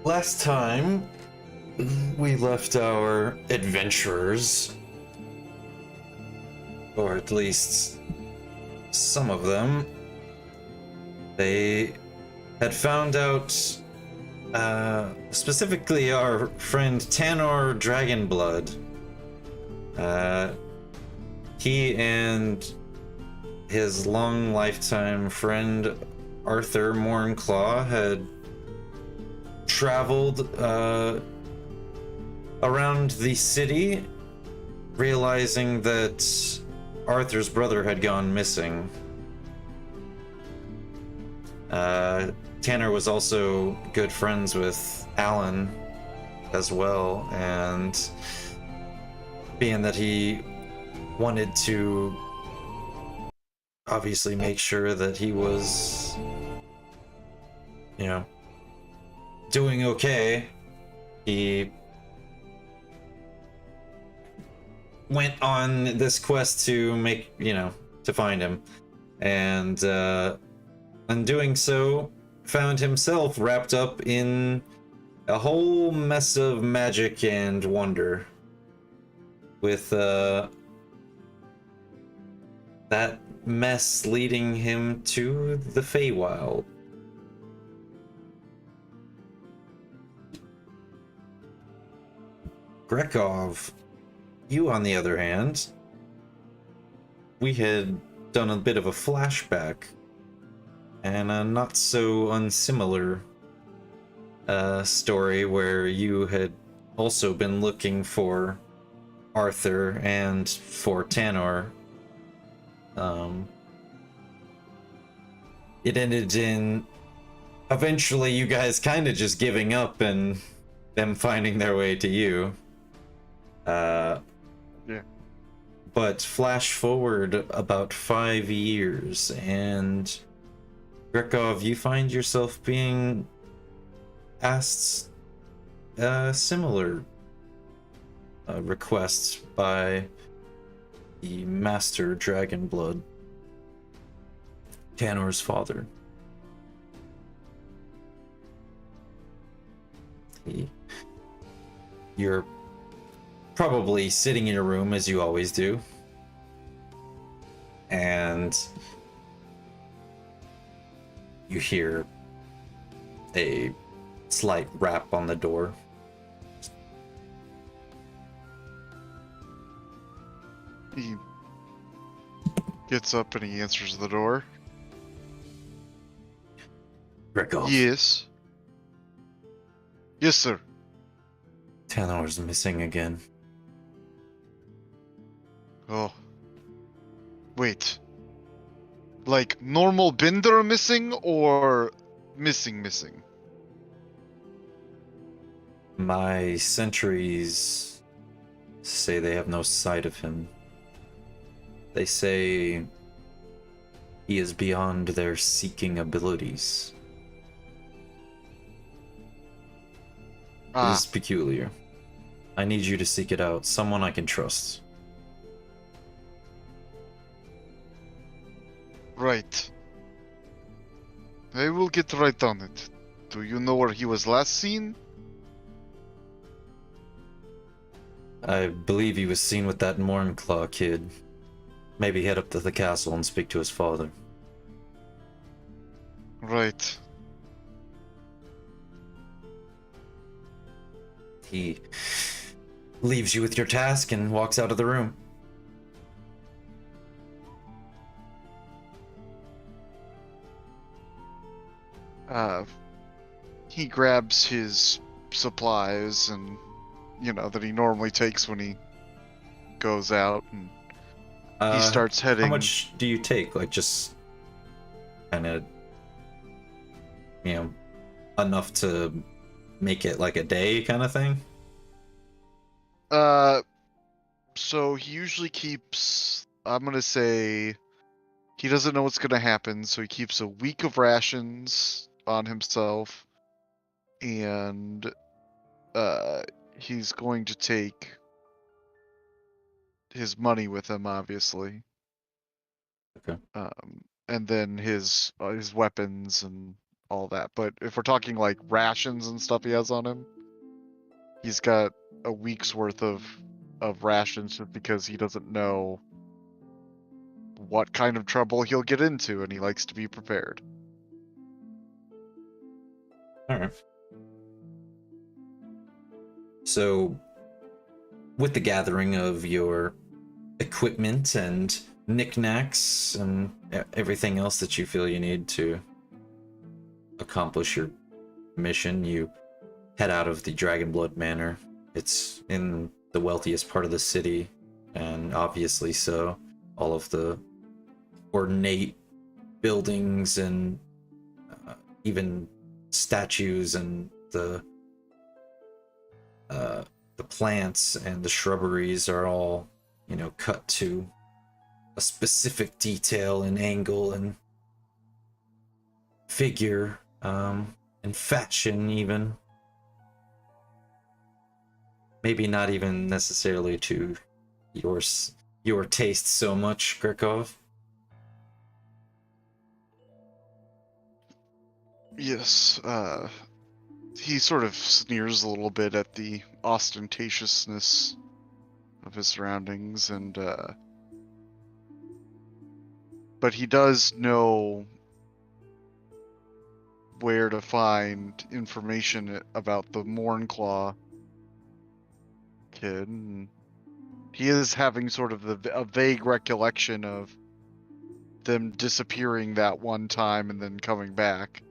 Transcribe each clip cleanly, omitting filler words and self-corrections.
Last time we left our adventurers, or at least some of them, they had found out, specifically our friend Tanor Dragonblood. He and his long lifetime friend Arthur Mornclaw had traveled around the city, realizing that Arthur's brother had gone missing. Tanner was also good friends with Alan as well, and being that he wanted to obviously make sure that he was, doing okay, he went on this quest to to find him, and in doing so found himself wrapped up in a whole mess of magic and wonder, with that mess leading him to the Feywild. Grekov, you on the other hand, we had done a bit of a flashback and a not so unsimilar story where you had also been looking for Arthur and for Tanor. It ended in eventually you guys kind of just giving up and them finding their way to you. Yeah. But flash forward about 5 years, and Grekov, you find yourself being asked similar requests by the Master Dragonblood, Tanor's father. You're probably sitting in your room as you always do, and you hear a slight rap on the door. He gets up and he answers the door. Grekov. Yes. Yes, sir. Tanor's missing again. Oh. Wait. Like normal Binder missing or missing? My sentries say they have no sight of him. They say he is beyond their seeking abilities. It is peculiar. I need you to seek it out. Someone I can trust. Right. I will get right on it. Do you know where he was last seen? I believe he was seen with that Mornclaw kid. Maybe head up to the castle and speak to his father. Right. He leaves you with your task and walks out of the room. He grabs his supplies and, that he normally takes when he goes out, and he starts heading. How much do you take? Like, just kind of, enough to make it like a day kind of thing? So he usually keeps, I'm gonna say, he doesn't know what's gonna happen, so he keeps a week of rations on himself, and he's going to take his money with him, obviously. Okay. And then his weapons and all that. But if we're talking like rations and stuff he has on him, he's got a week's worth of rations just because he doesn't know what kind of trouble he'll get into, and he likes to be prepared. All right. So, with the gathering of your equipment and knickknacks and everything else that you feel you need to accomplish your mission, you head out of the Dragonblood Manor. It's in the wealthiest part of the city, and obviously so. All of the ornate buildings and even statues and the plants and the shrubberies are all, you know, cut to a specific detail and angle and figure, and fashion even. Maybe not even necessarily to your taste so much, Grekov. Yes, he sort of sneers a little bit at the ostentatiousness of his surroundings, and but he does know where to find information about the Mornclaw kid. And he is having sort of a vague recollection of them disappearing that one time and then coming back.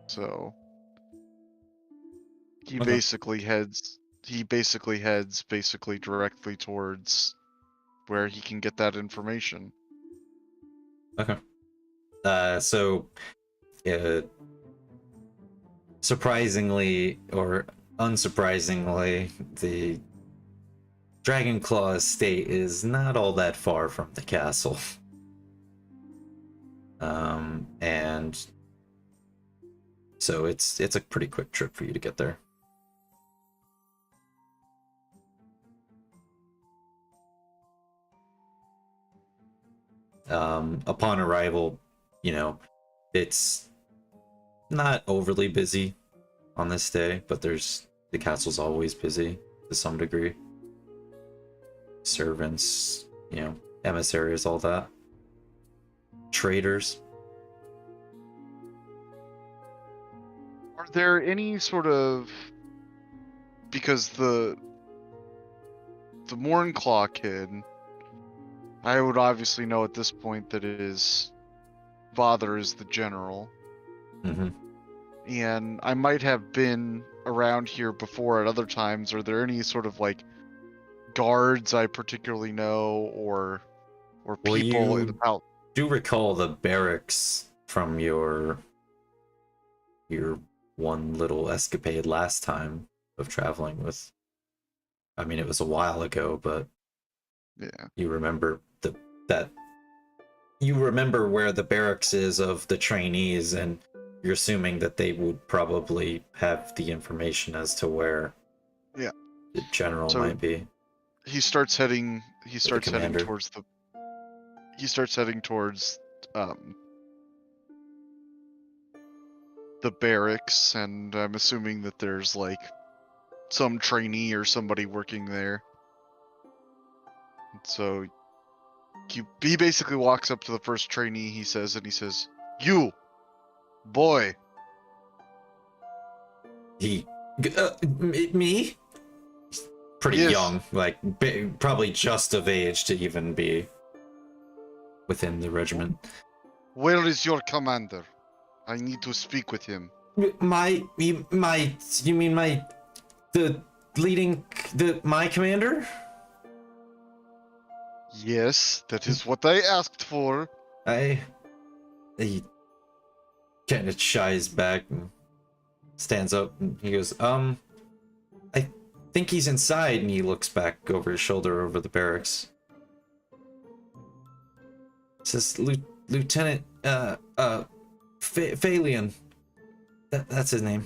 So he Okay. basically heads directly towards where he can get that information. Okay. So, surprisingly or unsurprisingly, the Dragonclaw estate is not all that far from the castle. And so it's a pretty quick trip for you to get there. Upon arrival, you know, it's not overly busy on this day, but the castle's always busy to some degree. Servants, you know, emissaries, all that. Traders. Are there any sort of, because the Mornclaw kid, I would obviously know at this point that his father is the general. Mm-hmm. And I might have been around here before at other times. Are there any sort of like guards I particularly know, or Well, people in the you palace? do recall the barracks from your one little escapade last time of traveling with. I mean, it was a while ago, but Yeah. you remember that you remember where the barracks is of the trainees, and you're assuming that they would probably have the information as to where Yeah. the general So might be. he starts heading commander. towards the barracks, and I'm assuming that there's like some trainee or somebody working there. So he basically walks up to the first trainee, he says, "You, boy." He, me? Pretty Yes. young, like probably just of age to even be within the regiment. Where is your commander? I need to speak with him. You mean my commander? Yes, that is what I asked for. He kind of shies back and stands up, and he goes, I think he's inside, and he looks back over his shoulder over the barracks. It says Lieutenant Phalion. That's his name.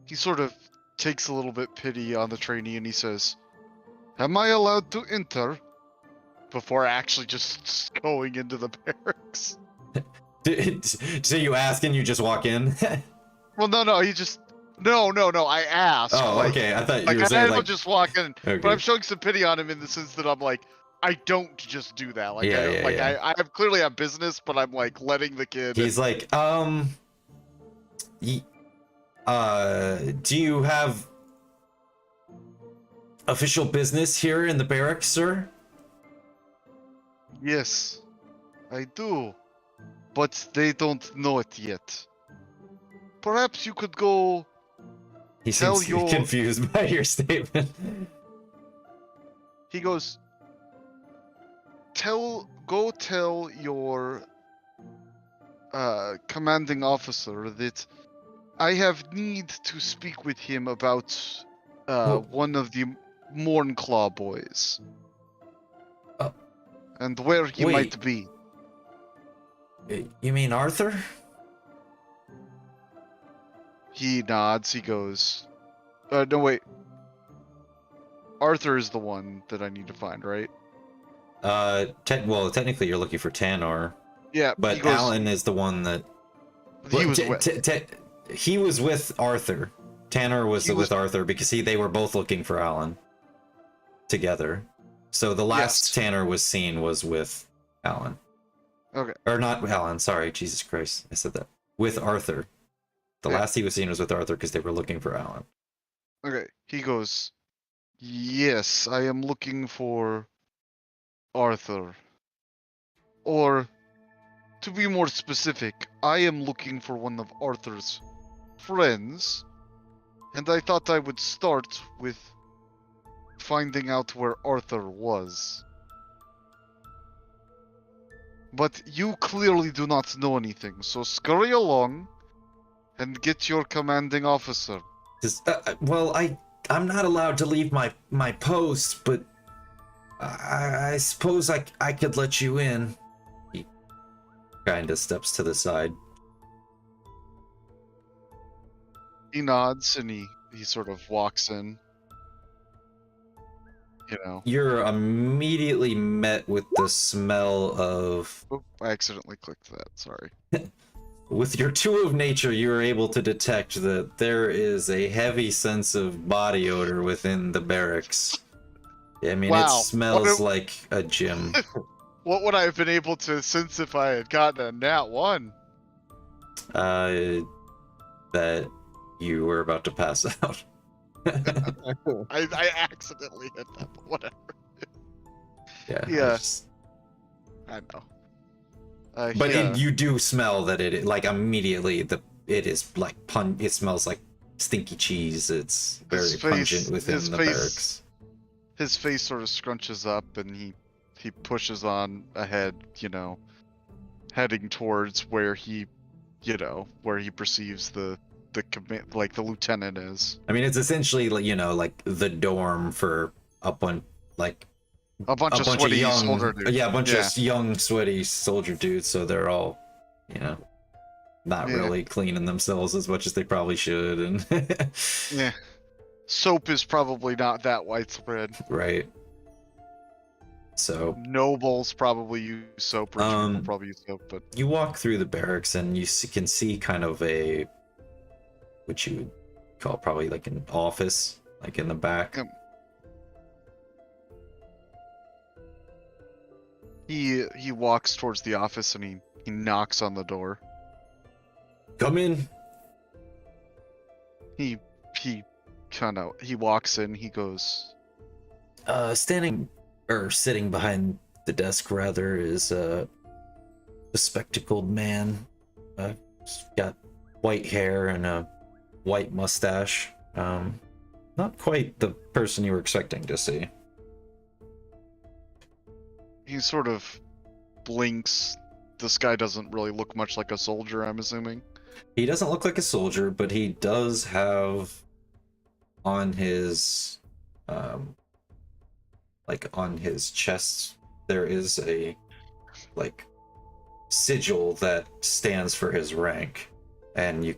He sort of takes a little bit pity on the trainee, and he says, "Am I allowed to enter? before actually just going into the barracks. So you ask and you just walk in? Well, no, he just no. I asked. Oh, like, okay. I thought you like were I saying don't like, just walk in, okay. but I'm showing some pity on him in the sense that I'm like, I don't just do that. Like, Yeah. I have clearly have business, but I'm like letting the kid. He's like, do you have official business here in the barracks, sir? Yes, I do, but they don't know it yet. Perhaps you could go. He Tell seems your- confused by your statement. He goes. Go tell your commanding officer that I have need to speak with him about Well- one of the Mornclaw boys. And where he wait. might be. You mean Arthur? He nods, he goes, no wait. Arthur is the one that I need to find, right? Well, technically you're looking for Tanor. Yeah, But he goes, Alan is the one that... he was with. He was with Arthur. Tanner was with Arthur because they were both looking for Alan together. So the last Tanner was seen was with Alan. Okay. Or not Alan, sorry, Jesus Christ. I said that. With Arthur. The last he was seen was with Arthur because they were looking for Alan. Okay. He goes, yes, I am looking for Arthur. Or, to be more specific, I am looking for one of Arthur's friends. And I thought I would start with finding out where Arthur was. But you clearly do not know anything, so scurry along and get your commanding officer. Well, I'm not allowed to leave my post, but I suppose I could let you in. He kind of steps to the side. He nods and he sort of walks in. You know. You're immediately met with the smell of... Oh, I accidentally clicked that, sorry. With your tool of nature, you are able to detect that there is a heavy sense of body odor within the barracks. I mean, Wow. it smells like a gym. What would I have been able to sense if I had gotten a nat 1? That you were about to pass out. I accidentally hit that, but whatever. Yeah. I know. But you do smell that it, like, immediately, it is like it smells like stinky cheese. It's very pungent within the barracks. His face sort of scrunches up and he pushes on ahead, heading towards where he perceives the command, like the lieutenant is. I mean, it's essentially, like the dorm for a bunch of sweaty young soldier dudes. Yeah, a bunch of young sweaty soldier dudes. So they're all, not really cleaning themselves as much as they probably should, and yeah, soap is probably not that widespread. Right. So nobles probably use soap. Rich people probably use soap. But you walk through the barracks and you can see kind of what you would call probably like an office, like in the back. He walks towards the office and he knocks on the door. Come in. He walks in. He goes. Sitting behind the desk rather is a bespectacled man. He's got white hair and a white mustache. Not quite the person you were expecting to see. He sort of blinks. This guy doesn't really look much like a soldier, I'm assuming. He doesn't look like a soldier, but he does have on his on his chest there is a sigil that stands for his rank, and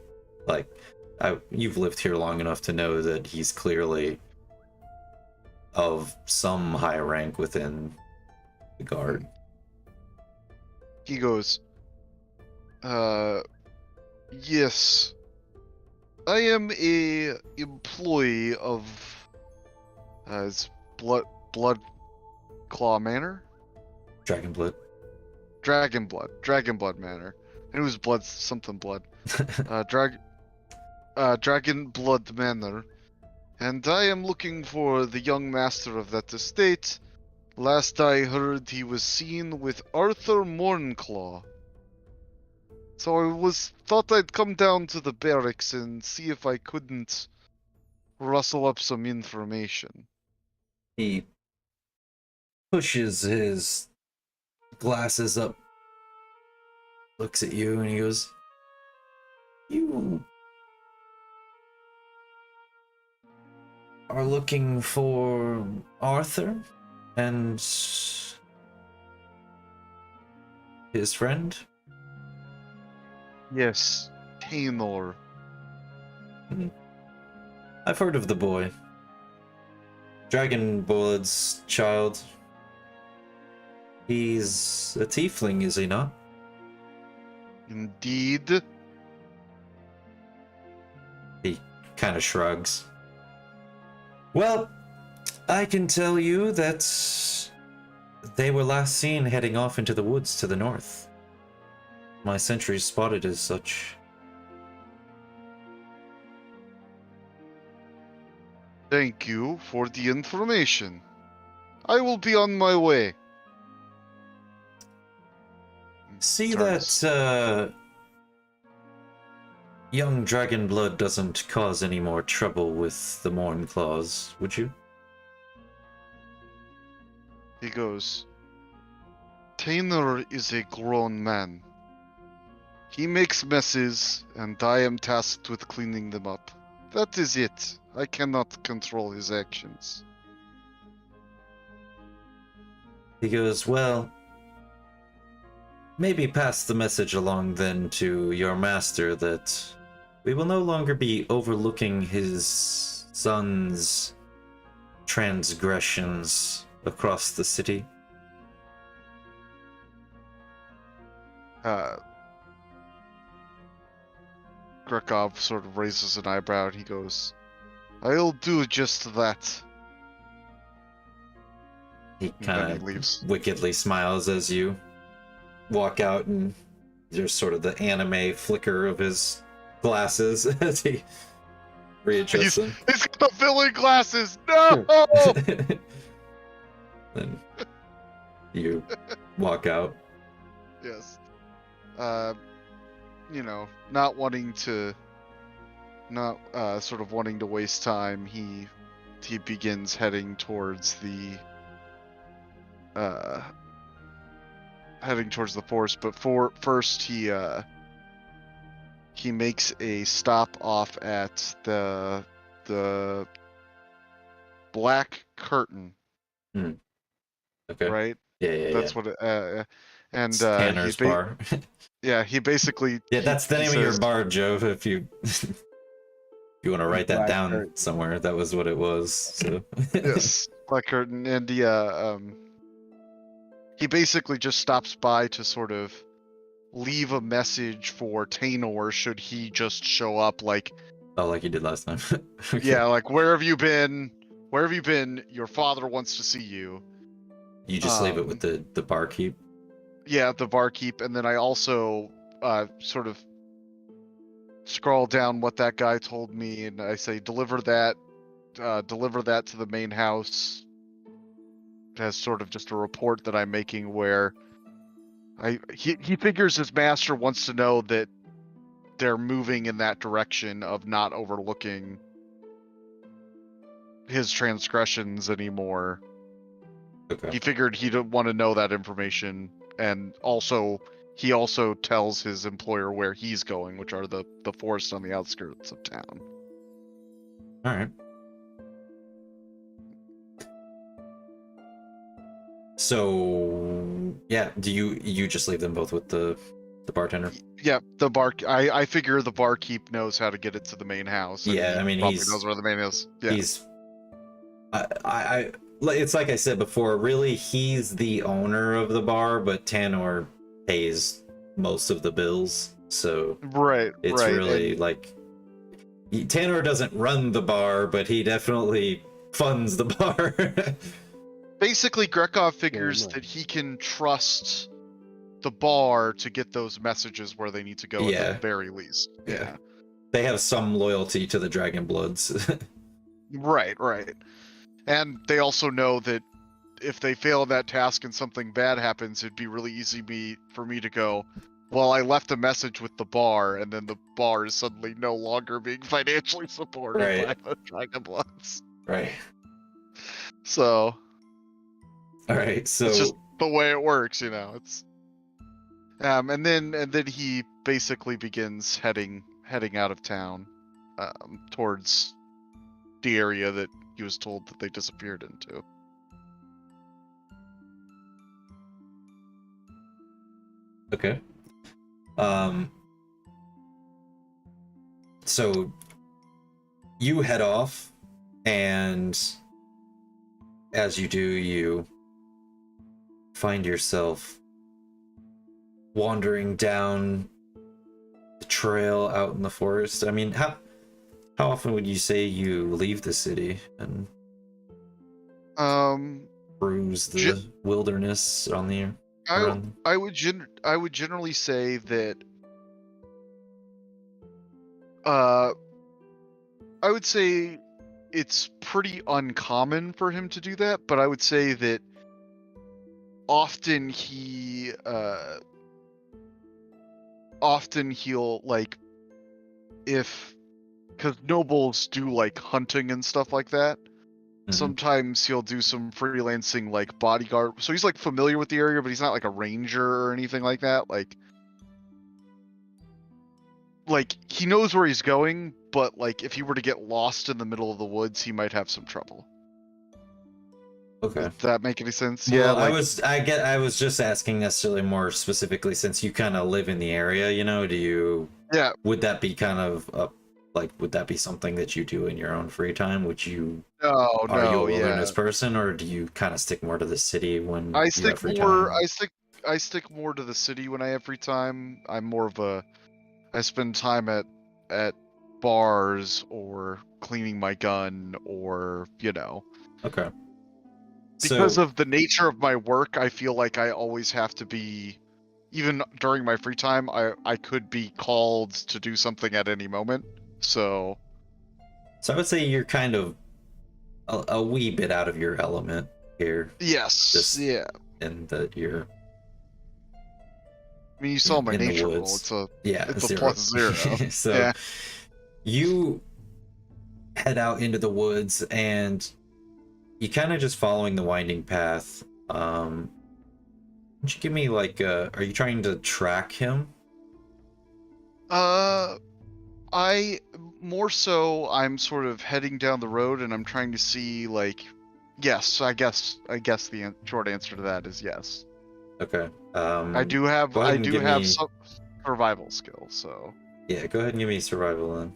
you've lived here long enough to know that he's clearly of some high rank within the guard. He goes, yes. I am a employee of it's Blood Claw Manor? Dragonblood. Dragonblood Manor. It was blood, something blood. Dragon Blood Manor. And I am looking for the young master of that estate. Last I heard, he was seen with Arthur Mornclaw. So I thought I'd come down to the barracks and see if I couldn't rustle up some information. He pushes his glasses up, looks at you, and he goes, "You are looking for Arthur and his friend?" Yes, Taynor. I've heard of the boy. Dragonblood's child. He's a tiefling, is he not? Indeed. He kind of shrugs. Well, I can tell you that they were last seen heading off into the woods to the north. My sentries spotted as such. Thank you for the information. I will be on my way. See Turns. that young Dragonblood doesn't cause any more trouble with the Mornclaws, would you? He goes, Taynor is a grown man. He makes messes, and I am tasked with cleaning them up. That is it. I cannot control his actions. He goes, well, maybe pass the message along then to your master that we will no longer be overlooking his son's transgressions across the city. Grekov sort of raises an eyebrow and he goes, I'll do just that. He And then kind he leaves. of wickedly smiles as you walk out, and there's sort of the anime flicker of his glasses as he readjusts them. He's got the filling glasses! No! Then you walk out. Yes. You know, not wanting to waste time, he begins heading towards the forest, but first he makes a stop off at the Black Curtain. Okay. Right? Yeah. That's what it, and it's Tanner's bar. Yeah, he basically. Yeah, that's the name of your bar, Joe. If you you want to write that down Curtain. somewhere, that was what it was. So Yes, Black Curtain, and he basically just stops by to sort of leave a message for Taynor should he just show up. Like, oh, like you did last time. Okay. Yeah, like where have you been? Where have you been? Your father wants to see you. You just leave it with the barkeep. Yeah, the barkeep, and then I also sort of scroll down what that guy told me, and I say deliver that to the main house as sort of just a report that I'm making where he figures his master wants to know that they're moving in that direction of not overlooking his transgressions anymore. Okay. He figured he'd want to know that information, and he also tells his employer where he's going, which are the forests on the outskirts of town. All right. So yeah, do you just leave them both with the bartender? Yeah, I figure the barkeep knows how to get it to the main house. Yeah, I mean, probably he's knows where the main is. Yeah. He's I it's like I said before, really he's the owner of the bar, but Tanor pays most of the bills. So Right, it's right. really And like Tanor doesn't run the bar, but he definitely funds the bar. basically, Grekov figures much. that he can trust the bar to get those messages where they need to go at the Yeah. very least. Yeah. They have some loyalty to the Dragon Bloods. Right, right. And they also know that if they fail in that task and something bad happens, it'd be really easy for me to go, well, I left a message with the bar, and then the bar is suddenly no longer being financially supported Right. by the Dragon Bloods. Right. So All right. So it's just the way it works, you know. It's and then he basically begins heading out of town, towards the area that he was told that they disappeared into. okay. So you head off, and as you do, you find yourself wandering down the trail out in the forest. I mean, how often would you say you leave the city and cruise the wilderness on the run? I would generally say that I would say it's pretty uncommon for him to do that, but I would say that often he'll like, because nobles do like hunting and stuff like that. Mhm. Sometimes he'll do some freelancing like bodyguard. So he's like familiar with the area, but he's not like a ranger or anything like that. Like he knows where he's going, but like if he were to get lost in the middle of the woods, he might have some trouble. Okay. Does that make any sense? Well, Yeah, I was just asking necessarily more specifically since you kind of live in the area, you know, yeah. would that be kind of would that be something that you do in your own free time? Are you a wilderness person, or do you kind of stick more to the city when you have free time? I stick more to the city when I have free time. I spend time at bars or cleaning my gun, or Okay. because of the nature of my work, I feel like I always have to be, even during my free time, I could be called to do something at any moment. So I would say you're kind of a wee bit out of your element here. yes, yeah. And that you're. I mean, you saw my in the nature roll. woods. It's a zero. +0. So yeah. you head out into the woods, and you kind of just following the winding path. Would you give me like are you trying to track him? I more so I'm sort of heading down the road and I'm trying to see like, yes, I guess the short answer to that is yes. Okay. I do have some survival skills, so yeah, go ahead and give me survival then.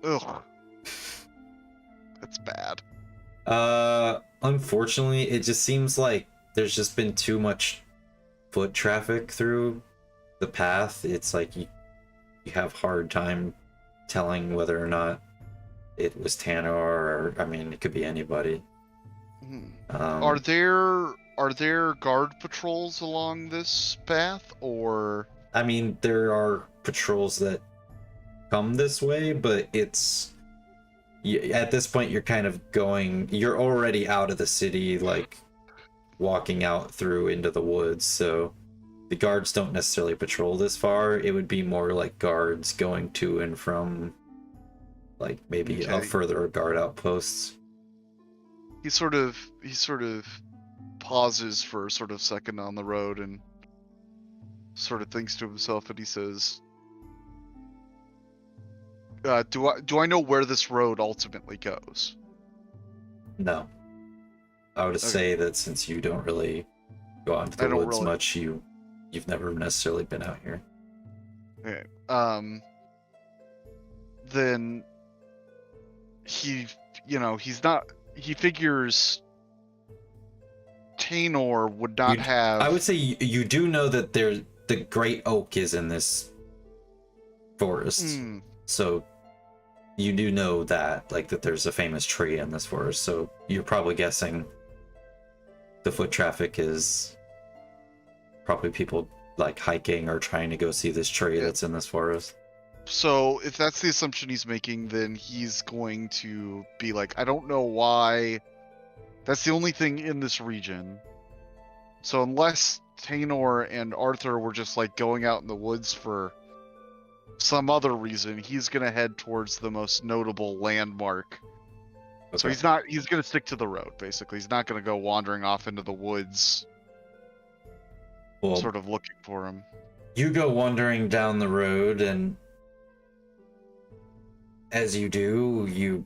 Ugh. That's bad. Unfortunately, it just seems like there's just been too much foot traffic through the path. It's like you have hard time telling whether or not it was Tanner, or I mean, it could be anybody. Are there guard patrols along this path, or? I mean, there are patrols that come this way, but it's at this point you're kind of you're already out of the city, like walking out through into the woods, so the guards don't necessarily patrol this far. It would be more like guards going to and from, like maybe a further guard outposts. He sort of pauses for a sort of second on the road and sort of thinks to himself, and he says, do I know where this road ultimately goes? No. I would say that since you don't really go out into the woods much, you've never necessarily been out here. Okay. Then he's not he figures Tainor would not have. I would say you do know that the great oak is in this forest, so you do know that, like, that there's a famous tree in this forest. So you're probably guessing the foot traffic is probably people like hiking or trying to go see this tree that's in this forest. So if that's the assumption he's making, then he's going to be like, I don't know why. That's the only thing in this region. So unless Tainor and Arthur were just like going out in the woods for some other reason, he's gonna head towards the most notable landmark. Okay. So he's gonna stick to the road, basically. He's not gonna go wandering off into the woods, Well, sort of looking for him. you go wandering down the road, and as you do, you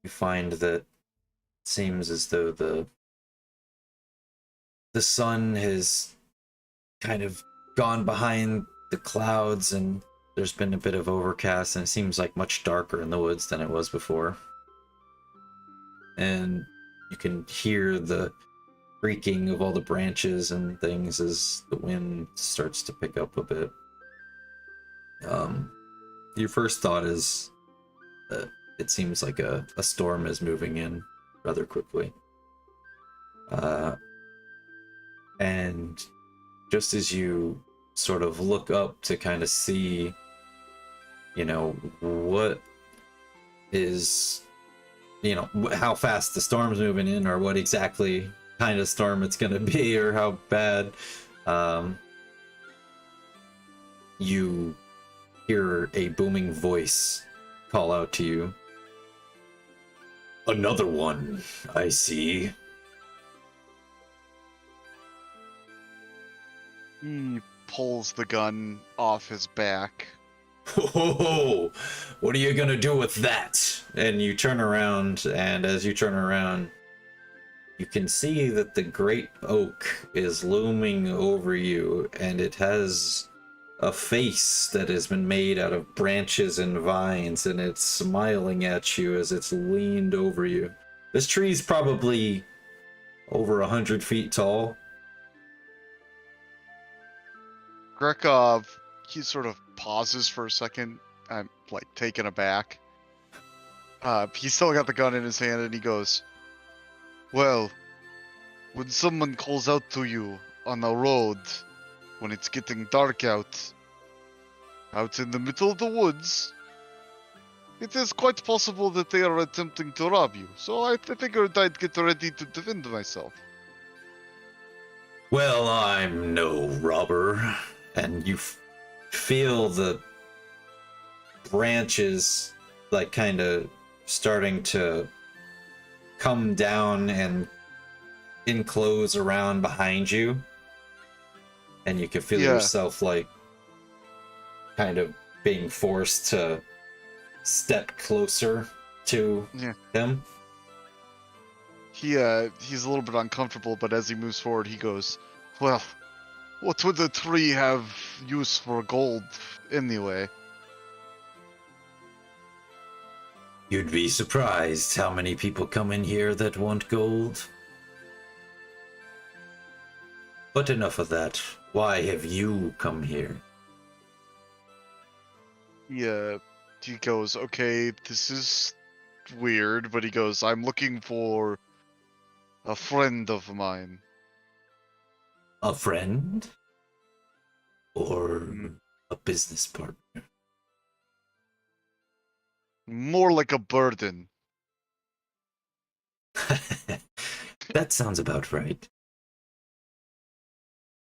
find that it seems as though the sun has kind of gone behind the clouds, and there's been a bit of overcast, and it seems like much darker in the woods than it was before. And you can hear the creaking of all the branches and things as the wind starts to pick up a bit. Your first thought is that it seems like a storm is moving in rather quickly. And just as you sort of look up to kind of see, what is, how fast the storm's moving in, or what exactly kind of storm it's going to be, or how bad, you hear a booming voice call out to you. Another one, I see. He pulls the gun off his back. Oh, what are you gonna do with that? And you turn around, and as you turn around, you can see that the great oak is looming over you, and it has a face that has been made out of branches and vines, and it's smiling at you as it's leaned over you. This tree's probably over 100 feet tall. Grekov, he sort of pauses for a second. I'm like taken aback. He's still got the gun in his hand, and he goes, well, when someone calls out to you on the road, when it's getting dark out in the middle of the woods, it is quite possible that they are attempting to rob you. So I figured I'd get ready to defend myself. Well, I'm no robber. And you feel the branches like kind of starting to come down and enclose around behind you. And you can feel yourself like kind of being forced to step closer to him. He's a little bit uncomfortable, but as he moves forward, he goes, well, what would the tree have use for gold anyway? You'd be surprised how many people come in here that want gold. But enough of that. Why have you come here? He goes, okay, this is weird, but he goes, I'm looking for a friend of mine. A friend? Or a business partner? More like a burden. That sounds about right.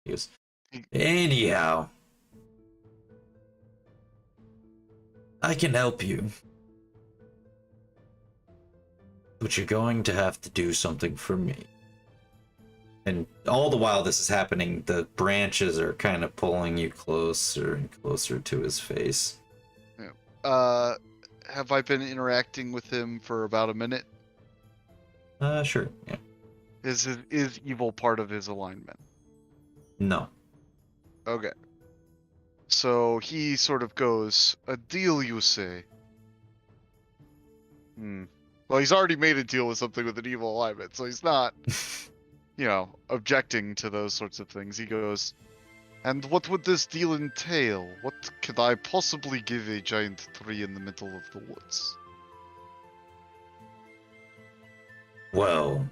He goes, anyhow, I can help you. But you're going to have to do something for me. And all the while this is happening, the branches are kind of pulling you closer and closer to his face. Yeah. Have I been interacting with him for about a minute? Sure, yeah. Is evil part of his alignment? No. Okay. So he sort of goes, a deal, you say? Well, he's already made a deal with something with an evil alignment, so he's not, objecting to those sorts of things. He goes, and what would this deal entail? What could I possibly give a giant tree in the middle of the woods? Well,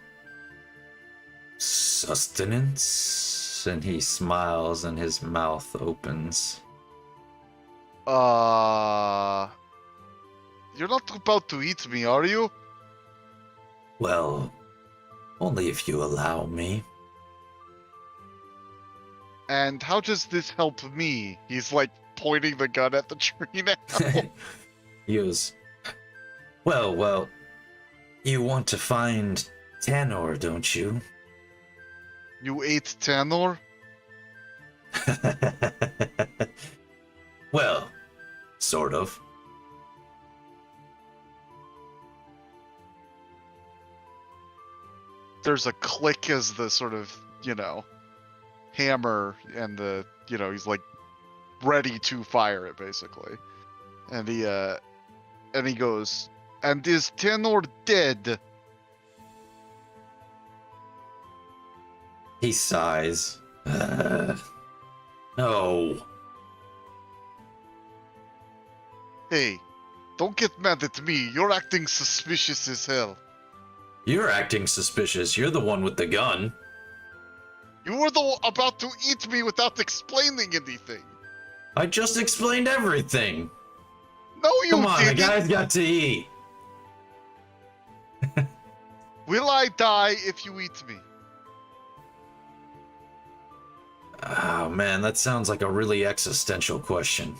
sustenance? And he smiles and his mouth opens. You're not about to eat me, are you? Well, only if you allow me. And how does this help me? He's like pointing the gun at the tree now. He goes, well, you want to find Tanor, don't you? You ate Tanor? Well, sort of. There's a click as the sort of, hammer and the, he's like ready to fire it basically. And he goes, and is Tanor dead? He sighs. No. Hey, don't get mad at me. You're acting suspicious as hell. You're acting suspicious. You're the one with the gun. You were about to eat me without explaining anything. I just explained everything. No, you Come on, didn't. the guy's got to eat. Will I die if you eat me? Oh man, that sounds like a really existential question.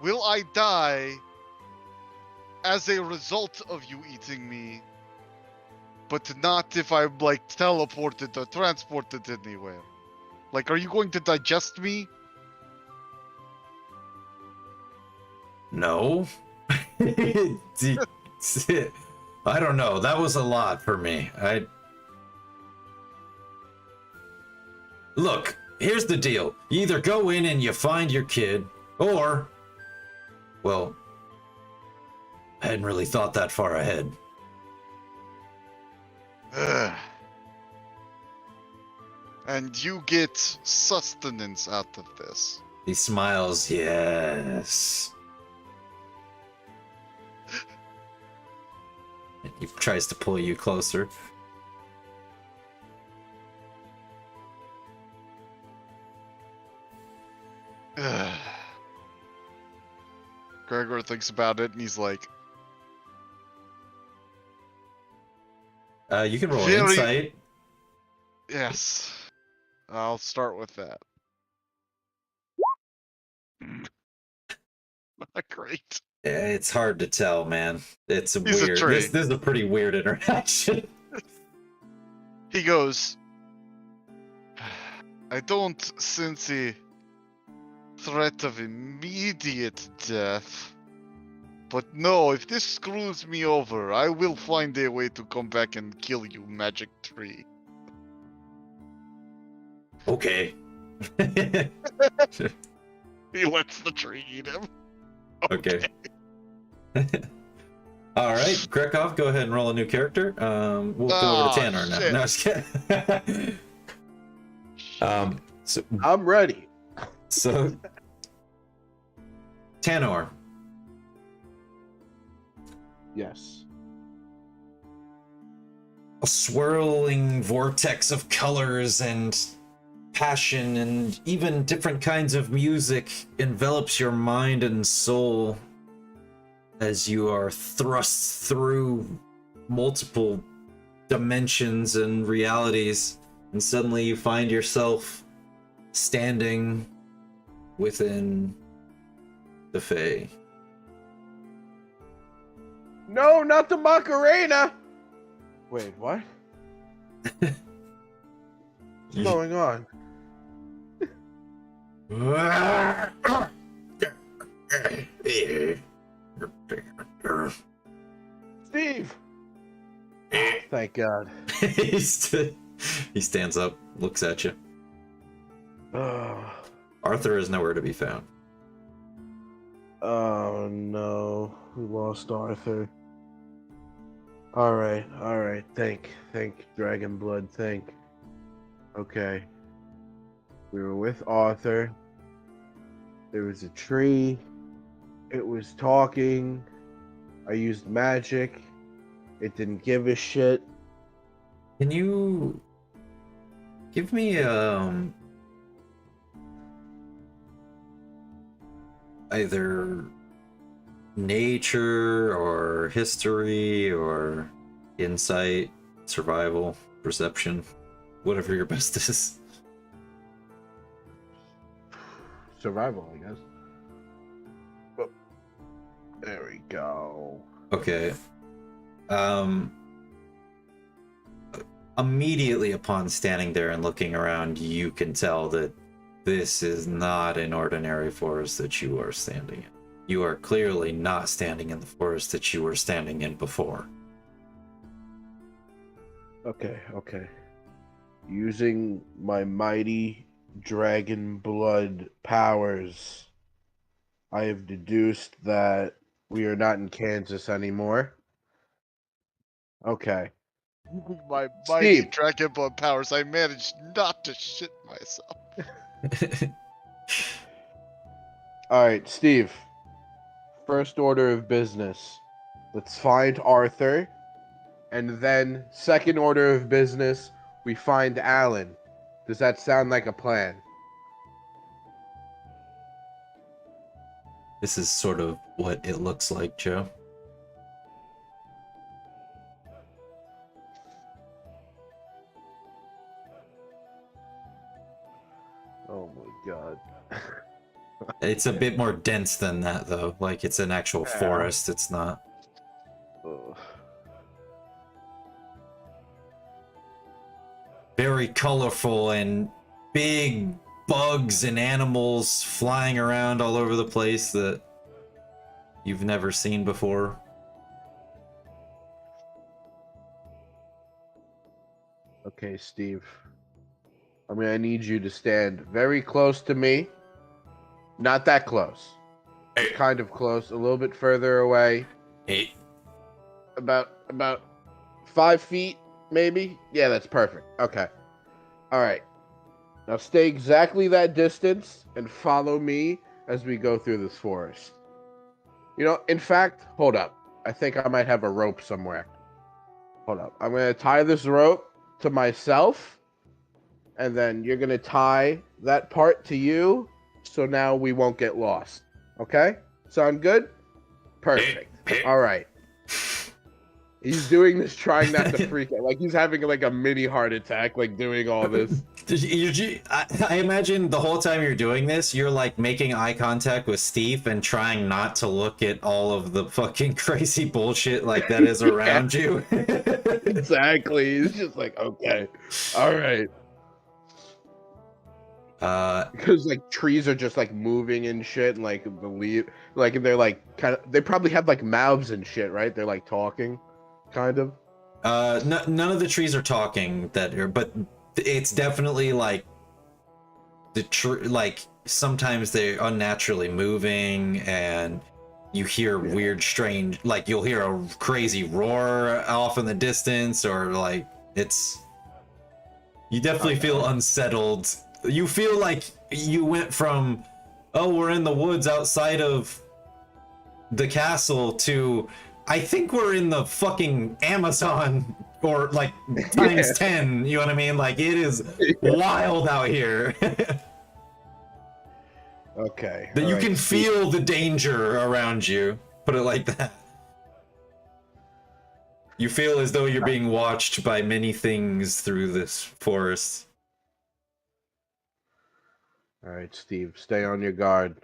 Will I die as a result of you eating me, but not if I'm like teleported or transported anywhere? Like, are you going to digest me? No. I don't know. That was a lot for me. Look, here's the deal. You either go in and you find your kid, or, well, I hadn't really thought that far ahead. Ugh. And you get sustenance out of this. He smiles, yes. And he tries to pull you closer. Ugh. Gregor thinks about it and he's like, You can roll Very- insight. yes, I'll start with that. Not great. It's hard to tell, man. It's He's a weird. tree. This is a pretty weird interaction. He goes, I don't sense a threat of immediate death. But no, if this screws me over, I will find a way to come back and kill you, magic tree. Okay. He lets the tree eat him. Okay. All right, Krekov, go ahead and roll a new character. We'll go over to Tanner now. shit. No, just kidding. So I'm ready. Tanor. Yes. A swirling vortex of colors and passion and even different kinds of music envelops your mind and soul as you are thrust through multiple dimensions and realities, and suddenly you find yourself standing within the Fae. No, not the Macarena! Wait, what? What's going on? Steve! Thank God. He stands up, looks at you. Oh, Arthur is nowhere to be found. Oh no, we lost Arthur. All right. Think, Dragon Blood. Think. Okay, we were with Arthur. There was a tree. It was talking. I used magic. It didn't give a shit. Can you give me either nature or history or insight, survival, perception, whatever your best is? Survival, I guess. Oh, there we go. Okay. Immediately upon standing there and looking around, you can tell that this is not an ordinary forest that you are standing in. You are clearly not standing in the forest that you were standing in before. Okay. Using my mighty dragon blood powers, I have deduced that we are not in Kansas anymore. Okay. My mighty Steve. dragon blood powers, I managed not to shit myself. All right, Steve. First order of business. Let's find Arthur. And then, second order of business, we find Alan. Does that sound like a plan? This is sort of what it looks like, Joe. Oh my god. It's a bit more dense than that, though. Like, it's an actual Yeah. forest, it's not. Ugh. Very colorful and big bugs and animals flying around all over the place that you've never seen before. Okay, Steve. I'm gonna need you to stand very close to me. Not that close. Kind of close. A little bit further away. Hey, About 5 feet, maybe? Yeah, that's perfect. Okay. Alright. Now stay exactly that distance and follow me as we go through this forest. You know, in fact, hold up. I think I might have a rope somewhere. Hold up. I'm gonna tie this rope to myself, and then you're gonna tie that part to you, so now we won't get lost. Okay? Sound good? Perfect. All right. He's doing this trying not to freak out. Like he's having like a mini heart attack, like doing all this. I imagine the whole time you're doing this, you're like making eye contact with Steve and trying not to look at all of the fucking crazy bullshit like that is around you. Exactly. He's just like, okay, all right. Because like trees are just like moving and shit, and like the leaf, like they're like kind of, they probably have like mouths and shit, right? They're like talking, kind of. None of the trees are talking that are, but it's definitely like like sometimes they're unnaturally moving, and you hear weird, strange, like you'll hear a crazy roar off in the distance, or like you definitely feel unsettled. You feel like you went from, oh, we're in the woods outside of the castle to, I think we're in the fucking Amazon, or like times 10, you know what I mean? Like it is wild out here. Okay. That you can feel the danger around you, put it like that. You feel as though you're being watched by many things through this forest. All right, Steve, stay on your guard.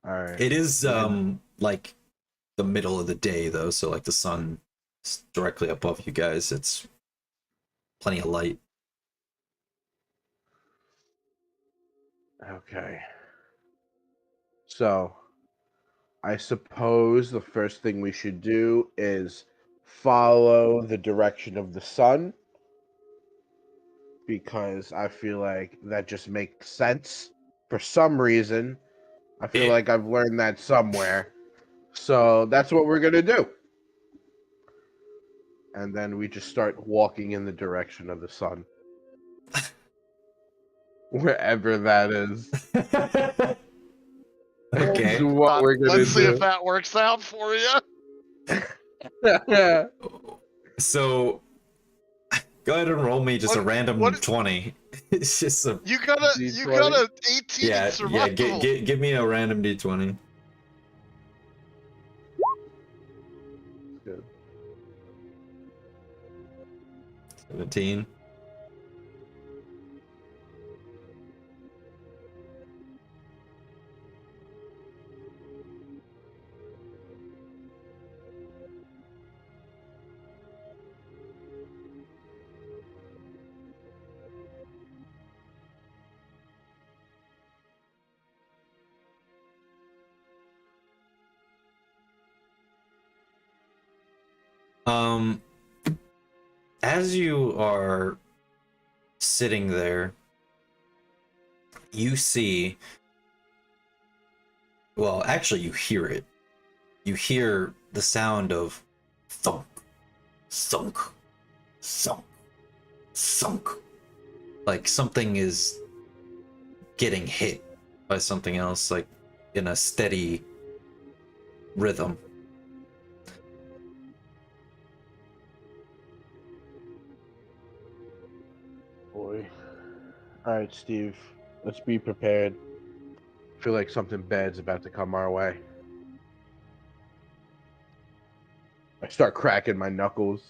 All right. It is like the middle of the day though, so like the sun is directly above you guys. It's plenty of light. Okay. So, I suppose the first thing we should do is follow the direction of the sun, because I feel like that just makes sense. For some reason, I feel like I've learned that somewhere. So that's what we're gonna do. And then we just start walking in the direction of the sun. Wherever that is. That's Okay. what we're gonna Let's see if do. that works out for you. So, go ahead and roll me just a random what- 20. It's just a You got a D20? 18 in yeah. survival. Give me a random d20. Good. 17. As you are sitting there, you see, well, actually you hear it. You hear the sound of thunk, thunk, thunk, thunk. Like something is getting hit by something else, like in a steady rhythm. Boy. Alright, Steve. Let's be prepared. I feel like something bad's about to come our way. I start cracking my knuckles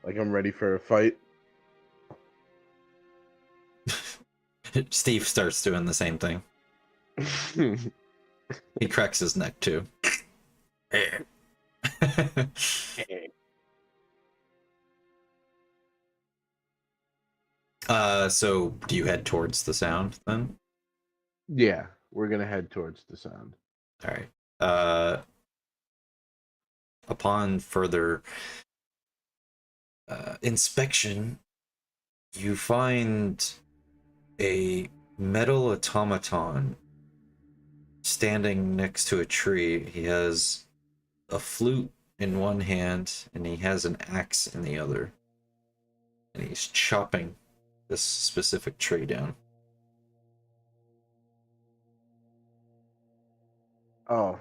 like I'm ready for a fight. Steve starts doing the same thing. He cracks his neck too. So do you head towards the sound then? Yeah, we're gonna head towards the sound. All right. Upon further inspection, you find a metal automaton standing next to a tree. He has a flute in one hand and he has an axe in the other. And he's chopping this specific tree down. Oh,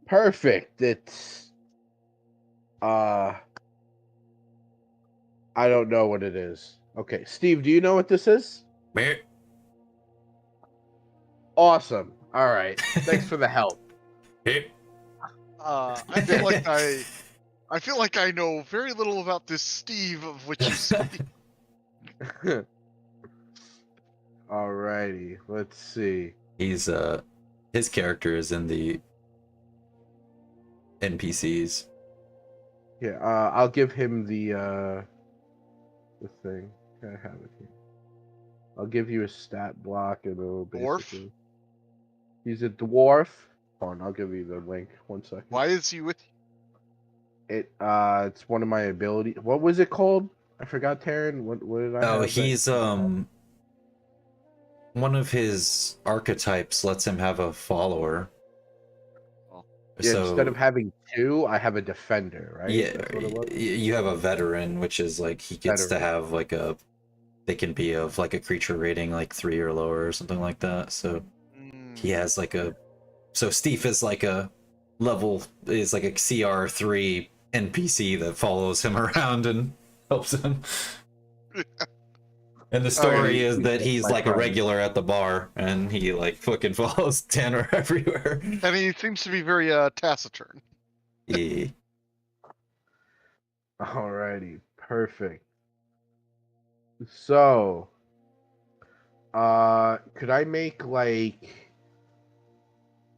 perfect. It's I don't know what it is. Okay, Steve, do you know what this is? Awesome. All right. Thanks for the help. I feel like I know very little about this Steve of which you speak. Alrighty, let's see. He's his character is in the NPCs. Yeah, I'll give him the thing. I have it here. I'll give you a stat block and it'll basically. Dwarf? He's a dwarf. Hold on, I'll give you the link. 1 second. Why is he with you? It's one of my abilities. What was it called? I forgot, Taryn. What did I? Oh, have he's one of his archetypes lets him have a follower. Yeah, So, instead of having two, I have a defender, right? yeah, That's what it was? you have a veteran, which is like he gets to have like a. They can be of like a creature rating like 3 or lower or something like that. So he has like a. So Steve is like a level is like a CR3 NPC that follows him around and helps him. And the story is that he's like a regular at the bar, and he like fucking follows Tanner everywhere. And he seems to be very taciturn. Yeah. Alrighty, perfect. So, could I make like,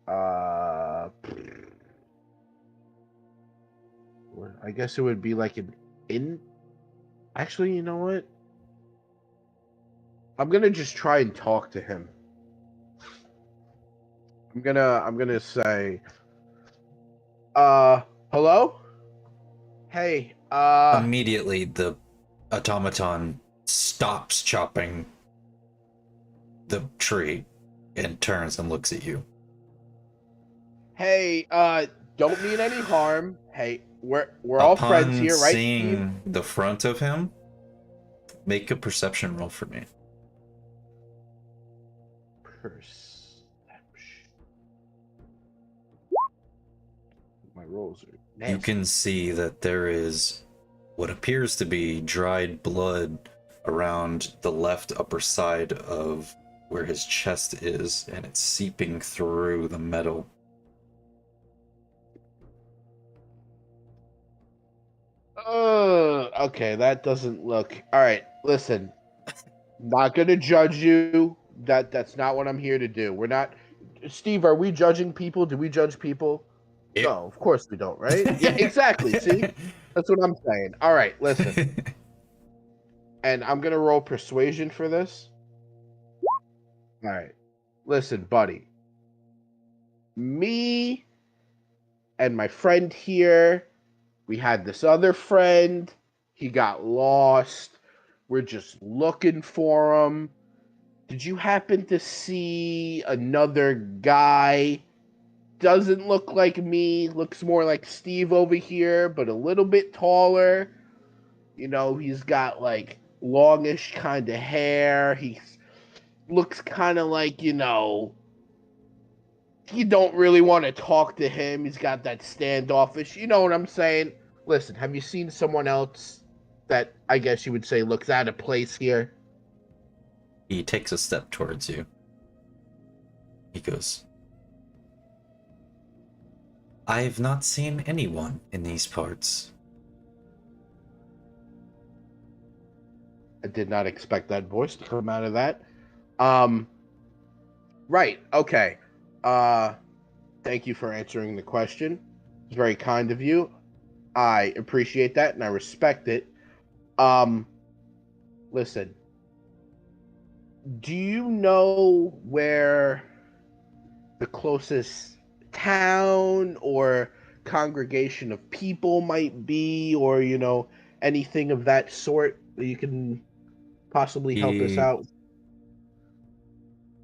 I guess it would be like an in. Actually, you know what? I'm gonna just try and talk to him. I'm gonna say, hello? Hey, Immediately, the automaton stops chopping the tree and turns and looks at you. Hey, don't mean any harm. Hey, we're all friends Upon here, right, Steve? seeing the front of him, make a perception roll for me. Perception. My rolls are nasty. You can see that there is what appears to be dried blood around the left upper side of where his chest is, and it's seeping through the metal. Okay, that doesn't look. All right, listen. Not gonna judge you. That's not what I'm here to do. We're not. Steve, are we judging people? Do we judge people? Yep. No, of course we don't, right? Yeah, exactly. See, that's what I'm saying. All right, listen. And I'm gonna roll persuasion for this. All right, listen, buddy. Me and my friend here, we had this other friend. He got lost. We're just looking for him. Did you happen to see another guy? Doesn't look like me. Looks more like Steve over here, but a little bit taller. You know, he's got like longish kind of hair. He looks kind of like, you don't really want to talk to him. He's got that standoffish. You know what I'm saying? Listen, have you seen someone else that I guess you would say looks out of place here? He takes a step towards you. He goes, I've not seen anyone in these parts. I did not expect that voice to come out of that. Right, okay. Thank you for answering the question. It's very kind of you. I appreciate that and I respect it. Listen. Do you know where the closest town or congregation of people might be, or anything of that sort that you can possibly help us out?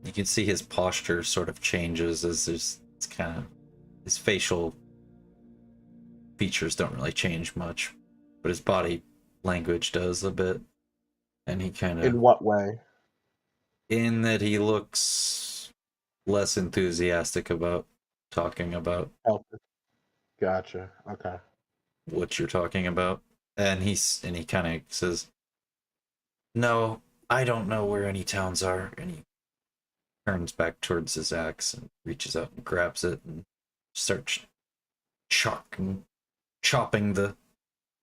You can see his posture sort of changes as it's kind of his facial features don't really change much, but his body language does a bit, and he kind of, In what way? in that he looks less enthusiastic about talking about Help us. Gotcha. Okay. what you're talking about, and he kind of says, "No, I don't know where any towns are," and he turns back towards his axe and reaches out and grabs it and starts chopping the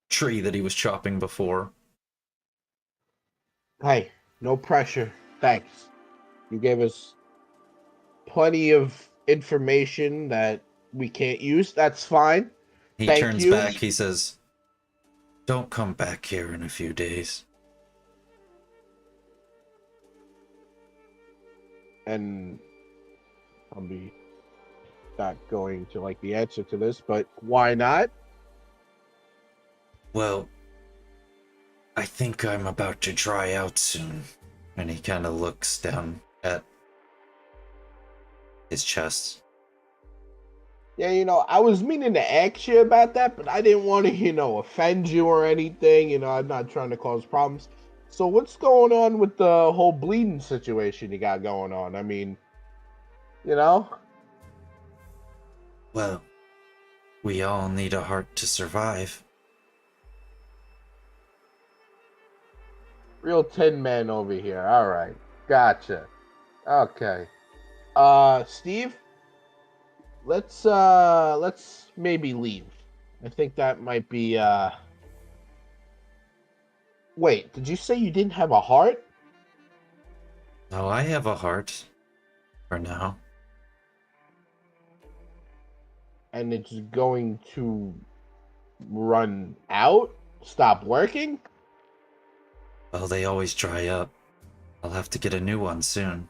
tree that he was chopping before. Hey, no pressure. Thanks. You gave us plenty of information that we can't use. That's fine. He Thank turns you. back. He says, "Don't come back here in a few days." And I'll be not going to like the answer to this, but why not? Well, I think I'm about to dry out soon. And he kind of looks down at his chest. Yeah, I was meaning to ask you about that, but I didn't want to, offend you or anything. I'm not trying to cause problems. So what's going on with the whole bleeding situation you got going on? I mean, Well, we all need a heart to survive. Real Tin Man over here. All right. Gotcha. Okay. Steve, let's maybe leave. I think that might be Wait, did you say you didn't have a heart? No, I have a heart. For now. And it's going to run out? Stop working? Well, they always dry up. I'll have to get a new one soon.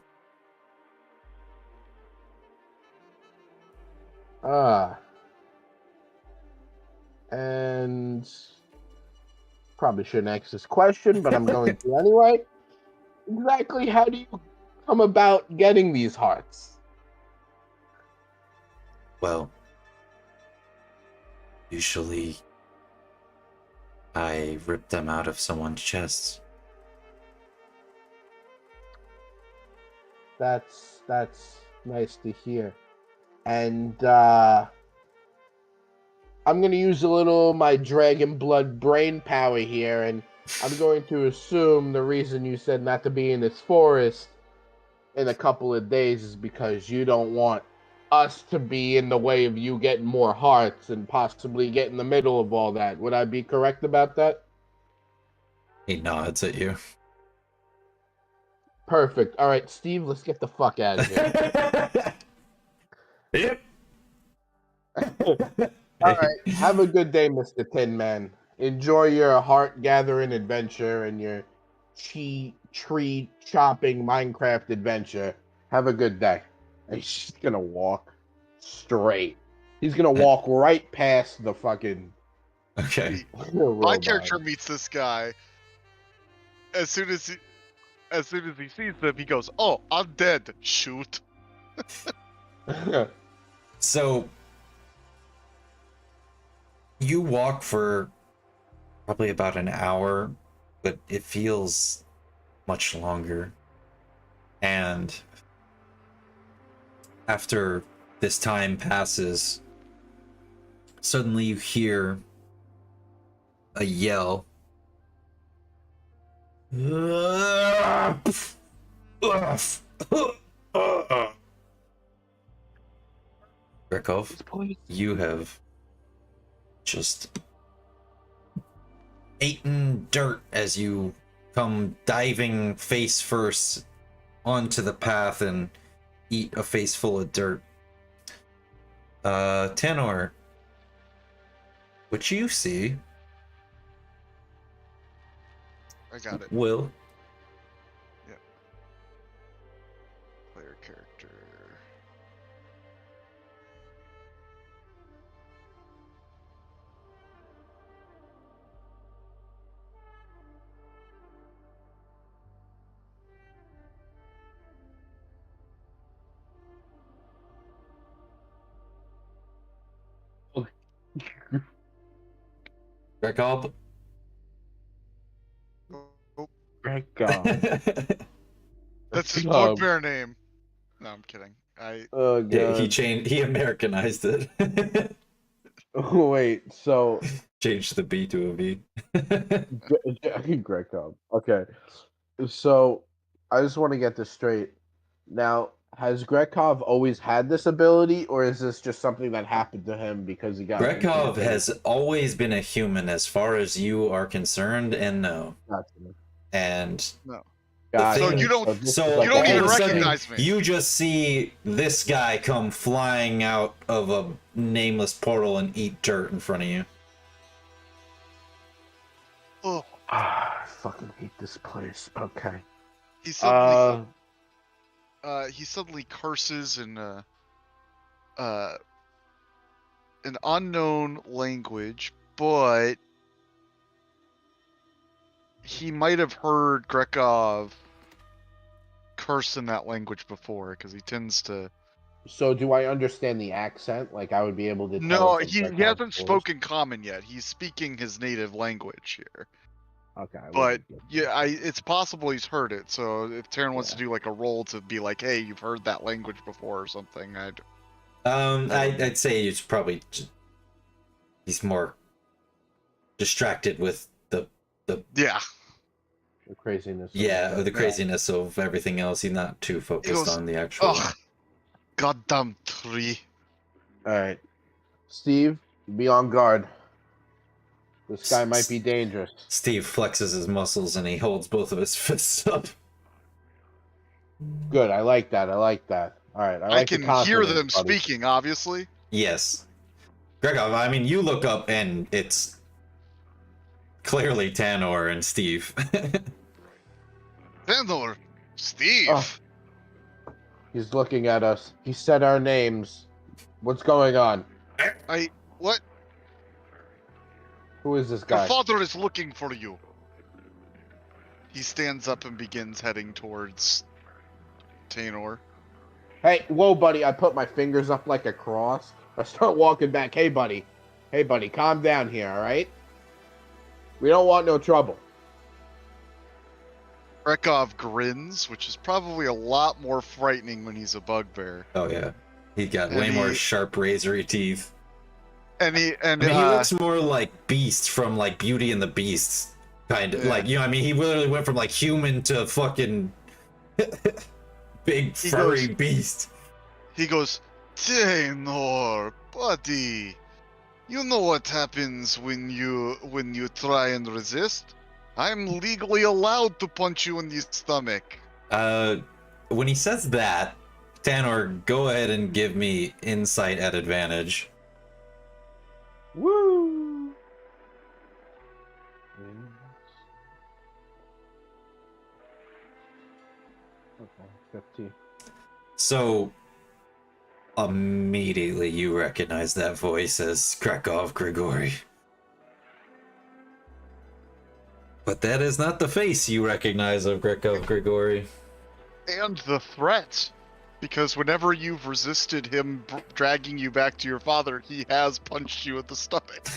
And probably shouldn't ask this question, but I'm going to anyway. Exactly how do you come about getting these hearts? Well, Usually, I rip them out of someone's chests. That's nice to hear. And I'm gonna use a little of my dragon blood brain power here, and I'm going to assume the reason you said not to be in this forest in a couple of days is because you don't want us to be in the way of you getting more hearts and possibly get in the middle of all that. Would I be correct about that? He nods at you. Perfect. All right, Steve, let's get the fuck out of here. Yep. All right, have a good day, Mr. Tin Man. Enjoy your heart-gathering adventure and your tree chopping Minecraft adventure. Have a good day. And he's just gonna walk straight. He's gonna walk right past the fucking Okay. My robot. character meets this guy. As soon as he sees them, he goes, "Oh, I'm dead. Shoot." So, you walk for probably about an hour, but it feels much longer. And after this time passes, suddenly you hear a yell. Grekov, you have just eaten dirt as you come diving face first onto the path and eat a face full of dirt. Tanor, what you see, I got it. Will, Player character. Grekov. Oh, Thank God. that's his God. bugbear name. No, I'm kidding. Oh God. He Americanized it. Oh, wait, so Changed the B to a V. Greg Cobb. Okay. So I just want to get this straight. Now, has Grekov always had this ability, or is this just something that happened to him because he got Grekov incubated? has always been a human as far as you are concerned, and no. Gotcha. And No. Gotcha. So you don't- this so is like you don't all even of a sudden, recognize me. you just see this guy come flying out of a nameless portal and eat dirt in front of you. Oh, I fucking hate this place. Okay. he suddenly curses in an unknown language, but he might have heard Grekov curse in that language before, because he tends to. So do I understand the accent? Like I would be able to tell No, if it's he Grekov's hasn't voice? spoken common yet. He's speaking his native language here. Okay. I But wouldn't get yeah, it's possible he's heard it. So if Taryn wants to Yeah. do like a roll to be like, "Hey, you've heard that language before" or something, I'd say it's probably he's more distracted with the yeah. the craziness. the of craziness of everything else. He's not too focused goes, on the actual. Ugh, goddamn tree. All right, Steve, be on guard. This guy might be dangerous. Steve flexes his muscles and he holds both of his fists up. Good. I like that. I like that. All right. I I like the can hear confidence, them buddy. speaking, obviously. Yes. Gregor, I mean, you look up and it's clearly Tanor and Steve. Thandor, Steve. Oh. He's looking at us. He said our names. What's going on? What? Who is this Your guy? father is looking for you. He stands up and begins heading towards Tanor. Hey, whoa, buddy. I put my fingers up like a cross. I start walking back. Hey, buddy. Hey, buddy, calm down here, all right? We don't want no trouble. Grekov grins, which is probably a lot more frightening when he's a bugbear. Oh yeah, he got And way more he- sharp, razory teeth. And he I mean, he looks more like Beast from like Beauty and the Beast, kind of Yeah. like, you know. I mean, he literally went from like human to fucking big He furry goes- beast. he goes, Taynor, buddy, you know what happens when you try and resist? I'm legally allowed to punch you in the stomach. When he says that, Tanor, go ahead and give me insight at advantage. Woo! Okay, 15. So immediately you recognize that voice as Krakow Grigori. But that is not the face you recognize of Krakow Grigori. And the threat. Because whenever you've resisted him dragging you back to your father, he has punched you in the stomach.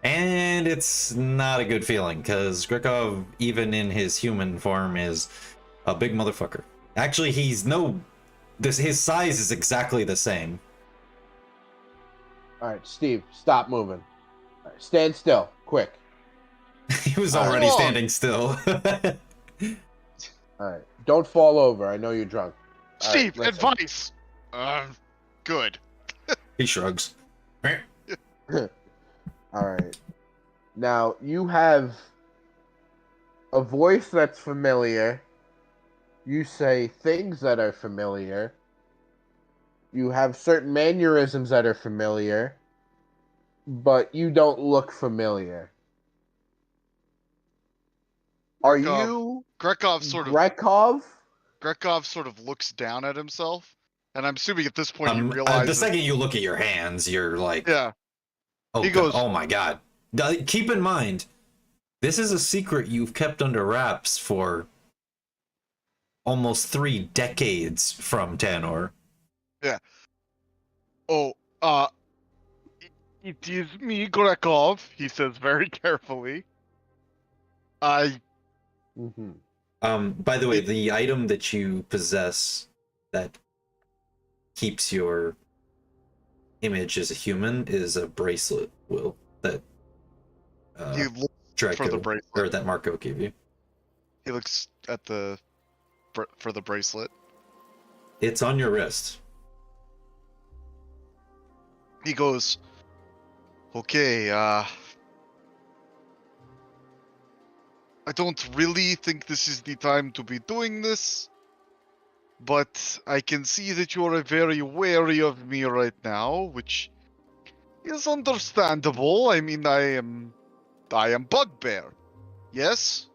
And it's not a good feeling, because Grikov, even in his human form, is a big motherfucker. Actually, his size is exactly the same. All right, Steve, stop moving. All right, stand still, quick. He was All right. already Wrong. standing still. All right, don't fall over. I know you're drunk. All right, Steve, listen. advice! Good. He shrugs. All right. Now, you have a voice that's familiar. You say things that are familiar. You have certain mannerisms that are familiar. But you don't look familiar. Are Grekov- you Grekov sort of looks down at himself, and I'm assuming at this point he The realizes. second you look at your hands, you're like, Yeah, oh, he God, goes- oh my god. Keep in mind, this is a secret you've kept under wraps for almost 3 decades from Tanor. oh, it is me, Grekov. He says very carefully. Mhm. By the way, the item that you possess that keeps your image as a human is a bracelet, Will, that He looks Draco, for the bracelet. or that Marco gave you. He looks at for the bracelet. It's on your wrist. He goes, okay, I don't really think this is the time to be doing this, but I can see that you are very wary of me right now, which is understandable. I mean, I am Bugbear. Yes?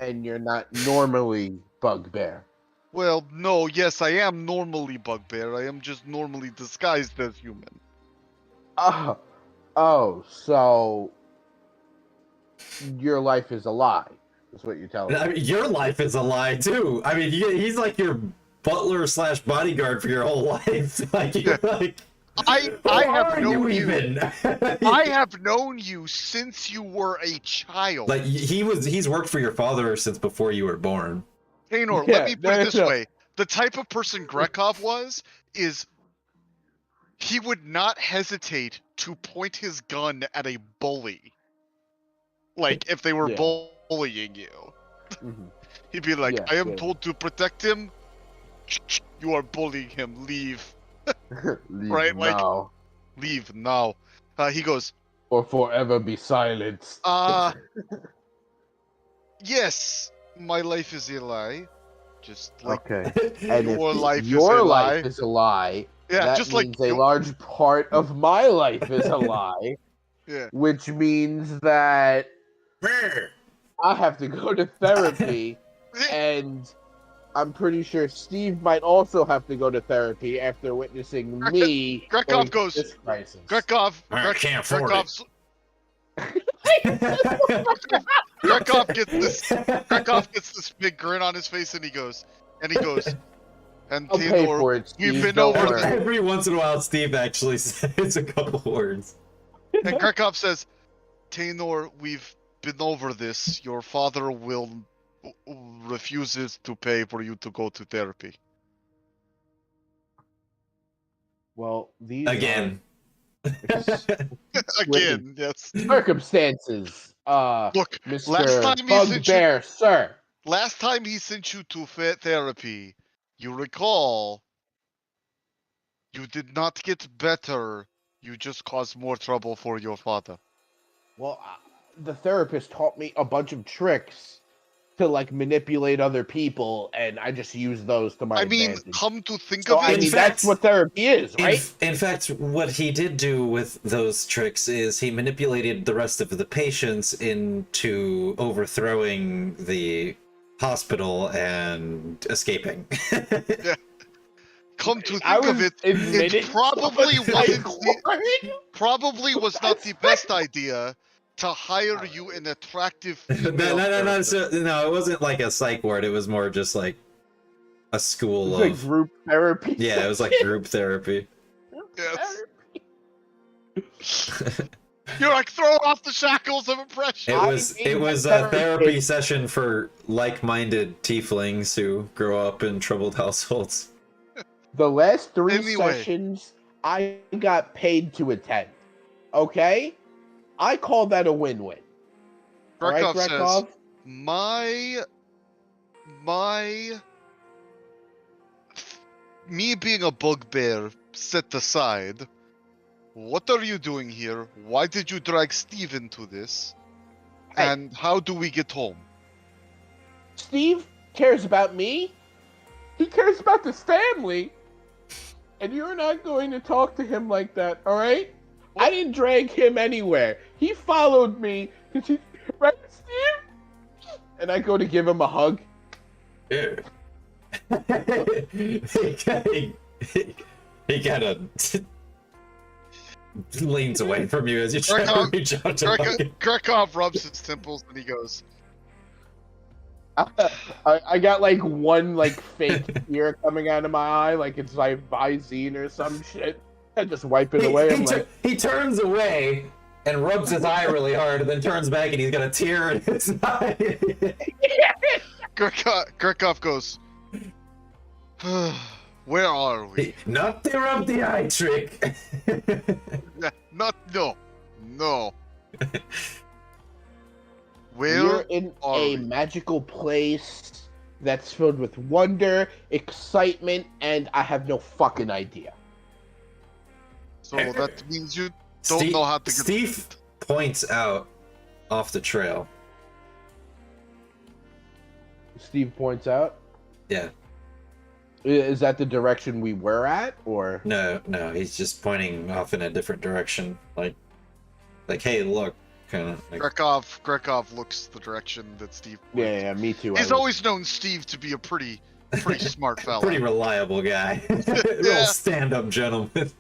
And you're not normally Bugbear. Well, no, yes, I am normally Bugbear. I am just normally disguised as human. Oh, so your life is a lie. Is what you're telling I me. mean, your life is a lie too. I mean, he's like your butler slash bodyguard for your whole life. Like, you're like, I who have are known you you. even? I have known you since you were a child. Like, he's worked for your father since before you were born. Taynor, Yeah, let me put it this no. way. The type of person Grekov is he would not hesitate to point his gun at a bully. Like, if they were Yeah. bullying you. Mhm. He'd be like, Yeah, I am yeah. told to protect him. You are bullying him. Leave. Leave Right, like- now, Leave now. He goes, or forever be silenced. yes, my life is a lie. Just like, Okay. And your if life is your a life lie. is a lie, yeah, that just like, means a large part of my life is a lie, yeah. which means that I have to go to therapy, and I'm pretty sure Steve might also have to go to therapy after witnessing me. Grekov going through goes- this crisis. Grekov, I can't afford Grekov gets this big grin on his face, and he goes, And I'll pay Theodore, for it, we've Steve. been Don't over worry. this. Every once in a while, Steve actually says a couple words. And Krekov says, Taynor, we've been over this. Your father will refuses to pay for you to go to therapy. Well, these Again. Again, yes. circumstances, Look, Mr. last time he sent you, Bugbear, sir. last time he sent you to therapy, you recall, you did not get better. You just caused more trouble for your father. Well, the therapist taught me a bunch of tricks to like manipulate other people, and I just use those to my I mean, advantage. come to think So of I it, mean, fact- that's what therapy is, right? In fact, what he did do with those tricks is he manipulated the rest of the patients into overthrowing the hospital and escaping. come to I think of was it, admitted it probably to a wasn't psych the, ward. probably was not the best idea to hire you an attractive female therapist. No, it wasn't like a psych ward. It was more just like a school It's like of group therapy. yeah. It was like group therapy. Yes. You're like throwing off the shackles of oppression. It was a therapy session for like-minded tieflings who grow up in troubled households. The last 3 Anyway. sessions I got paid to attend. Okay? I call that a win-win. All right, Grekov says, Grekov? me being a bugbear set aside, what are you doing here? Why did you drag Steve into this? Hey. And how do we get home? Steve cares about me. He cares about this family. And you're not going to talk to him like that, all right? I didn't drag him anywhere. He followed me. Right, Steve? And I go to give him a hug. he kind of leans away from you as you try to reach out to him. Grekov rubs his temples and he goes, I got like one like fake tear coming out of my eye, like it's like Visine or some shit. I just wipe it away. He turns away and rubs his eye really hard, and then turns back and he's got a tear in his eye. Grekov goes, where are we? Not the rub the eye trick. No. Where We're in are a we? magical place that's filled with wonder, excitement, and I have no fucking idea. So that means you don't know how to get... Steve points out off the trail. Steve points out. Yeah. Is that the direction we were at, or? No, he's just pointing off in a different direction. Like hey, look. Kind of like... Grekov looks the direction that Steve points. Yeah, me too. He's always known Steve to be a pretty smart fella. Pretty reliable guy. Real stand-up gentleman.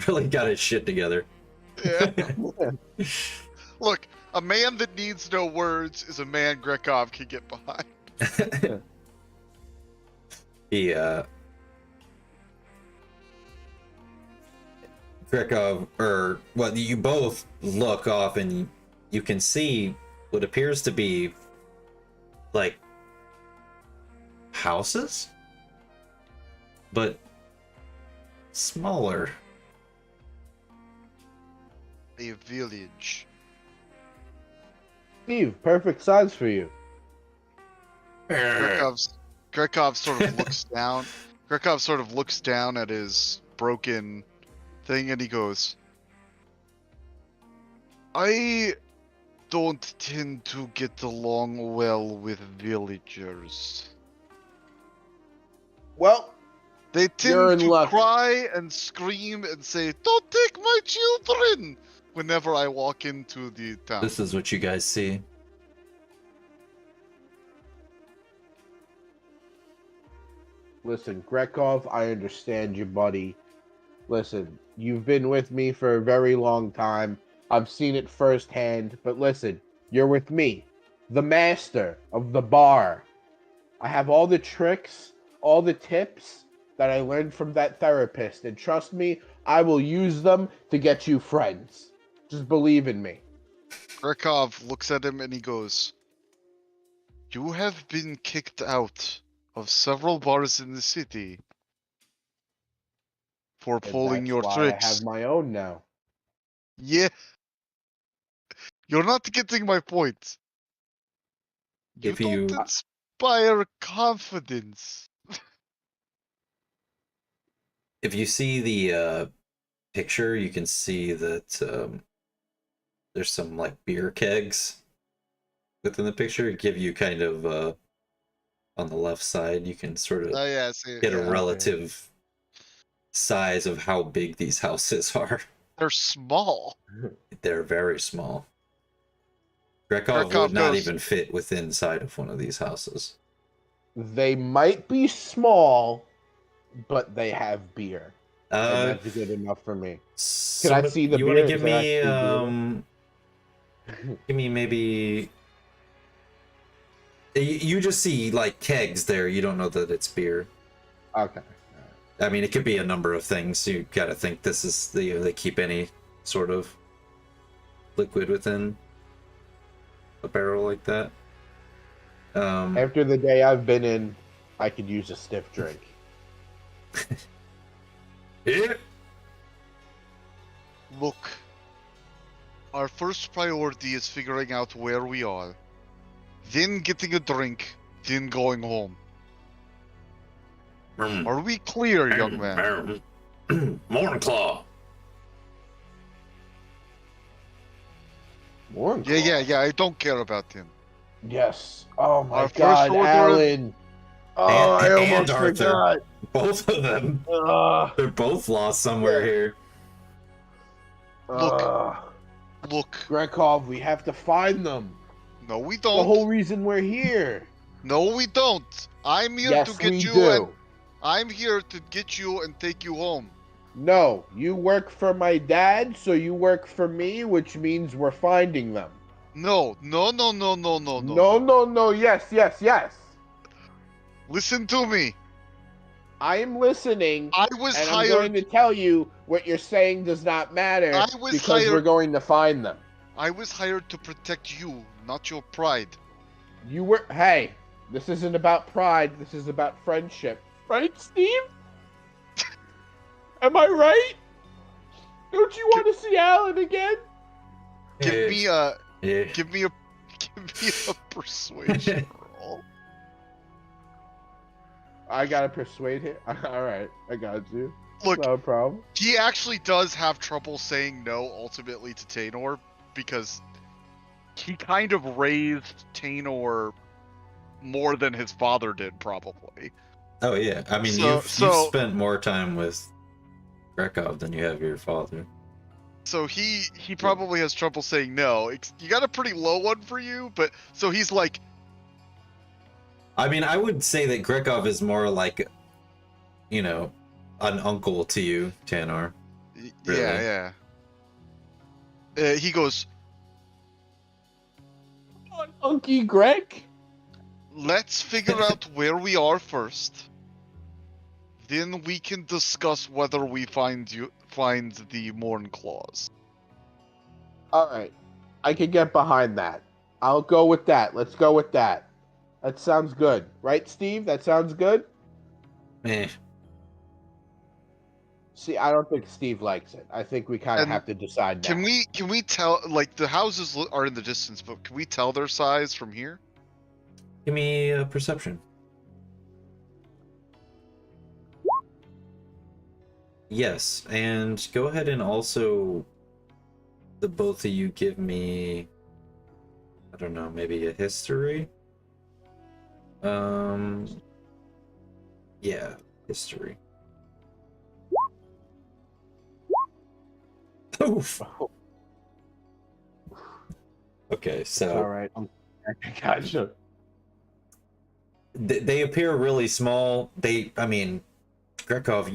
Really got his shit together. Yeah. Look, a man that needs no words is a man Grekov can get behind. Grekov, you both look off and you can see what appears to be like houses, but smaller. A village. Steve, perfect size for you. Grekov sort of looks down. Grekov sort of looks down at his broken thing and he goes, I don't tend to get along well with villagers. Well, They You're in tend to luck. cry and scream and say, don't take my children, whenever I walk into the town. This is what you guys see. listen, Grekov, I understand you, buddy. Listen, you've been with me for a very long time. I've seen it firsthand, but listen, you're with me, the master of the bar. I have all the tricks, all the tips that I learned from that therapist, and trust me, I will use them to get you friends. Just believe in me. Grekov looks at him and he goes, "You have been kicked out of several bars in the city for And pulling that's your why tricks." I have my own now. Yeah. You're not getting my point. You If don't you inspire confidence. if you see the picture, you can see that there's some like beer kegs within the picture. Give you kind of on the left side, you can sort of Oh yeah, I see. get a Yeah. relative size of how big these houses are. They're small. They're very small. Grekov Grekov would not goes, even fit within inside of one of these houses. They might be small, but they have beer. And Uh, that's good enough for me. so I see the you want to beer? give Is there me actually give me maybe you just see like kegs there. You don't know that it's beer. Okay. I mean, it could be a number of things. You gotta think this is they keep any sort of liquid within a barrel like that. After the day I've been in, I could use a stiff drink. Yeah. "Look, our first priority is figuring out where we are, then getting a drink, then going home. Are we clear, young man?" Mornclaw. More? Yeah, I don't care about him. Yes. Oh my Our first God, order of- Alan. Oh, I And almost Arthur. forgot. Both of them. Ugh. They're both lost somewhere here. Look. Ugh. Look, Grekov, we have to find them. no we The don't. whole reason we're here. No we don't. I'm here Yes, to get we you do. and I'm here to get you and take you home. No, you work for my dad, so you work for me, which means we're finding them. No. No, yes. Listen to me. I am listening, I was and I'm going hired. to tell you what you're saying does not matter I was because we're hired- going to find them. I was hired to protect you, not your pride. You were. Hey, this isn't about pride. This is about friendship. Right, Steve? Am I right? Don't you want to see Alan again? Give me a Yeah. give me a persuasion roll. I gotta persuade him. All right, I got you. Look, No problem. he actually does have trouble saying no ultimately to Taynor because he kind of raised Taynor more than his father did, probably. Oh yeah. I mean, So- you've so- spent more time with Grekov than you have your father. So he probably has trouble saying no. You got a pretty low one for you, but so he's like, I mean, I would say that Grekov is more like, you know, an uncle to you, Tanor. Really? yeah. He goes, Unky Greg? let's figure out where we are first. Then we can discuss whether we find the Morn Claws. All right, I can get behind that. I'll go with that. Let's go with that. That sounds good, right, Steve? That sounds good. Eh. See, I don't think Steve likes it. I think we kind of And have to decide now. Can we tell, like, the houses are in the distance, but can we tell their size from here? Give me a perception. Yes, and go ahead and also the both of you give me, I don't know, maybe a history. Yeah, history. Oof. Okay, so All right. Gotcha. they appear really small. I mean, Grekov,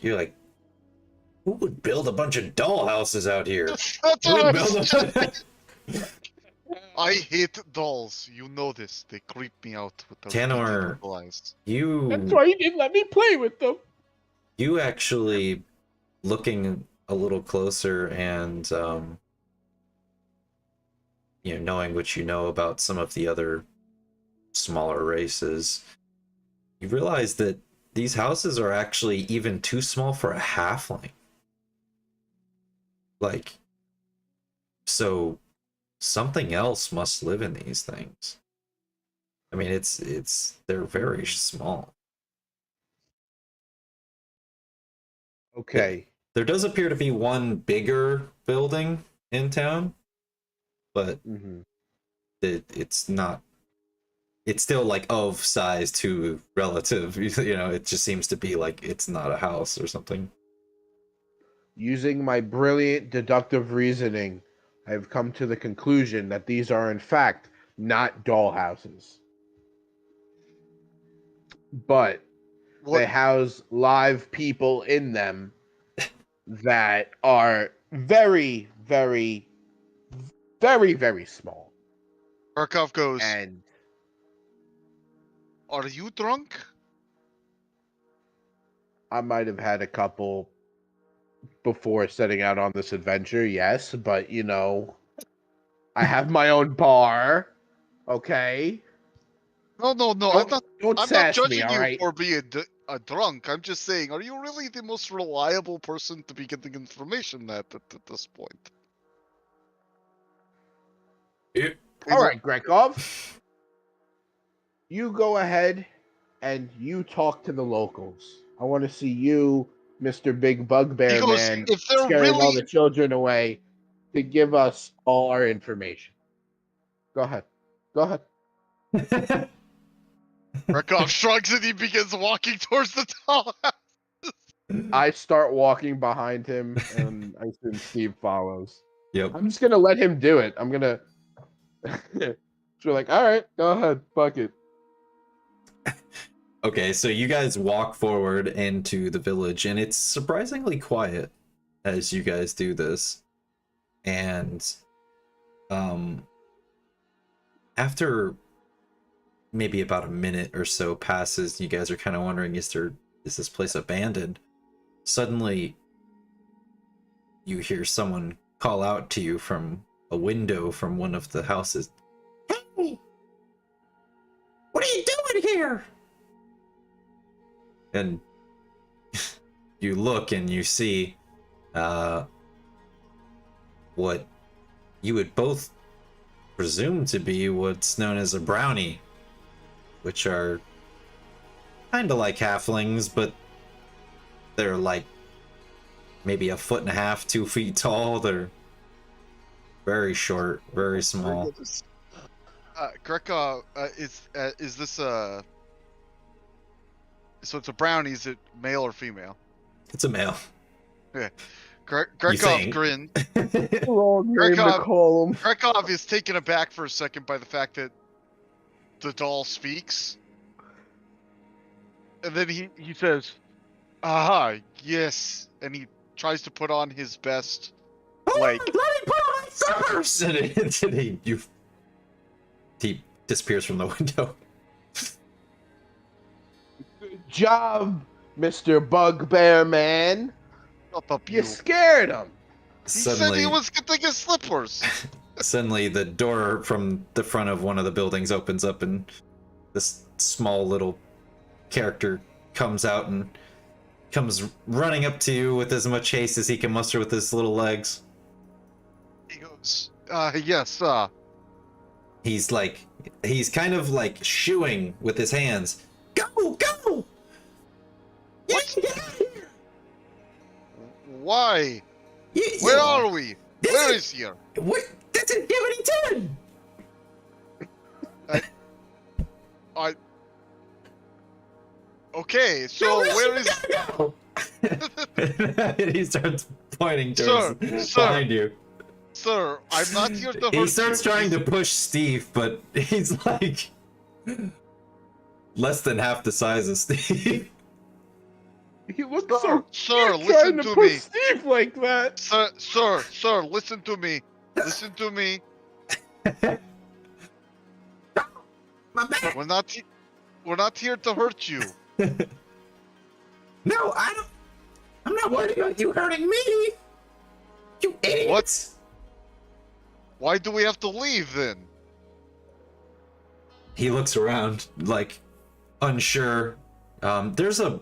you're like, who would build a bunch of doll houses out here? That's Who what would I was build I hate dolls. You know this. They creep me out with those Tanor, little eyes. That's you why you didn't let me play with them. actually looking a little closer and knowing what you know about some of the other smaller races, you realize that these houses are actually even too small for a halfling. Like, so something else must live in these things. I mean, they're very small. Okay. There does appear to be one bigger building in town, but Mm-hmm. it's not. It's still like of size to relative. It just seems to be like it's not a house or something. Using my brilliant deductive reasoning, I have come to the conclusion that these are, in fact, not dollhouses. But they What? house live people in them that are very, very, very, very small. Barkov goes, And are you drunk? I might have had a couple before setting out on this adventure, yes, but I have my own bar. Okay? No. I'm Don't not. don't I'm not sass me, judging all you right? for being a drunk. I'm just saying, are you really the most reliable person to be getting information at this point? It, All right, Grekov. You go ahead and you talk to the locals. I want to see you, Mr. Big He Bugbear goes, Man, if they're scaring all really the children away to give us all our information. Go ahead. Go ahead. Barkov shrugs and he begins walking towards the doll. I start walking behind him, and I assume Steve follows. Yep. I'm just gonna let him do it. I'm gonna. So we're like, all right, go ahead, fuck it. Okay, so you guys walk forward into the village, and it's surprisingly quiet as you guys do this. And after maybe about a minute or so passes, you guys are kind of wondering, is this place abandoned? Suddenly, you hear someone call out to you from a window from one of the houses. Hey! What are you doing here? And you look and you see what you would both presume to be what's known as a brownie, which are kind of like halflings, but they're like maybe 1.5 feet, 2 feet tall. They're very short, very small. Grekov, is this a? So it's a brownie. Is it male or female? It's a male. Yeah. You Grekov think? grinned. Wrong name to Grekov, call him. Grekov is taken aback for a second by the fact that the doll speaks. And then he says, aha, yes. And he tries to put on his best, like... Let me put on my slippers! And he disappears from the window. Good job, Mr. Bugbear Man. Shut up, You you. scared him. He said he was getting his slippers. Suddenly, the door from the front of one of the buildings opens up, and this small little character comes out and comes running up to you with as much haste as he can muster with his little legs. He goes, yes, He's kind of like shooing with his hands. Go! Go! What? Get out of here! Why? You, Where are we? This Where is- is here? What? That's a what are you doing? Okay, so where is... Go? And he starts pointing towards Sir, behind you. Sir, I'm not here to hurt He starts you. trying to push Steve, but he's like less than half the size of Steve. He looks Sir, so sir, cute listen trying to push me. Steve like that. Sir, listen to me. Listen to me. My back! We're not here to hurt you. No, I'm not worried about you hurting me! You idiots! Why do we have to leave then? He looks around, like, unsure. There's a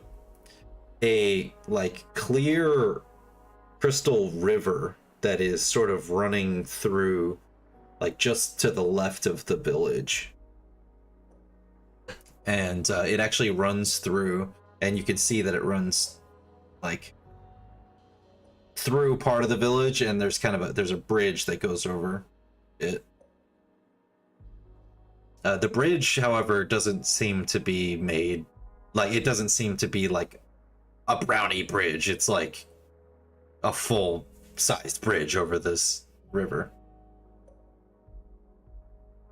like clear crystal river that is sort of running through, like, just to the left of the village. And it actually runs through, and you can see that it runs, like, through part of the village, and there's kind of there's a bridge that goes over it. The bridge, however, doesn't seem to be made, like, it doesn't seem to be like a brownie bridge. It's like a full-sized bridge over this river.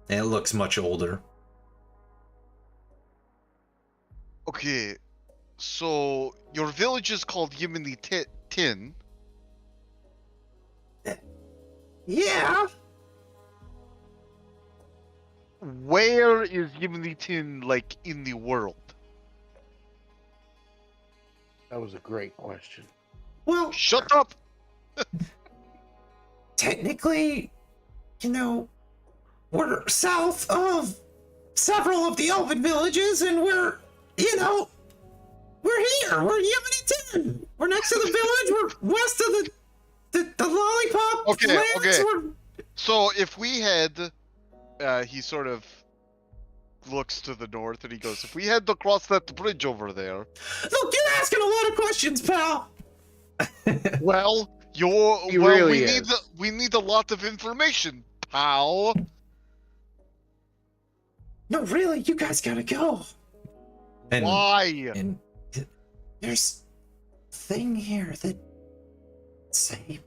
And it looks much older. Okay, so your village is called Yimini Tin. Yeah. Where is Yimini Tin, like, in the world? That was a great question. Well, Shut up! technically, you know, we're south of several of the elven villages, and we're, you know, we're here. We're Yemenitin. We're next to the village. We're west of the lollipop Okay, lands. okay. We're... So if we had, he sort of looks to the north and he goes, if we had to cross that bridge over there. Look, you're asking a lot of questions, pal. Well, we need a lot of information, pal. No, really, you guys gotta go. And, Why? And there's a thing here that saved.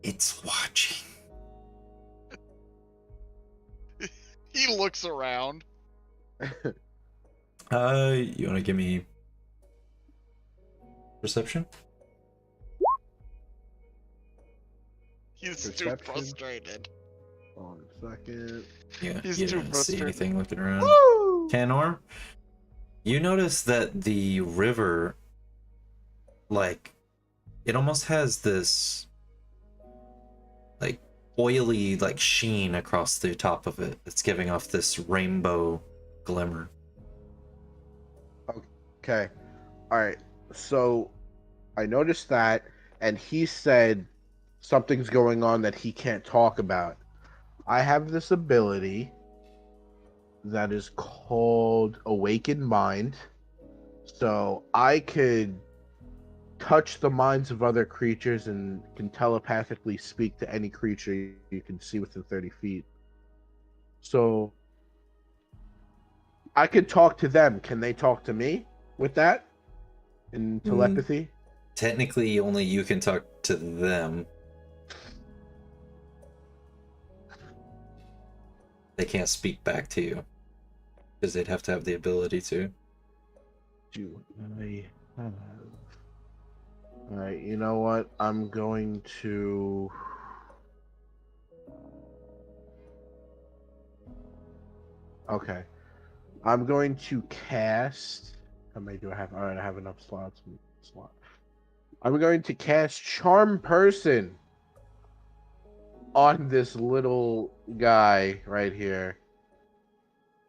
It's watching. He looks around. You wanna give me perception? He's Perception. too frustrated. Hold on a second. Yeah, He's you too don't see frustrated. anything looking around. Woo! Canor, you notice that the river, like, it almost has this, like, oily, like, sheen across the top of it. It's giving off this rainbow glimmer. Okay. All right. So I noticed that, and he said something's going on that he can't talk about. I have this ability that is called Awakened Mind. So I could touch the minds of other creatures and can telepathically speak to any creature you can see within 30 feet. So I could talk to them. Can they talk to me with that? In telepathy? Technically, only you can talk to them. They can't speak back to you. Because they'd have to have the ability to. Do I have... Alright, you know what? I'm going to... Okay. I'm going to cast... How many do I have? Alright, I have enough slots. I'm going to cast Charm Person on this little guy right here.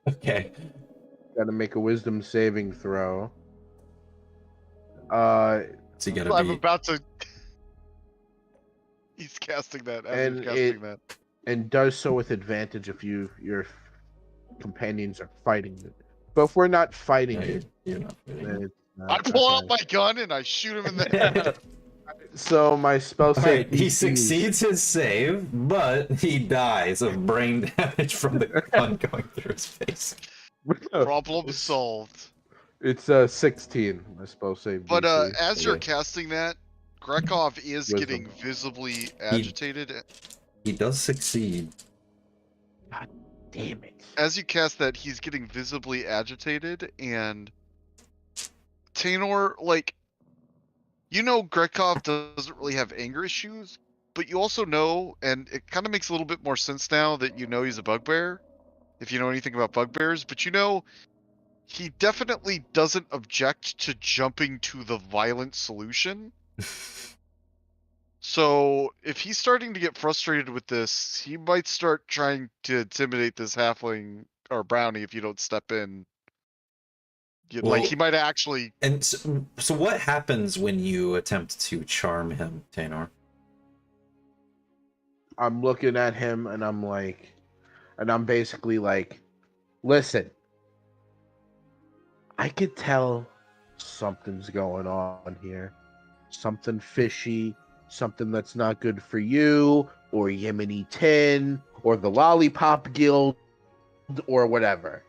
Okay. Gotta make a wisdom saving throw. So you gotta I'm be... about to. He's casting that. As he's casting that. And does so with advantage if your companions are fighting it. But if we're not fighting No, it, you're not fitting. then it's I not. pull out Okay. my gun and I shoot him in the head. So my spell save. Alright, he DC succeeds his save, but he dies of brain damage from the gun going through his face. Problem solved. It's 16. My spell save. But DC. as you're Okay. casting that, Grekov is Wisdom. getting visibly agitated. He does succeed. Damn it. As you cast that, he's getting visibly agitated, and Tainor, like, you know, Grekov doesn't really have anger issues, but you also know, and it kind of makes a little bit more sense now that you know he's a bugbear, if you know anything about bugbears, but you know he definitely doesn't object to jumping to the violent solution. So if he's starting to get frustrated with this, he might start trying to intimidate this halfling or brownie if you don't step in. Like Well, he might actually. And so what happens when you attempt to charm him, Tanor? I'm looking at him and I'm basically like, listen, I could tell something's going on here. Something fishy, something that's not good for you, or Yemeni Tin, or the Lollipop Guild, or whatever.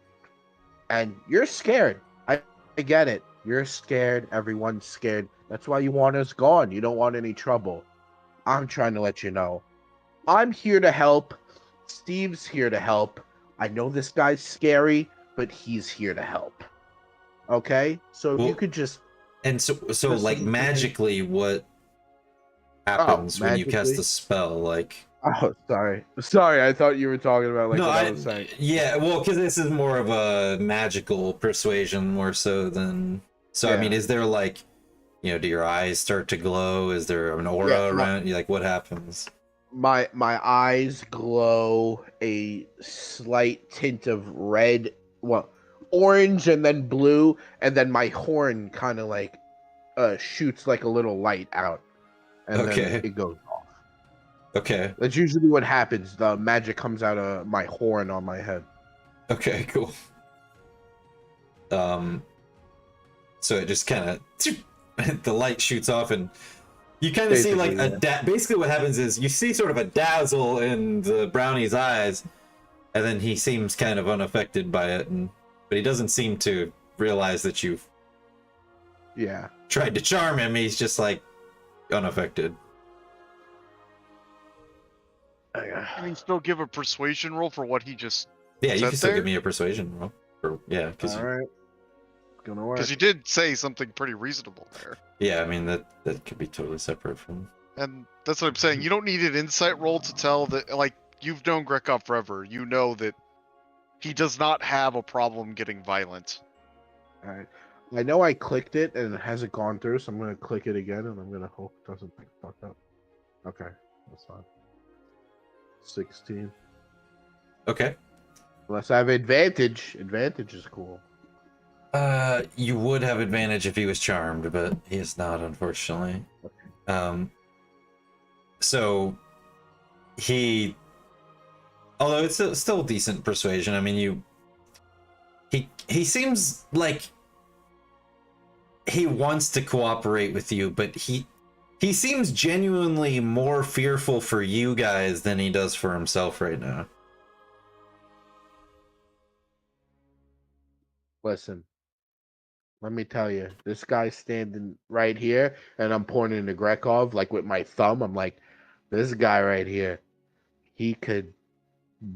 And you're scared. I get it. You're scared. Everyone's scared. That's why you want us gone. You don't want any trouble. I'm trying to let you know. I'm here to help. Steve's here to help. I know this guy's scary, but he's here to help. Okay? So if you could just... And so like magically what happens when you cast magically? a spell? Like Oh, sorry, I thought you were talking about like no, what I was saying. yeah, well, because this is more of a magical persuasion more so than. So I mean, Yeah. is there like, do your eyes start to glow? Is there an aura around you? Like, what happens? My eyes glow a slight tint of red, well, orange and then blue, and then my horn kind of like shoots like a little light out, and then it goes off. Okay. That's usually what happens. The magic comes out of my horn on my head. Okay, cool. So it just kind of the light shoots off and you kind of see like basically what happens is you see sort of a dazzle in the brownie's eyes, and then he seems kind of unaffected by it, but he doesn't seem to realize that you've tried to charm him. He's just like unaffected. Can he still give a persuasion roll for what he just? Yeah, you can still there? give me a persuasion roll. Because all right, gonna work. Because you did say something pretty reasonable there. Yeah, I mean that could be totally separate from. And that's what I'm saying. You don't need an insight roll to tell that. Like you've known Grekov forever. You know that he does not have a problem getting violent. All right. I know I clicked it and it hasn't gone through, so I'm gonna click it again and I'm gonna hope it doesn't fuck up. Okay, that's fine. 16. Okay. Unless I have advantage. Advantage is cool. You would have advantage if he was charmed, but he is not, unfortunately. Okay. So he, although it's still decent persuasion. I mean, he seems like he wants to cooperate with you, but he seems genuinely more fearful for you guys than he does for himself right now. Listen, let me tell you, this guy's standing right here, and I'm pointing to Grekov, like with my thumb. I'm like, this guy right here, he could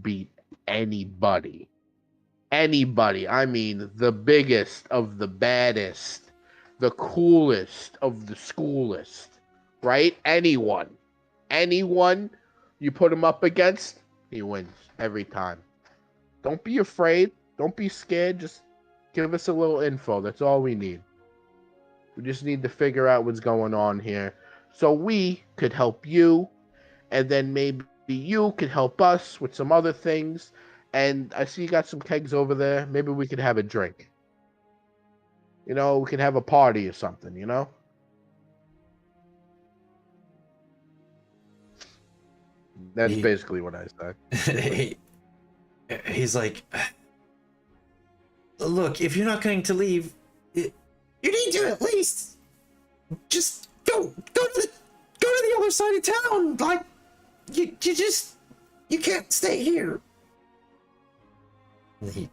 beat anybody. Anybody. I mean, the biggest of the baddest, the coolest of the schoolest, right? Anyone you put him up against, he wins every time. Don't be afraid. Don't be scared. Just give us a little info. That's all we need. We just need to figure out what's going on here so we could help you, and then maybe you could help us with some other things. And I see you got some kegs over there. Maybe we could have a drink. We could have a party or something, That's basically what I said. He's like, look, if you're not going to leave, you need to at least just go to the other side of town. Like, you can't stay here. He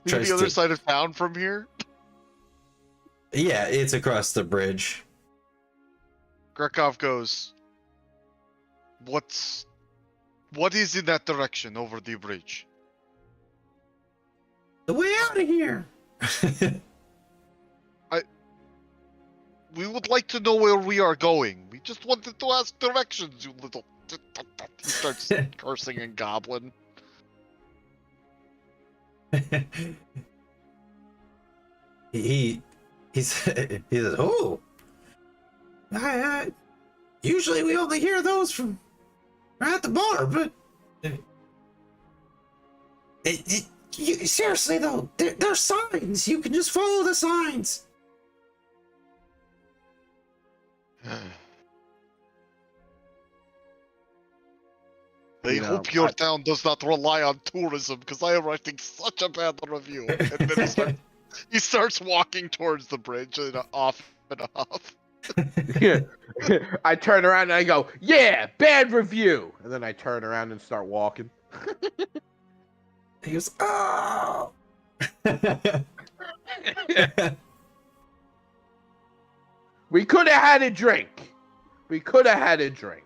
the other side of town from here? Yeah, it's across the bridge. Grekov goes, what is in that direction over the bridge? The way out of here. We would like to know where we are going. We just wanted to ask directions, you little. He starts cursing in Goblin. he he said, "Oh, usually we only hear those from at the bar, but seriously though, there's signs. You can just follow the signs." I hope your town does not rely on tourism, because I am writing such a bad review. And then he starts walking towards the bridge and off and off. I turn around and I go, "Yeah, bad review," and then I turn around and start walking. He goes, "Oh." We could have had a drink. We could have had a drink.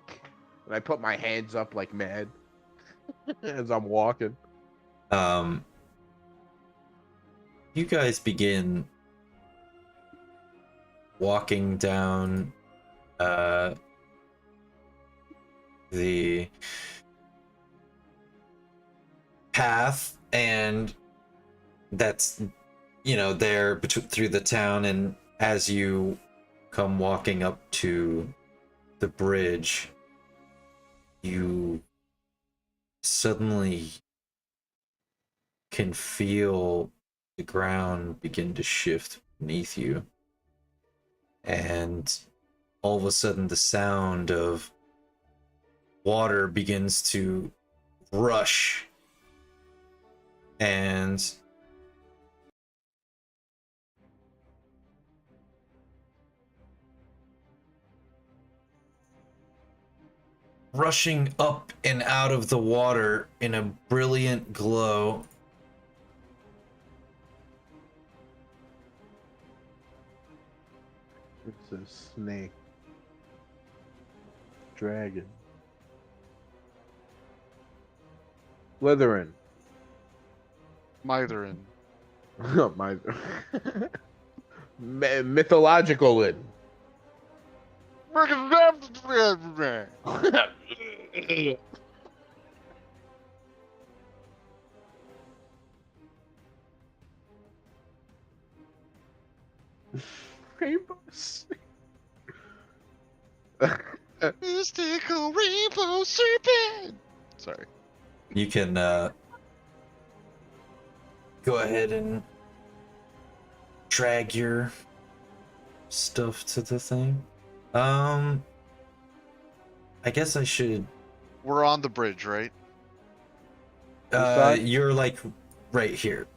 And I put my hands up like mad as I'm walking. You guys begin walking down the path, and that's, you know, there through the town, and as you come walking up to the bridge, you suddenly can feel the ground begin to shift beneath you, and all of a sudden the sound of water begins to rush, and rushing up and out of the water in a brilliant glow It's a snake. Dragon. Slytherin. Mytherin. My mythological in. Rainbows. Mystical rainbow serpent. Sorry. you can go ahead and drag your stuff to the thing. I guess I should. We're on the bridge, right? You're like right here.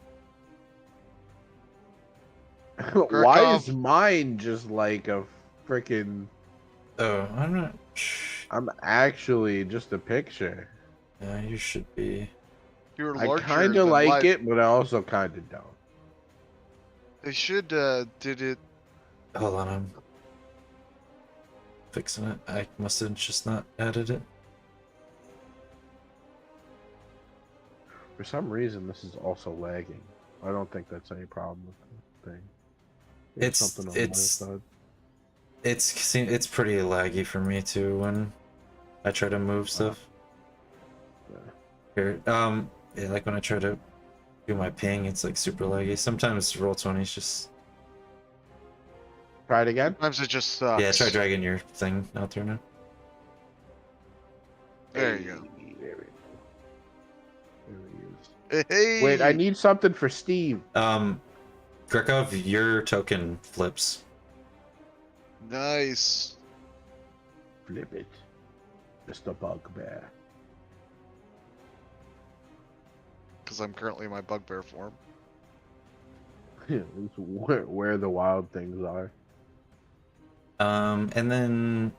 Why is mine just like a freaking? Oh, I'm not. I'm actually just a picture. Yeah, you should be. You're I larger kind than of like life. it, but I also kind of don't. They should did it. Hold on, I'm fixing it. I must have just not added it. For some reason, this is also lagging. I don't think that's any problem with the thing. It's something on my side. It's pretty laggy for me too when I try to move stuff. Yeah. Here, yeah, like when I try to do my ping, it's like super laggy. Sometimes Roll20's just. Try it again. Sometimes it just sucks. Yeah, try dragging your thing out there now. There you go. There we go. There he is. Hey. Wait, I need something for Steve. Grekov, your token flips. Nice. Flip it, Mr. Bugbear. Because I'm currently in my bugbear form. It's where the wild things are. And then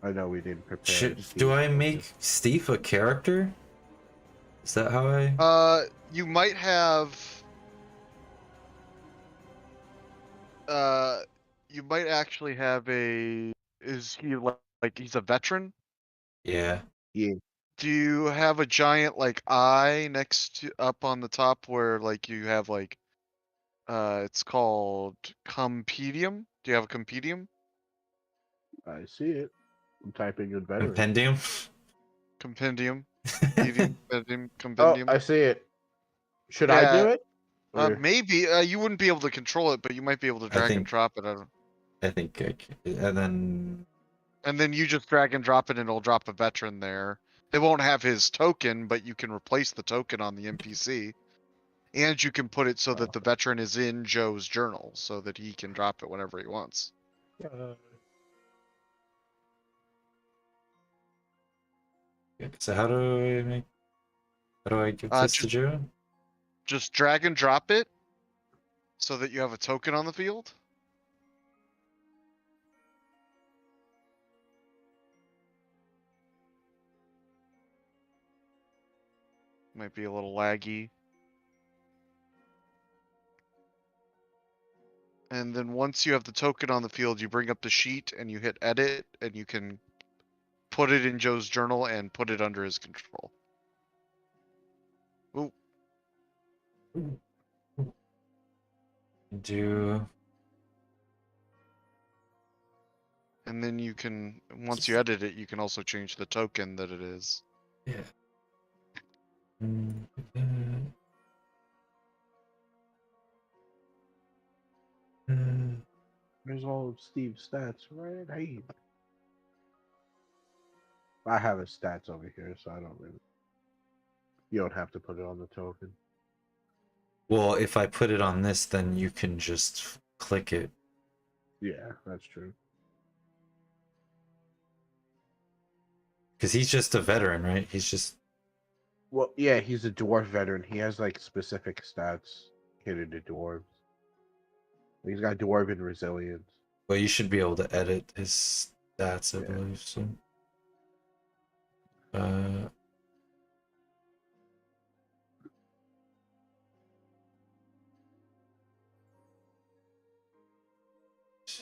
I know we didn't prepare. do I make Steve a character? Is that how I? You might have. You might actually have a. Is he like he's a veteran? Yeah. Yeah. Do you have a giant like eye next to up on the top where like you have like It's called Compendium. Do you have a Compendium? I see it. I'm typing in veteran. Compendium. Compendium. Compendium. Oh, Compendium. I see it. Should I do Yeah. it? Or- Maybe you wouldn't be able to control it, but you might be able to drag and think- drop it. I don't. I think I can. And then And then you just drag and drop it, and it'll drop a veteran there. It won't have his token, but you can replace the token on the NPC. And you can put it so that the veteran is in Joe's journal, so that he can drop it whenever he wants. so how do I give this to Joe? Just drag and drop it, so that you have a token on the field. Might be a little laggy. And then once you have the token on the field, you bring up the sheet and you hit edit, and you can put it in Joe's journal and put it under his control. Ooh. Do And then you can, once you edit it, you can also change the token that it is. yeah. There's all of Steve's stats right here. I have his stats over here, so I don't really. You don't have to put it on the token. Well, if I put it on this, then you can just click it. Yeah, that's true. Because he's just a veteran, right? He's just. Well, yeah, he's a dwarf veteran. He has like specific stats catered to dwarves. He's got dwarven resilience. Well, you should be able to edit his stats, I believe. So.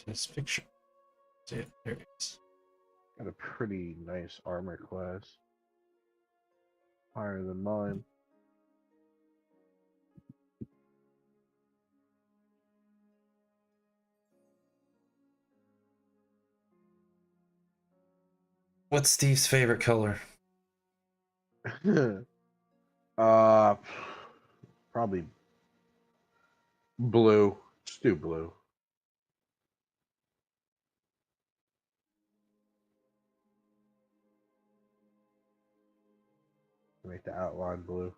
His picture. Yeah, there it is. Got a pretty nice armor class. Higher than mine. What's Steve's favorite color? Probably blue. Let's do blue. Make the outline blue.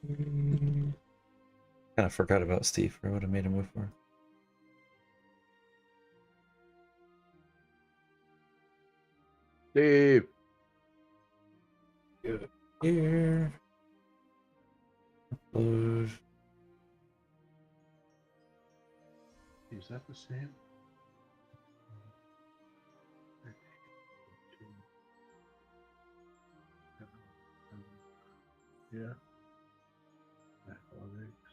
Kind of forgot about Steve. I would have made him move for. Steve. Here. Upload. Is that the same? Yeah. Athletics.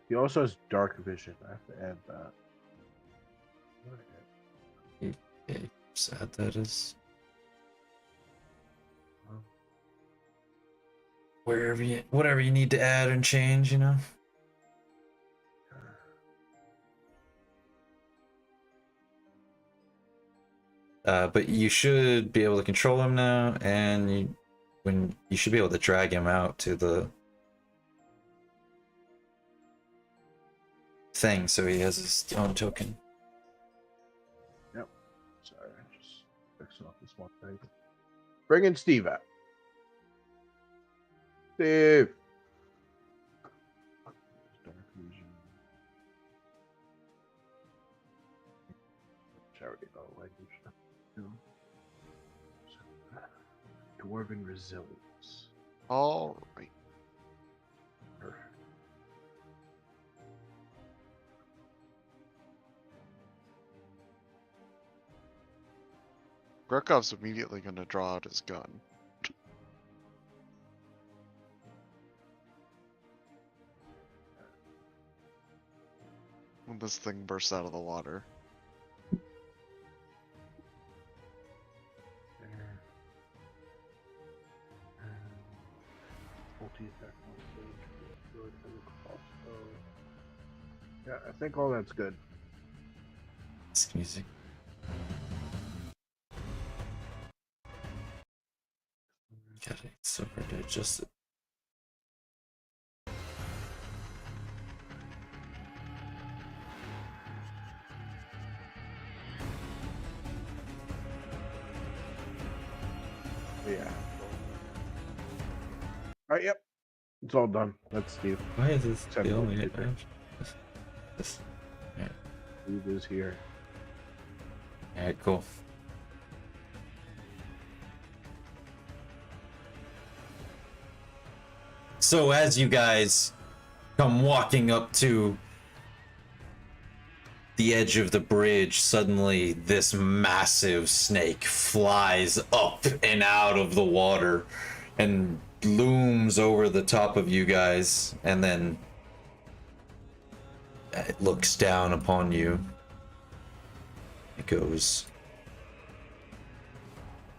He also has dark vision. I have to add that. Yeah, sad that is. Whatever you need to add and change, you know. But you should be able to control him now, and you should be able to drag him out to the thing, so he has his own token. Yep. Sorry, I just fixing off this one thing. Bring in Steve out. Steve. Dark vision. I already know the language. You know? So, dwarven resilience. All right. Perfect. Gurkov's immediately going to draw out his gun. When this thing bursts out of the water. There. Multi-attack, crossbow. Yeah, I think all that's good. Excuse me. Got it. So hard to adjust it. Yeah. Alright, yep. It's all done. That's Steve. Why is this Send the me only the paper. this? Steve is here. Alright, cool. So as you guys come walking up to the edge of the bridge, suddenly this massive snake flies up and out of the water and looms over the top of you guys, and then it looks down upon you. It goes,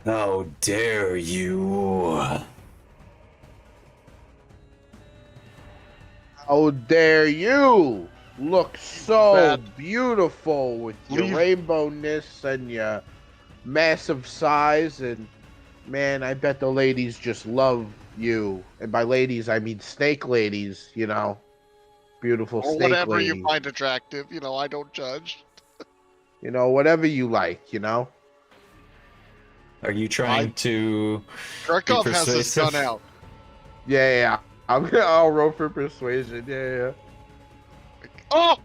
"How dare you!" How dare you look so Bad. beautiful with your Leave- rainbowness and your massive size, and man, I bet the ladies just love you. And by ladies, I mean snake ladies, you know. Beautiful Or snake whatever ladies. you find attractive, you know, I don't judge. You know, whatever you like, you know. Are you trying to Gurkov has his gun persuasive? out. Yeah. I'll roll for persuasion. Yeah. Oh!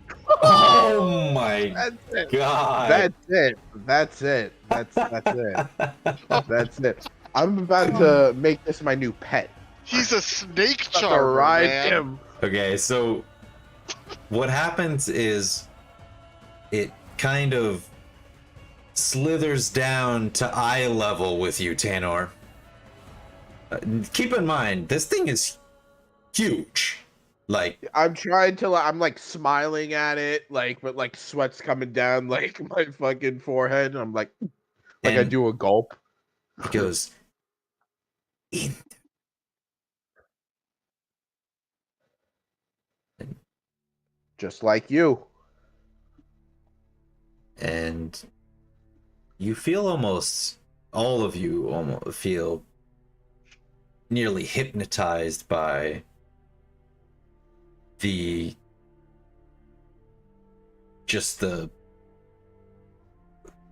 Oh my That's it. god! That's it. That's it. That's it. That's it. I'm about to make this my new pet. He's a snake About to charmer, ride man. him. Okay, so what happens is it kind of slithers down to eye level with you, Tanor. Keep in mind, this thing is huge. Like, I'm trying to. I'm like smiling at it, like, but like sweat's coming down like my fucking forehead. And I'm like I and do a gulp. it goes in. Just like you. And you feel almost, all of you almost feel nearly hypnotized by the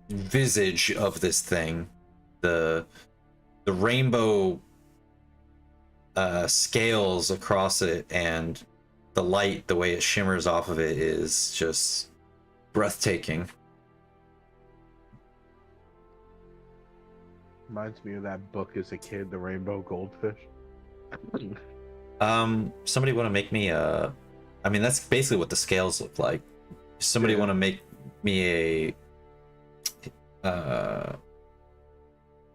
visage of this thing, the rainbow scales across it, and the light, the way it shimmers off of it, is just breathtaking. Reminds me of that book as a kid, The Rainbow Goldfish. Somebody want to make me a, I mean, that's basically what the scales look like. Somebody Yeah. want to make me a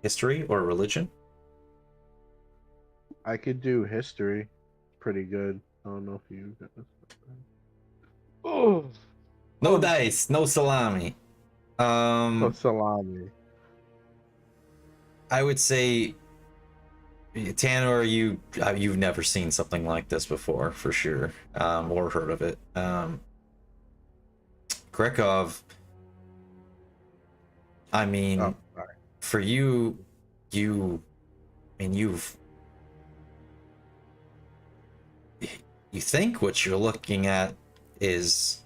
history or religion? I could do history. Pretty good. I don't know if you got this. Oh, No dice, no salami. no salami. I would say, Tanner, you've never seen something like this before, for sure, or heard of it. Grekov, I mean, Oh, sorry. for you, you think what you're looking at is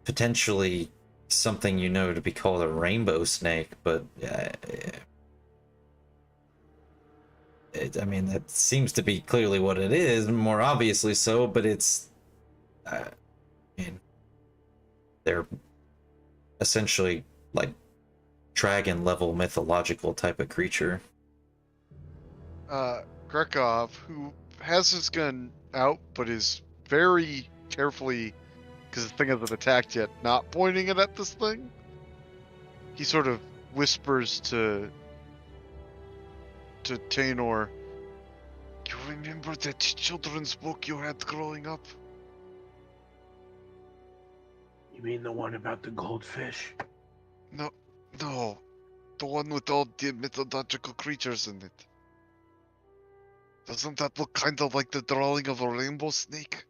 potentially something you know to be called a rainbow snake, but I mean, that seems to be clearly what it is, more obviously so, but it's, I mean, they're essentially like dragon level mythological type of creature. Grekov, who has his gun out but is very carefully, because the thing hasn't attacked yet, not pointing it at this thing. He sort of whispers to Tainor, "You remember that children's book you had growing up?" You mean the one about the goldfish? No, the one with all the mythological creatures in it. Doesn't that look kind of like the drawing of a rainbow snake?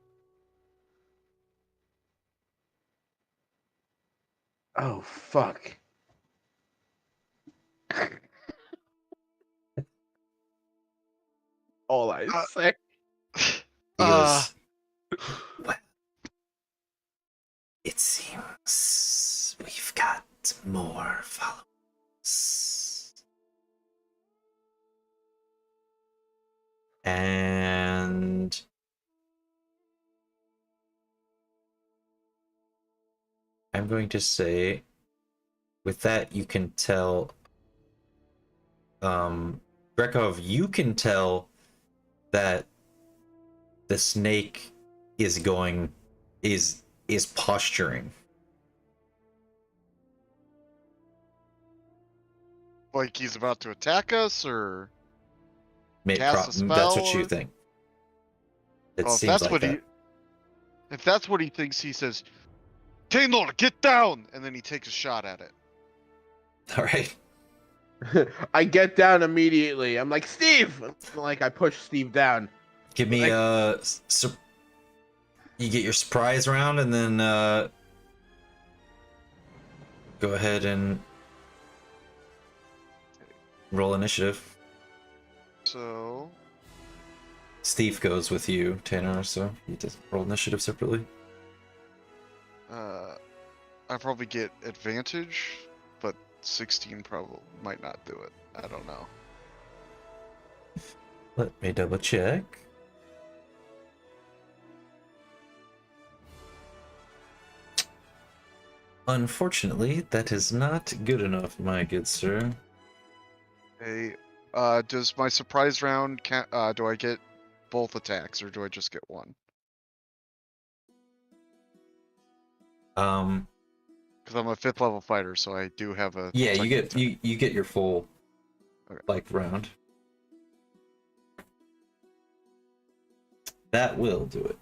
Oh, fuck. All I say. He goes, well, it seems we've got more followers. And I'm going to say, with that, you can tell, Grekov, you can tell that the snake is posturing. Like he's about to attack us, or That's cast a spell? what you Or... think. It Well, if seems that's like what that. if that's what he thinks, he says, "Tainor, get down!" And then he takes a shot at it. All right. I get down immediately. I'm like, Steve! Like, I push Steve down. Give me you get your surprise round, and then go ahead and roll initiative. So Steve goes with you, Tanner, so he does roll initiative separately. I probably get advantage, but 16 probably might not do it. I don't know. Let me double check. Unfortunately, that is not good enough, my good sir. Hey, does my surprise round count? Do I get both attacks, or do I just get one? Because I'm a 5th level fighter, so I do have a. Yeah, you get your full round. That will do it.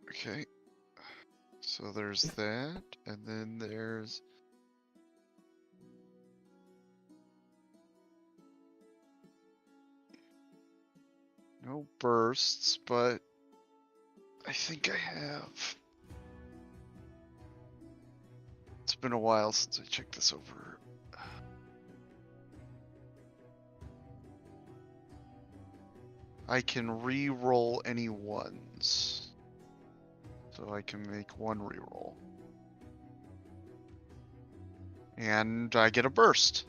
Okay. So there's that, and then there's. No bursts, but I think I have. It's been a while since I checked this over. I can re-roll any ones. So I can make one re-roll. And I get a burst.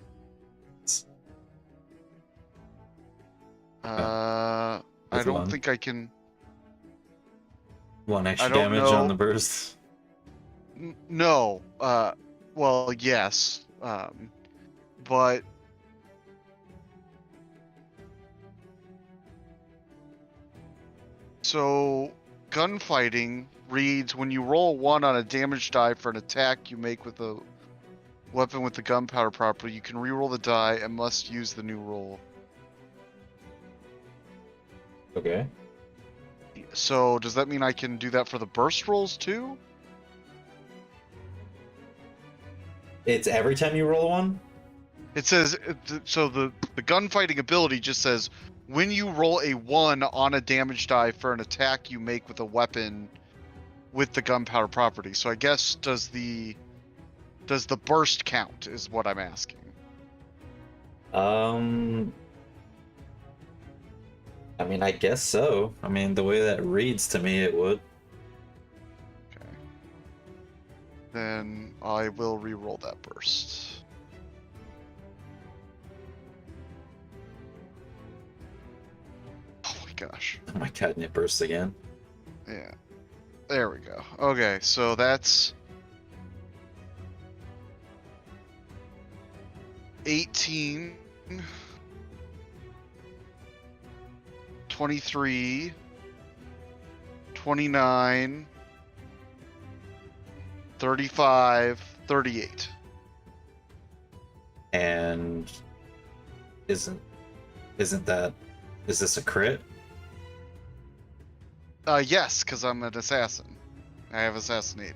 I don't think I can. 1 extra damage on the burst. No. Well, yes. But so gunfighting reads, when you roll 1 on a damage die for an attack you make with a weapon with the gunpowder property, you can re-roll the die and must use the new roll. Okay. So does that mean I can do that for the burst rolls too? It's every time you roll 1? It says, so the gunfighting ability just says, when you roll a 1 on a damage die for an attack you make with a weapon with the gunpowder property. So I guess does the burst count is what I'm asking. I mean, I guess so. I mean, the way that reads to me, it would. Okay. Then I will re-roll that burst. Oh my gosh. Oh my god, and it bursts again. Yeah. There we go. Okay, so that's 18, 23, 29, 35, 38. And isn't that, is this a crit? Yes, because I'm an assassin. I have assassinate.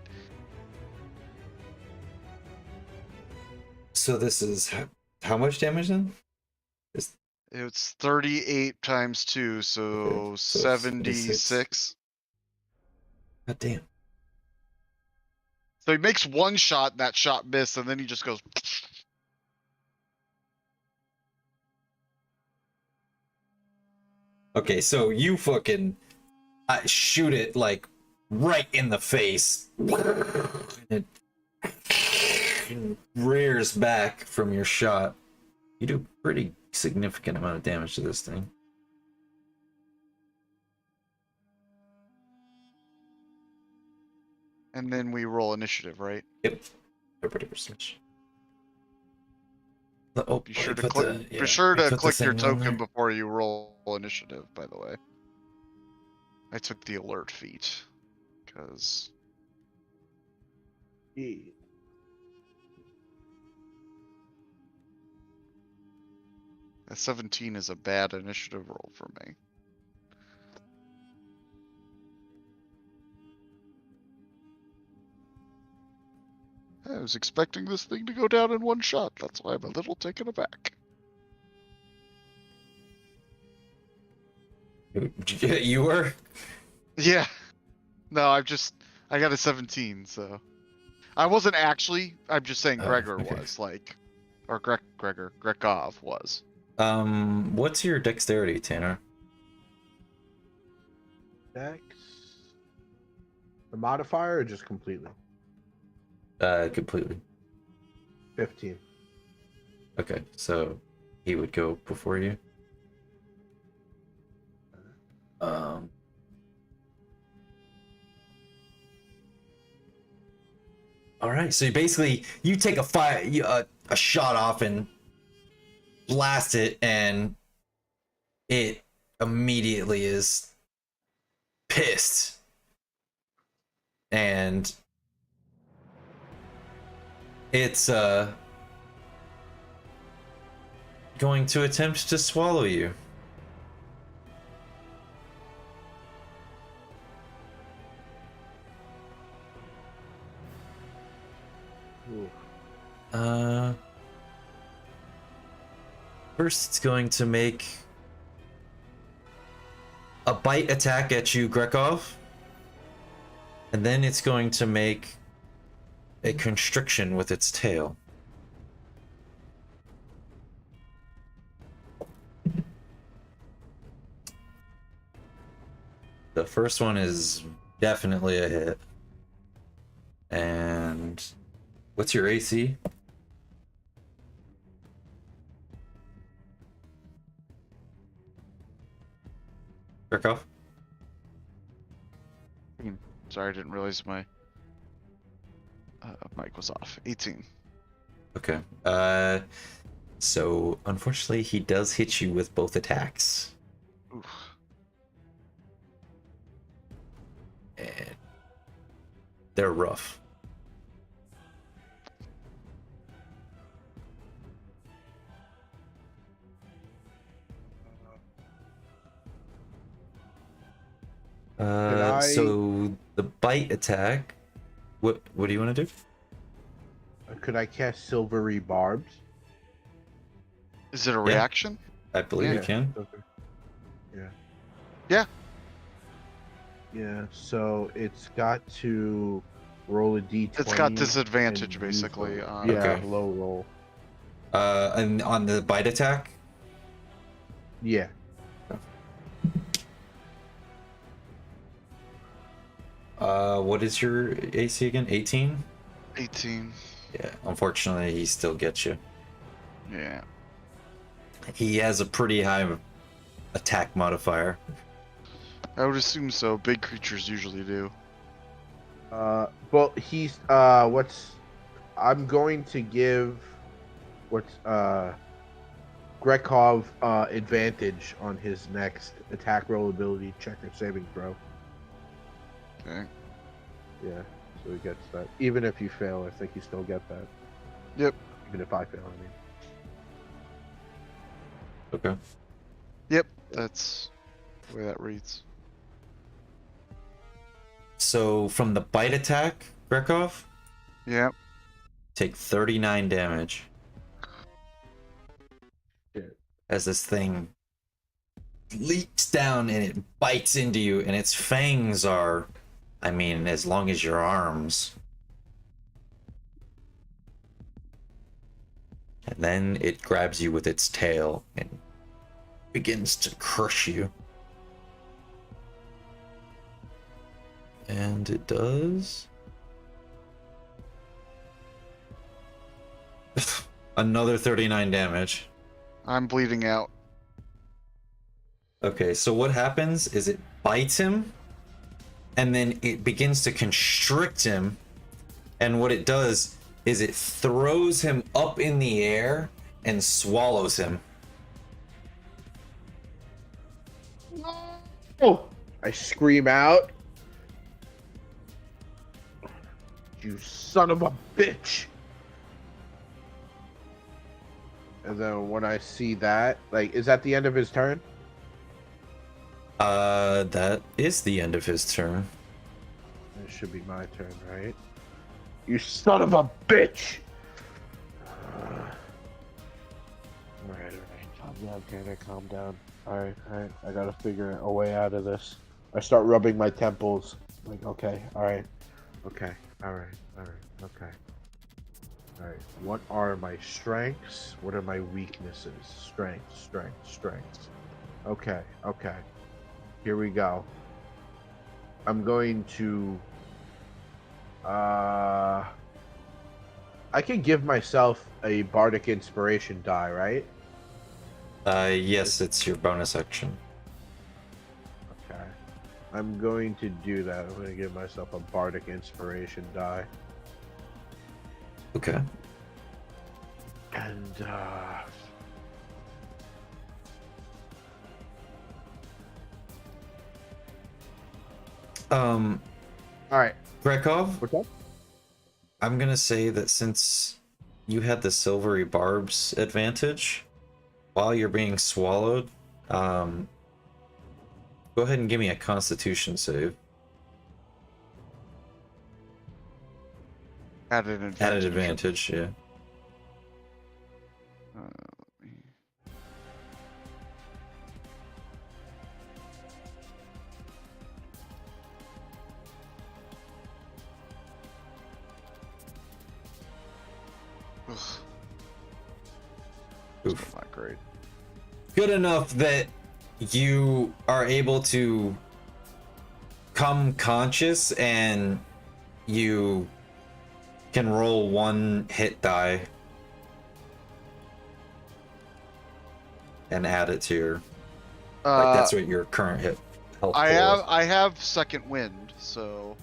So this is how much damage then? It's 38 times 2, so Okay, so 76. God damn. So he makes one shot, and that shot missed, and then he just goes. Okay, so you fucking shoot it like right in the face. And it rears back from your shot. You do pretty significant amount of damage to this thing. And then we roll initiative, right? Yep. Everybody percentage. Oh, Be sure to put click. the- yeah, Be sure I to put the click your thing on token there. before you roll initiative. By the way, I took the alert feat because Yeah. a 17 is a bad initiative roll for me. I was expecting this thing to go down in one shot. That's why I'm a little taken aback. You were? Yeah. No, I got a 17, so I wasn't actually. I'm just saying Gregor Okay. was like, or Gregov was. What's your dexterity, Tanner? Dex. The modifier or just completely? Completely. 15. Okay, so he would go before you. All right, so you take a shot off and blast it, and it immediately is pissed, and it's going to attempt to swallow you. Ooh. First it's going to make a bite attack at you, Grekov. And then it's going to make a constriction with its tail. The first one is definitely a hit. And what's your AC? Grekov? Sorry, I didn't realize my mic was off. 18. Okay. So unfortunately he does hit you with both attacks. Oof. And they're rough. So the bite attack. What do you want to do? Could I cast Silvery Barbs? Is it a reaction? I believe you Yeah. can. Yeah. Yeah. Yeah, so it's got to roll a d20. It's got disadvantage, and use basically. a- On, yeah, Okay. low roll. And on the bite attack, Yeah. what is your AC again? 18? 18. Yeah, unfortunately he still gets you. Yeah. He has a pretty high attack modifier. I would assume so. Big creatures usually do. Well, he's I'm going to give what's Grekov advantage on his next attack roll ability check or saving throw. Okay. Yeah, so he gets that. Even if you fail, I think you still get that. Yep. Even if I fail, I mean. Okay. Yep. That's the way that reads. So from the bite attack, Grekov, Yep. take 39 damage Shit. as this thing leaps down and it bites into you, and its fangs are, I mean, as long as your arms. And then it grabs you with its tail and begins to crush you. And it does another 39 damage. I'm bleeding out. Okay, so what happens is it bites him, and then it begins to constrict him, and what it does is it throws him up in the air and swallows him. Oh! I scream out. You son of a bitch! And then when I see that, like, is that the end of his turn? That is the end of his turn. It should be my turn, right? You son of a bitch! Alright. Calm down, Tanner, calm down. Alright. I gotta figure a way out of this. I start rubbing my temples. Like, okay, alright. Okay, alright. Okay. What are my strengths? What are my weaknesses? Strengths. Okay. Here we go. I'm going to I can give myself a bardic inspiration die, right? Yes, it's your bonus action. Okay. I'm going to do that. I'm going to give myself a bardic inspiration die. Okay. And all right. Grekov, What's up? I'm gonna say that since you had the silvery barbs advantage while you're being swallowed, go ahead and give me a Constitution save. Added advantage. Added advantage, yeah. Let me- Ugh, Oof. not great. Good enough that you are able to come conscious and you can roll one hit die and add it to your that's what your current hit health pool is. I have second wind, so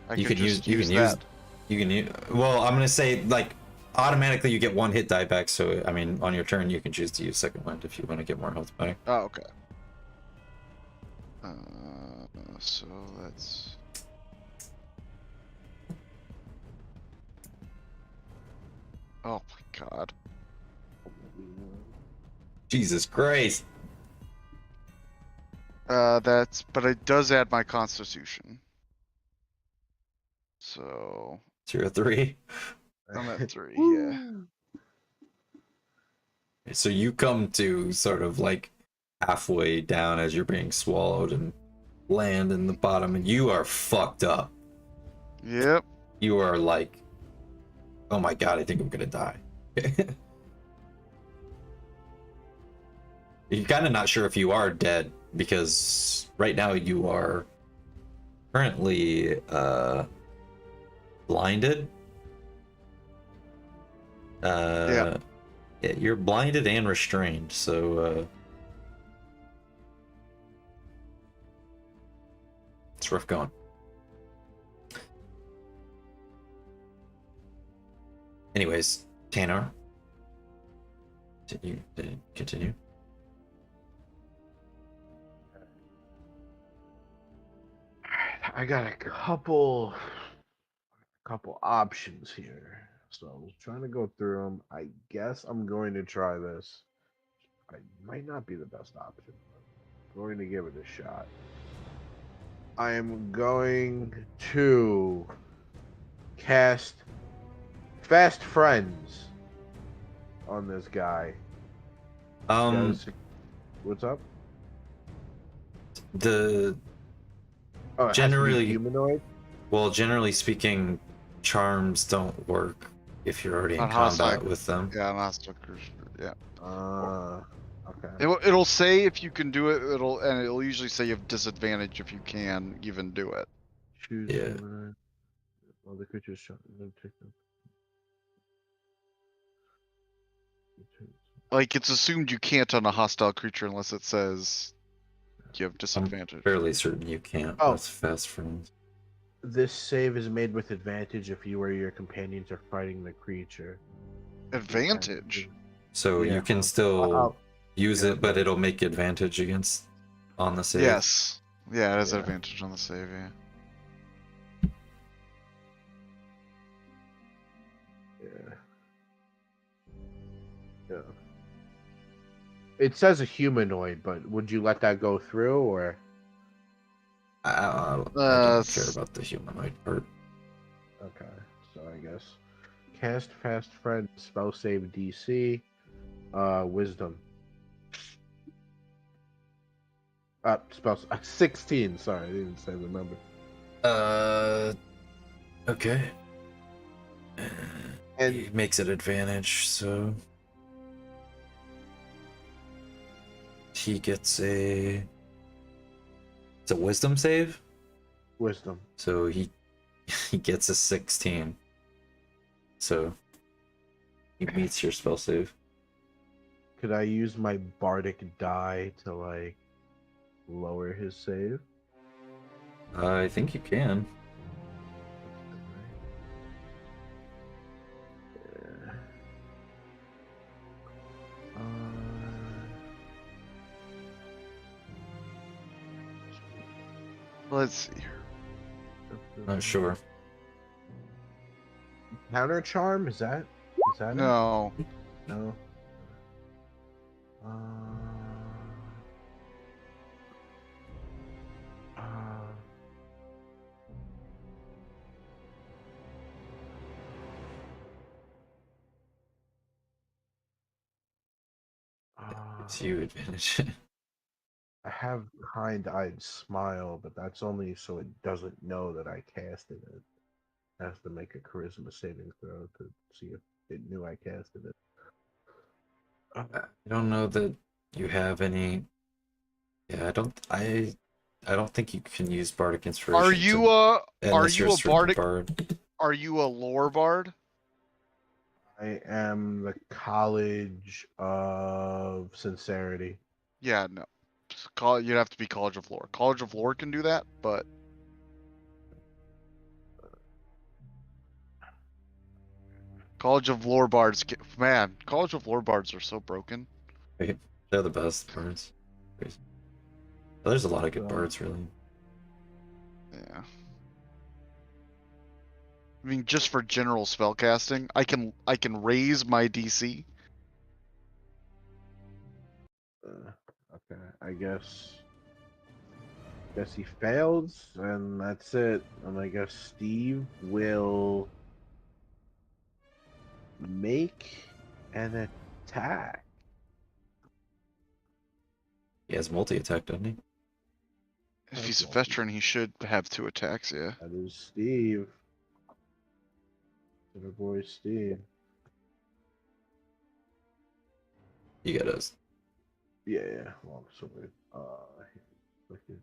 I You could can just use that. you can use, well, I'm gonna say like automatically you get one hit die back, so I mean on your turn you can choose to use second wind if you want to get more health back. Oh, okay. So that's oh my god. Jesus Christ. That's but it does add my constitution. So 0-3. I'm at 3, yeah. So you come to sort of like halfway down as you're being swallowed and land in the bottom, and you are fucked up. Yep. You are like, oh my god, I think I'm gonna die. You're kind of not sure if you are dead because right now you are currently blinded. Yeah, you're blinded and restrained, so it's rough going. Anyways, Tanner, Continue. I got a couple options here. So I was trying to go through them. I guess I'm going to try this. It might not be the best option, but I'm going to give it a shot. I am going to cast Fast Friends on this guy. What's up? The Oh, it has to be generally humanoid. Well, generally speaking, charms don't work if you're already in On combat hostile- with them. Yeah, on hostile cruiser. Yeah. Okay. It'll say if you can do it. It'll usually say you have disadvantage if you can even do it. Choose Yeah. humanoid. Well, the creature's shot. Like it's assumed you can't on a hostile creature unless it says you have I'm disadvantage. fairly certain you can't Oh. with fast friends. This save is made with advantage if you or your companions are fighting the creature. Advantage. So Yeah. you can still I'll- use yeah, it, but okay. it'll make advantage against on the save. Yes. Yeah, it has Yeah. advantage on the save. Yeah. Yeah. Yeah. It says a humanoid, but would you let that go through, or? I don't care s- about the humanoid part. Okay, so I guess cast Fast Friend, spell save DC, Wisdom. Spell 16. Sorry, I didn't say the number. Okay. And He makes it advantage, so he gets it's a wisdom save, Wisdom. so he gets a 16. So he meets your spell save. Could I use my bardic die to like lower his save? I think you can. Yeah. Let's see here. Not sure. Counter charm, is that it? No. No. Gives you advantage. I have kind-eyed smile, but that's only so it doesn't know that I casted it. It has to make a charisma saving throw to see if it knew I casted it. I don't know that you have any. Yeah, I don't think you can use bardic inspiration. Are you a unless you're a straight bardic? bard. Are you a lore bard? I am the College of Sincerity. Yeah, no. You'd have to be College of Lore. College of Lore can do that, but College of Lore bards, man, College of Lore bards are so broken. They're the best bards. There's a lot of good bards, really. Yeah. I mean, just for general spellcasting, I can raise my DC. Okay, I guess he fails, and that's it. And I guess Steve will make an attack. He has multi-attack, doesn't he? If he's a veteran, he should have 2 attacks. Yeah. That is Steve. Our boy Steve. You got us. Yeah. Well, so we click it.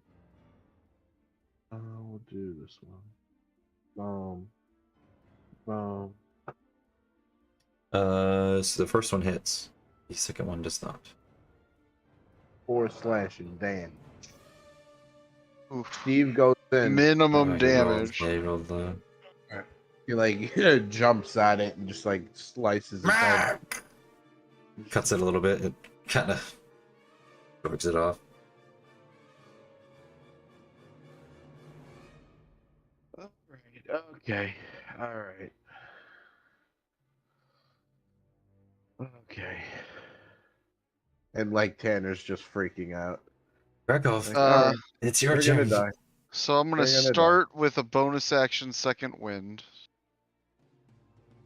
We'll do this one. Boom. So the first one hits. The second one does not. 4 slashing damage. Oof. Steve goes in. Minimum He rolled- damage. Yeah, he rolled He like jumps at it and just like slices its head. cuts it a little bit. It kind of shrugs it off. All right. Okay. All right. Okay. And like Tanner's just freaking out. Krakow, Like, all right, it's your we're turn. gonna die. So I'm gonna We're gonna die. start with a bonus action second wind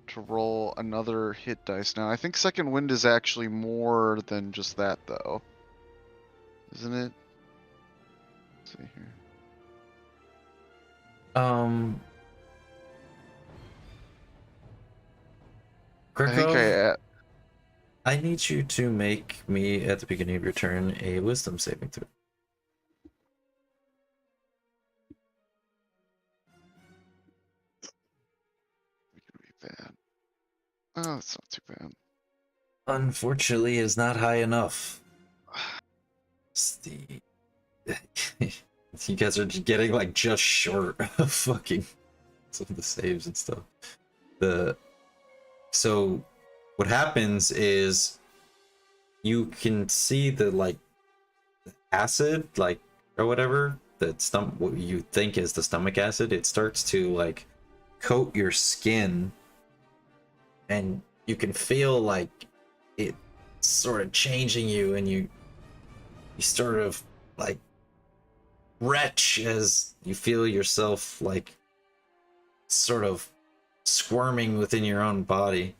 to roll another hit dice. Now I think second wind is actually more than just that, though, isn't it? Let's see here. I think Krakow, I need you to make me, at the beginning of your turn, a wisdom saving throw. it could be bad. Oh, it's not too bad. Unfortunately, is not high enough. It's the you guys are getting like just short of fucking some of the saves and stuff. So what happens is you can see the like acid, like or whatever, what you think is the stomach acid, it starts to like coat your skin, and you can feel like it sort of changing you, and you sort of like retch as you feel yourself like sort of squirming within your own body.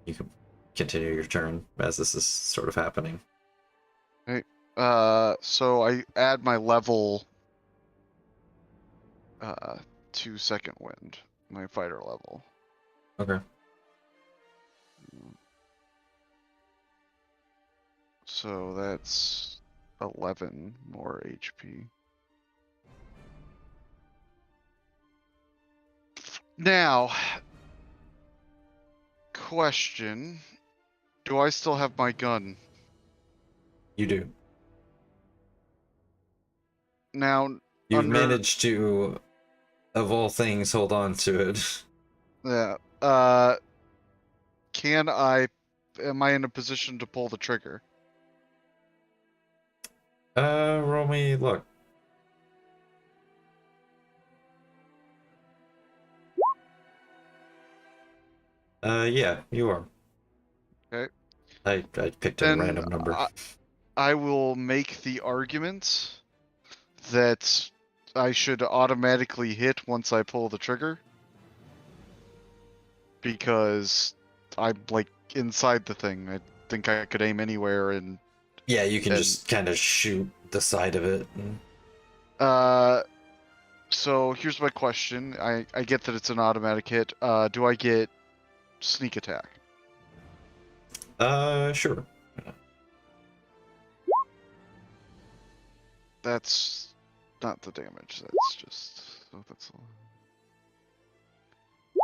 You can continue your turn as this is sort of happening. So I add my level to second wind, my fighter level. Okay. So that's 11 more HP. Now, question. Do I still have my gun? You do. Now, You've managed to, of all things, hold on to it. Yeah. Am I in a position to pull the trigger? Roll me luck. Yeah, you are. Okay. I picked a Then random number. I will make the argument that I should automatically hit once I pull the trigger. Because I'm like inside the thing. I think I could aim anywhere and Yeah, you can just kind of shoot the side of it. so here's my question. I get that it's an automatic hit. Do I get sneak attack? Sure. That's not the damage. That's just that's all.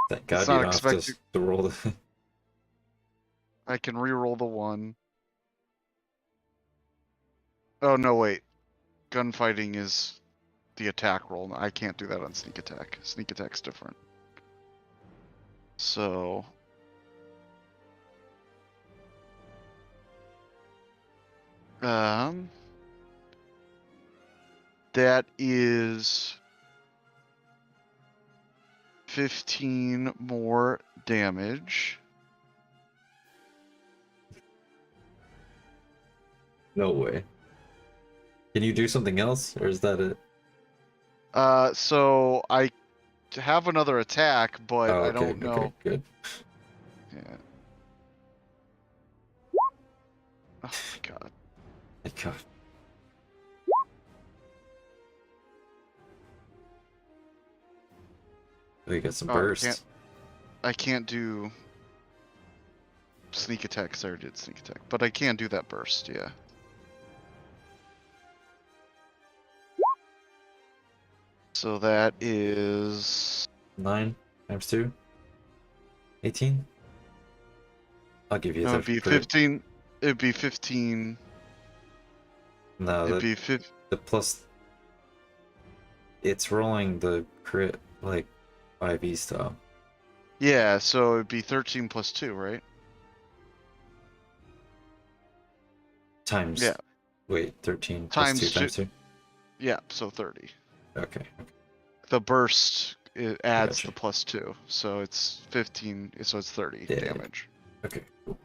Thank God It's you not don't have expected. to roll the... I can re-roll the one. Oh no, wait. Gunfighting is the attack roll. I can't do that on sneak attack. Sneak attack's different. So that is 15 more damage. No way. Can you do something else, or is that it? So I have another attack, but Oh, I okay, don't know. okay, good. Yeah. Oh my god. My God. Oh, you got some Oh, burst. I can't do sneak attack because I already did sneak attack, but I can do that burst. Yeah. So that is 9 times 2? 18? I'll give you no, the... it'd be 15. It'd be 15. No, It'd be 15. the plus... It's rolling the crit, like, 5e style. Yeah, so it'd be 13 plus 2, right? times. Yeah. Wait, 13 plus 2 Times times 2. Yeah, so 30. Okay. The burst it adds Gotcha. the +2, so it's 15. So it's 30 Yeah. damage. Okay. Cool.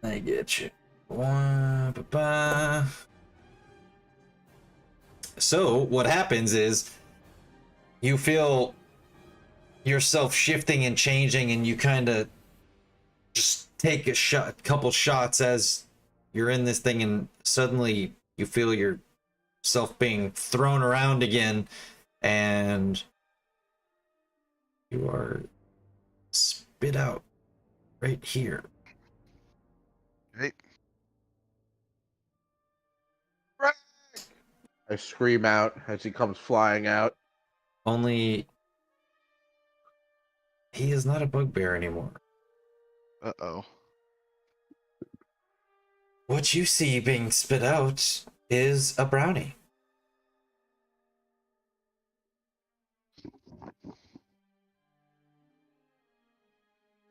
I get you. Ba-ba. So what happens is you feel yourself shifting and changing, and you kind of just take a couple shots as you're in this thing, and suddenly you feel yourself being thrown around again, and you are spit out right here. Hey, I scream out as he comes flying out. Only he is not a bugbear anymore. uh-oh. What you see being spit out is a brownie.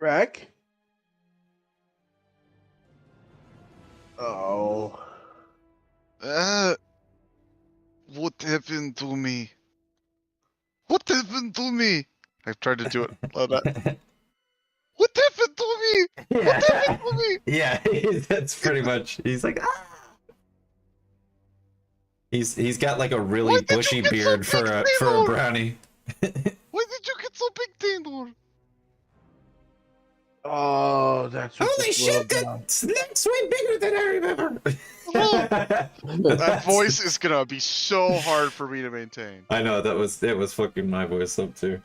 Rack? Oh. What happened to me? What happened to me? I've tried to do it. What happened to me? What happened to me? Yeah, that's pretty much. He's like, ah! He's got like a really Why did bushy you get so beard for big, a Taylor? brownie. Why did you get so big, Taylor? Oh, that's what Holy this little shit! guy. That's way bigger than I remember. That voice is gonna be so hard for me to maintain. I know it was fucking my voice up too.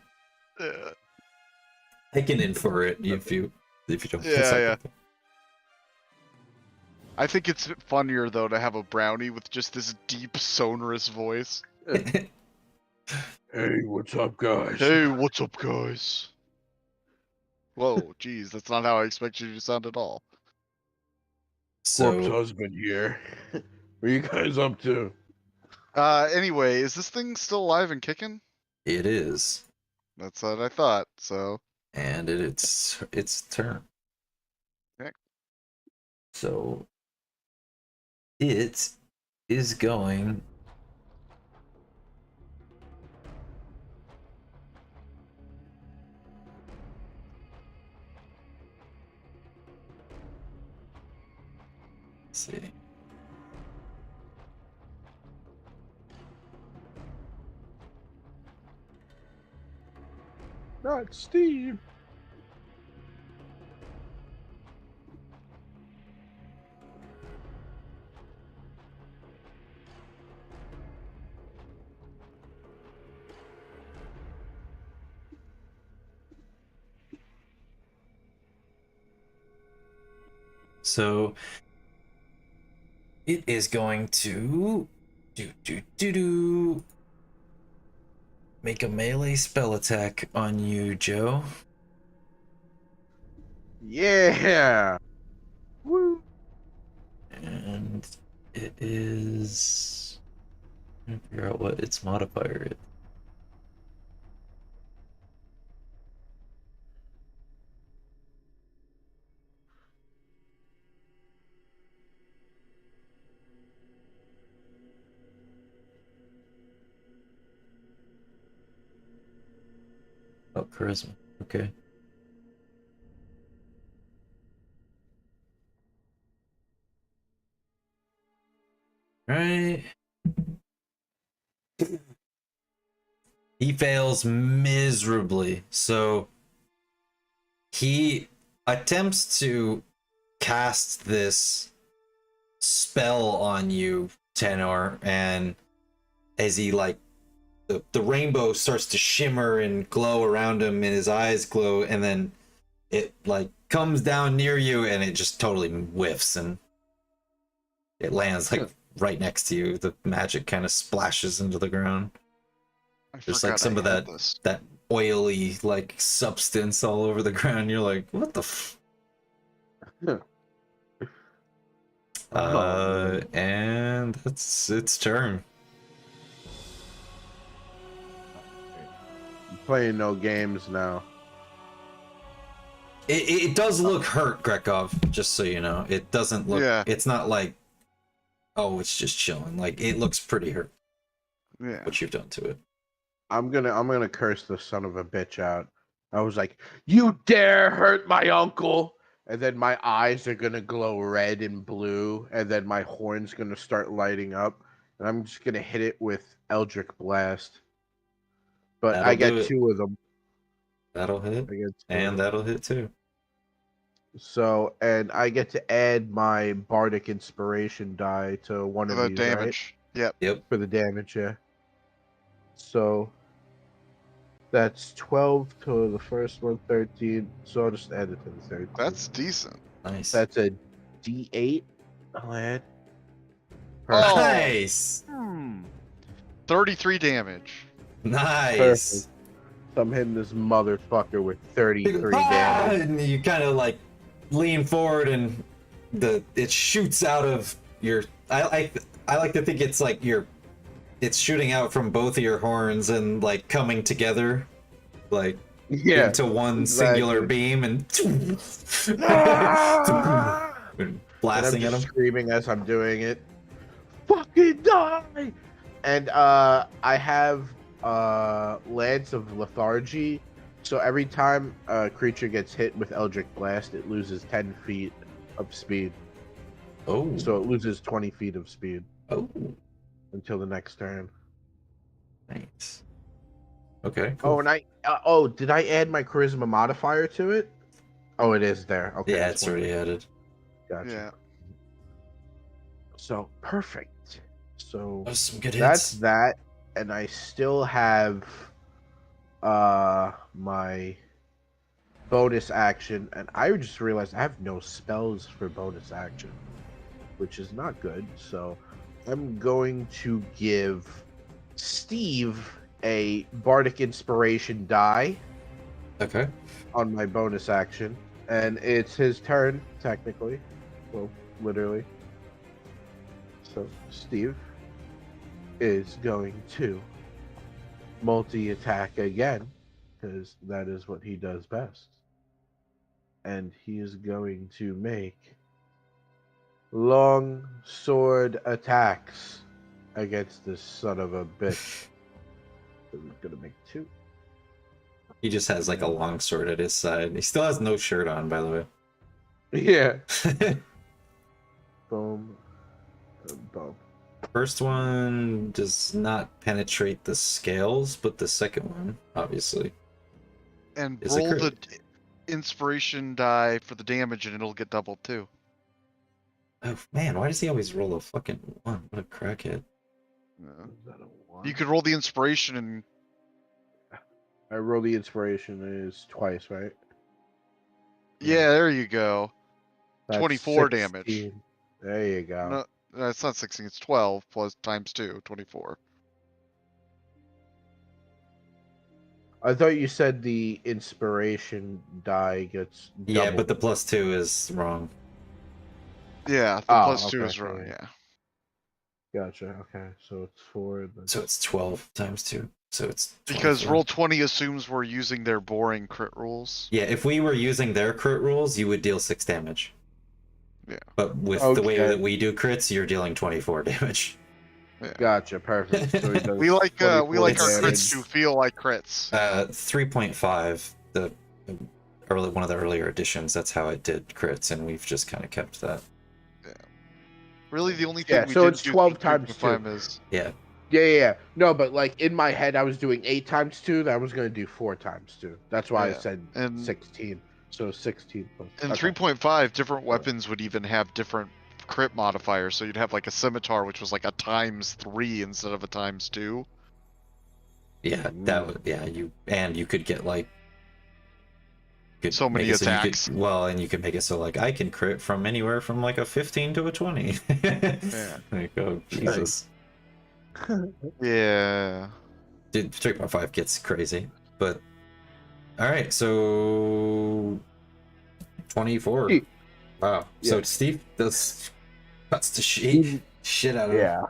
I can infer it if you don't. Yeah. I think it's funnier though to have a brownie with just this deep sonorous voice. Hey, what's up, guys? Hey, what's up, guys? Whoa, geez, that's not how I expected you to sound at all. Corpse So husband here. What are you guys up to? Anyway, is this thing still alive and kicking? it is, That's what I thought, so. and it's its turn. Okay. So it is going. Let's see. Not Steve. So it is going to make a melee spell attack on you, Joe. Yeah. Woo. And it is. I'm trying to figure out what its modifier is. Oh, charisma. Okay. Right. He fails miserably. So he attempts to cast this spell on you, Tenor, and as he like the rainbow starts to shimmer and glow around him and his eyes glow, and then it like comes down near you and it just totally whiffs and it lands like right next to you. The magic kind of splashes into the ground. There's like some of that oily like substance all over the ground. You're like, what the and that's its turn. I'm playing no games now. It does look hurt, Grekov, just so you know. It doesn't look... Yeah. It's not like, oh, it's just chilling. Like, it looks pretty hurt, Yeah. what you've done to it. I'm gonna curse the son of a bitch out. I was like, "You dare hurt my uncle!" And then my eyes are gonna glow red and blue, and then my horn's gonna start lighting up, and I'm just gonna hit it with Eldritch Blast. But I That'll do get it. 2 of them. That'll hit. I get 2 of And them. that'll hit too. So, and I get to add my Bardic Inspiration die to one For of the these, damage. Yep. Yep. right? For the damage, yeah. So that's 12 to the first one, 13. So I'll just add it to the 13. That's decent. Nice. That's a D8. I'll add. Oh. Nice. 33 damage. Nice. Perfect. So I'm hitting this motherfucker with 33 damage. And you kind of like lean forward and it shoots out of your... I like to think it's like it's shooting out from both of your horns and like coming together like Yeah. into one exactly. singular beam and Ah! blasting and I'm at just him. screaming as I'm doing it. Fucking die! And I have Lance of Lethargy. So every time a creature gets hit with Eldritch Blast, it loses 10 feet of speed. Oh. So it loses 20 feet of speed Oh. until the next turn. Nice. Okay. Oh, Cool. and did I add my charisma modifier to it? Oh, it is there. Okay. Yeah, that's it's already wonderful. added. Gotcha. Yeah. So perfect. So Those some good that's hits. that, and I still have my bonus action, and I just realized I have no spells for bonus action, which is not good. So I'm going to give Steve a Bardic Inspiration die Okay. on my bonus action, and it's his turn technically, well, literally. So Steve is going to multi-attack again, because that is what he does best. And he is going to make long sword attacks against this son of a bitch. So he's gonna make 2. He just has like a long sword at his side. He still has no shirt on, by the Yeah. way. Boom. Boom. First one does not penetrate the scales, but the second one, obviously. And Is a roll the crit. inspiration die for the damage and it'll get doubled too. Oh man, why does he always roll a fucking 1? What a crackhead. Yeah. Is that a 1? You could roll the inspiration and I roll the inspiration is twice, right? yeah, there you go. That's 24 damage. 16. There you go. No, it's not 16, it's 12 plus times 2, 24. I thought you said the inspiration die gets Yeah, doubled. but the +2 is wrong. Yeah, the Oh, plus 2 okay, is wrong, yeah. yeah. Gotcha. Okay, so it's 4. Then... So it's 12 times 2. So it's 24. Because Roll20 assumes we're using their boring crit rules. Yeah, if we were using their crit rules, you would deal 6 damage. Yeah. But with the way Okay. that we do crits, you're dealing 24 damage. Yeah. Gotcha. Perfect. So he does We like our 24 crits damage. to feel like crits. 3.5, one of the earlier editions, that's how it did crits, and we've just kind of kept that. Really, the only thing Yeah, we so did it's do 12 for times 2. 2.5 is Yeah. Yeah. No, but like in my head, I was doing 8 times 2. That was going to do 4 times 2. That's why I Yeah, said and- 16. So 16 plus. in okay. 3.5, different weapons would even have different crit modifiers. So you'd have like a scimitar, which was like a ×3 instead of a ×2. Yeah, that would, yeah, you could get like So many make it attacks. and you could make it so like I can crit from anywhere from like a 15 to a 20. Yeah. Like, oh Jesus. Yeah. Dude, 3.5 gets crazy. But alright, so 24. Steve. Wow. So Yeah. Steve cuts the shit out of him. Yeah.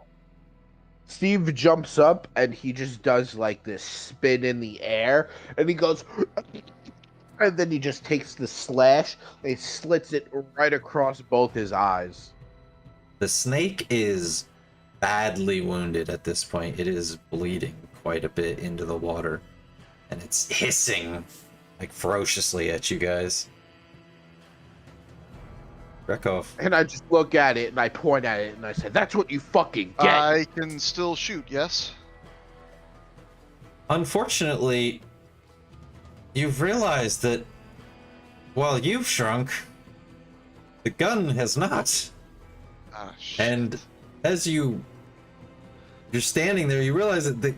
Steve jumps up and he just does like this spin in the air, and he goes, And then he just takes the slash, and he slits it right across both his eyes. The snake is badly wounded at this point. It is bleeding quite a bit into the water, and it's hissing like ferociously at you guys. Rekov. And I just look at it and I point at it and I say, "That's what you fucking get." I can still shoot, yes? Unfortunately, you've realized that while you've shrunk, the gun has not. Ah, shit. And as you're standing there, you realize that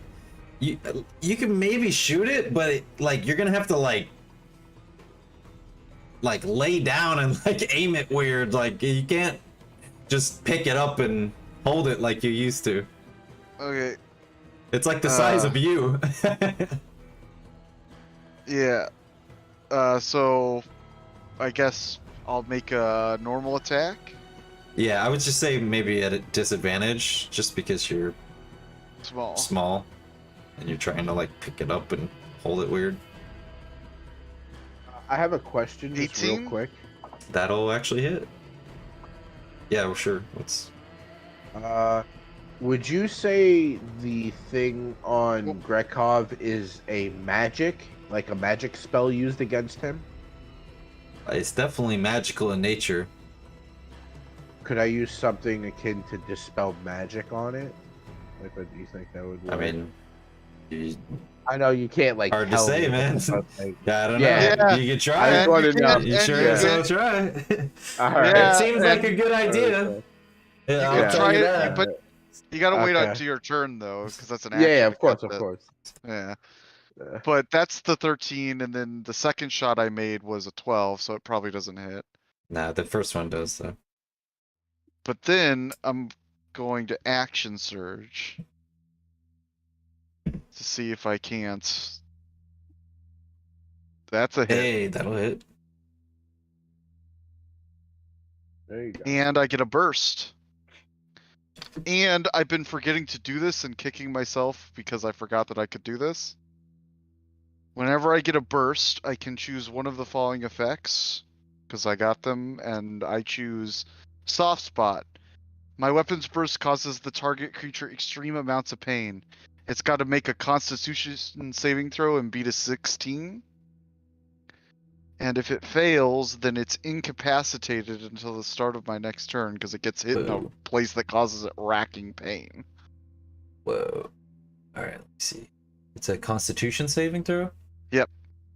you can maybe shoot it, but you're gonna have to like lay down and aim it weird. Like you can't just pick it up and hold it like you used to. Okay. It's like the size of you. Yeah. So I guess I'll make a normal attack. Yeah, I would just say maybe at a disadvantage, just because you're small and you're trying to pick it up and hold it weird. I have a question, just 18? real quick. That'll actually hit. Yeah, well, sure. What's Would you say the thing on Grekov is a magic, like a magic spell used against him? It's definitely magical in nature. Could I use something akin to dispel magic on it? Do you think that would work? I mean, I know you can't hard to tell say, me, man. but, Yeah, I don't Yeah. know. You can try. I just want to you know. can't- You and sure you as hell can't- try. All right. Yeah, It seems like and- a good idea. Yeah, You I'll can tell try you it, that. but you gotta wait Okay. up to your turn though, because that's an action. Yeah, of course, That's of it. course. Yeah. Uh, But that's the 13, and then the second shot I made was a 12, so it probably doesn't hit. Nah, the first one does though. But then I'm going to action surge to see if I can't. That's a hit. Hey, that'll hit. There you go. And I get a burst. And I've been forgetting to do this and kicking myself because I forgot that I could do this. Whenever I get a burst, I can choose one of the following effects because I got them, and I choose Soft Spot. My weapon's burst causes the target creature extreme amounts of pain. It's got to make a Constitution saving throw and beat a 16. And if it fails, then it's incapacitated until the start of my next turn because it gets hit in a Whoa. place that causes it racking pain. Whoa. Alright, let me see. It's a Constitution saving throw? Yep.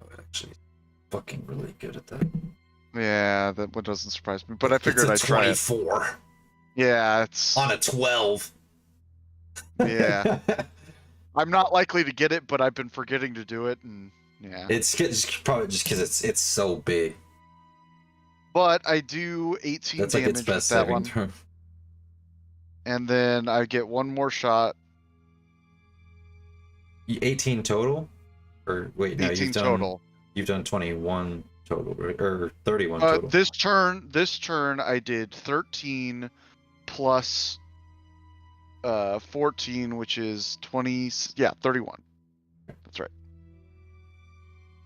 Oh, actually, fucking really good at that. Yeah, that one doesn't surprise me, but I figured it's I'd a try it. 24 Yeah, it's on a 12. Yeah. I'm not likely to get it, but I've been forgetting to do it, and yeah. It's probably just because it's so big. But I do 18 That's like damage its best with that saving one, throw. and then I get one more shot. 18 total? Or wait, no, 18 total. You've done 21 total, right? Or 31 total. This turn I did 13 plus 14, which is 20. Yeah, 31. That's right.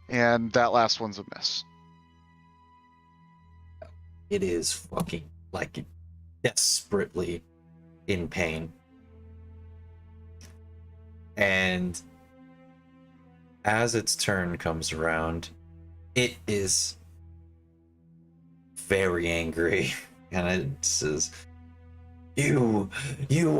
And that last one's a miss. It is fucking desperately in pain. And as its turn comes around, it is very angry. And it says, You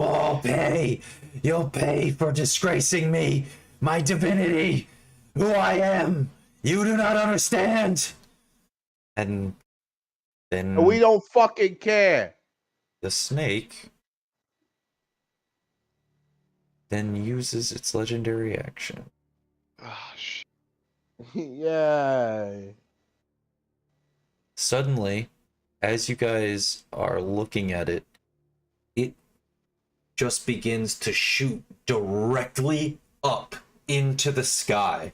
all pay. You'll pay for disgracing me, my divinity, who I am. You do not understand. And then We don't fucking care. the snake then uses its legendary action. Ah, shit. Yay. Suddenly, as you guys are looking at it, it just begins to shoot directly up into the sky.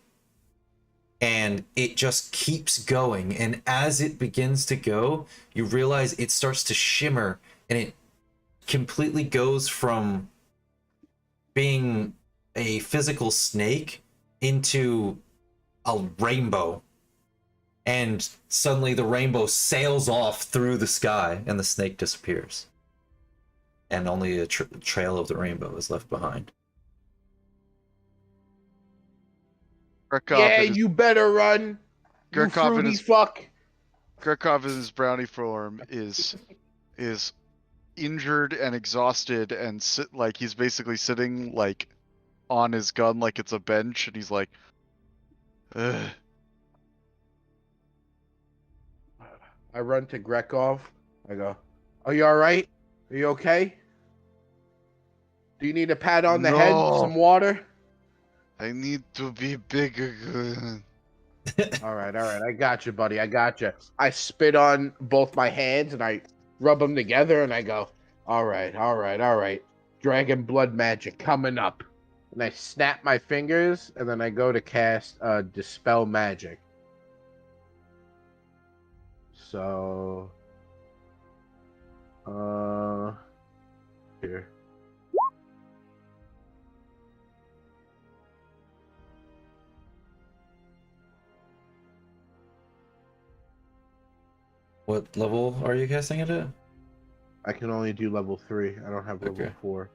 And it just keeps going. And as it begins to go, you realize it starts to shimmer and it completely goes from being a physical snake into a rainbow. and suddenly the rainbow sails off through the sky, and the snake disappears. And only a trail of the rainbow is left behind. Yeah, you better run. You Gurkov fruity fuck. Gurkov in his brownie form is injured and exhausted and like he's basically sitting like on his gun like it's a bench, and he's like, ugh. I run to Grekov. I go, "Are you all right? Are you okay? Do you need a pat on the head? No. Some water?" I need to be bigger. All right. I got you, buddy. I got you. I spit on both my hands and I rub them together and I go, all right. Dragon blood magic coming up. And I snap my fingers and then I go to cast Dispel Magic. So, here. What level are you casting it at? I can only do level 3. I don't have level Okay. 4.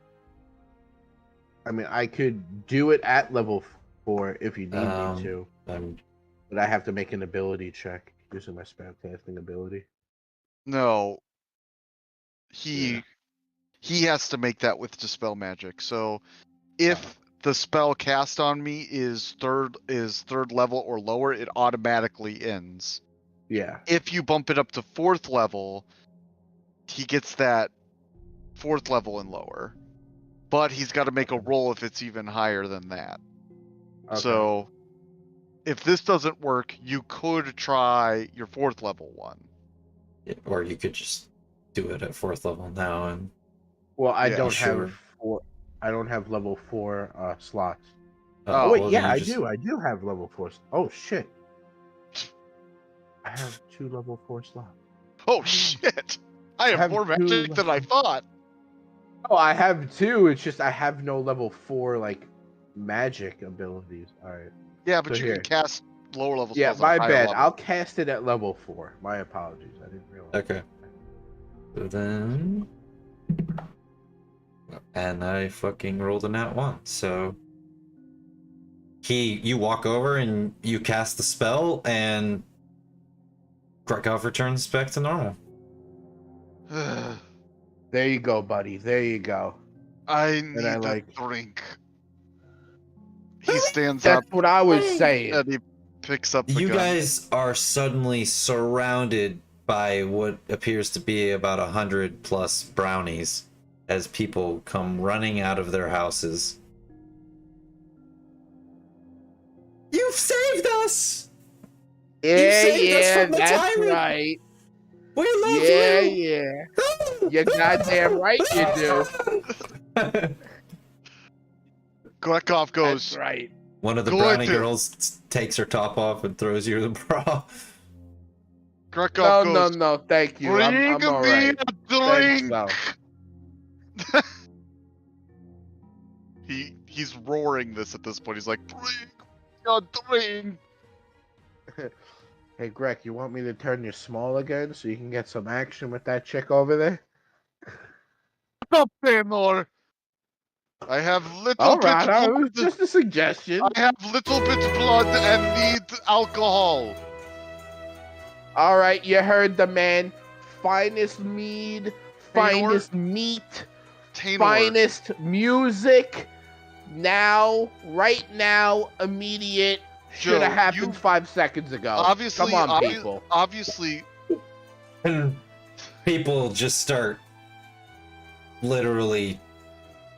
I mean, I could do it at level 4 if you need me to, but I have to make an ability check using my spell casting ability. No. He has to make that with Dispel Magic. So if the spell cast on me is third level or lower, it automatically ends. Yeah. If you bump it up to 4th level, he gets that 4th level and lower. But he's got to make a roll if it's even higher than that. Okay. So if this doesn't work, you could try your 4th level one. Yeah, or you could just do it at 4th level now and. Well, I Yeah, don't sure. have 4. I don't have level 4 slots. Oh, Oh wait, well, yeah, then I you just- do. I do have level 4. Oh shit. I have 2 level 4 slots. Oh shit! I have more magic than I thought. Oh, I have 2. It's just I have no level 4 like magic abilities. All right. Yeah, but So you here. can cast lower level Yeah, spells. on my higher bad. level. I'll cast it at level 4. My apologies. I didn't realize. Okay. So then. And I fucking rolled a nat 1, so. You walk over and you cast the spell, and Grekov returns back to normal. There you go, buddy. There you go. I need I a like- drink. He stands That's up what I was saying. and he picks up the You gun. guys are suddenly surrounded by what appears to be about 100 plus brownies as people come running out of their houses. You've saved us! Yeah, saved us yeah, from the that's tyrant. right. We love Yeah, you! yeah. You're goddamn right you do. Grekov That's goes, right. One of the Go brownie into- girls takes her top off and throws you the bra. Grekov No, goes, no, thank you. bring I'm all me right. a Thanks, drink! though. He's roaring this at this point. He's like, bring me a drink! Hey, Greg, you want me to turn you small again so you can get some action with that chick over there? Up there more. I have little All bit right, it was blood. just a suggestion. I have little bit blood and need alcohol. All right, you heard the man. Finest mead, finest meat, Tainor. finest music. Now, right now, immediate. Should Joe, have happened you- 5 seconds ago. Obviously, Come on, people. obviously, And people just start literally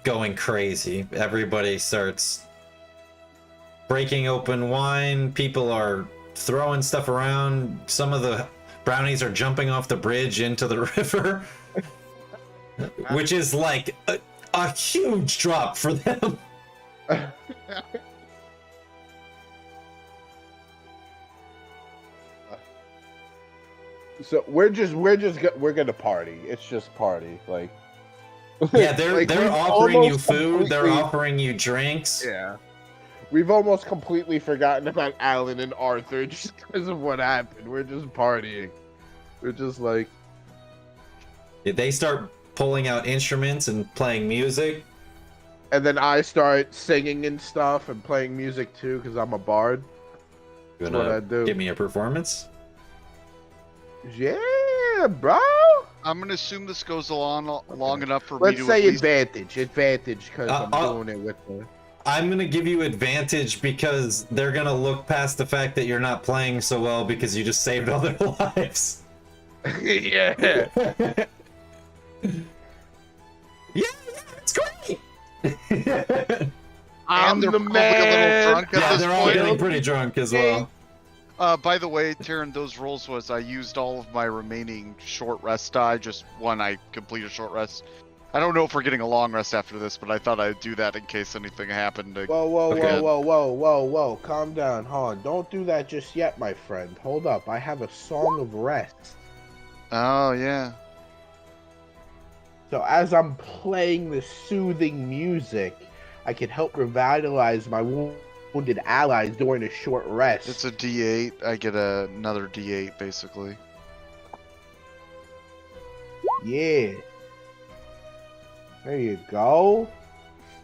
going crazy. Everybody starts breaking open wine. People are throwing stuff around. Some of the brownies are jumping off the bridge into the river, which is like a huge drop for them. So we're gonna party. It's just party, like. Yeah, they're like, they're we've offering you almost food. They're completely- offering you drinks. Yeah. We've almost completely forgotten about Alan and Arthur just because of what happened. We're just partying. We're just like, They start pulling out instruments and playing music. and then I start singing and stuff and playing music too because I'm a bard. You That's what I wanna do. give me a performance? Yeah, bro. I'm gonna assume this goes long enough for me Let's to say at least... advantage because I'm doing it with the. I'm gonna give you advantage because they're gonna look past the fact that you're not playing so well because you just saved all their lives. Yeah. Yeah, it's great. I'm And they're the probably man. a little drunk at Yeah, this they're all point. getting pretty drunk as well. By the way, Taryn, those rolls was I used all of my remaining short rest die. Just one, I complete a short rest. I don't know if we're getting a long rest after this, but I thought I'd do that in case anything happened. Okay. Whoa. Calm down. Hold on. Don't do that just yet, my friend. Hold up. I have a song of rest. Oh, yeah. So as I'm playing the soothing music, I can help revitalize my wounded allies during a short rest. It's a D8. I get another D8, basically. Yeah. There you go.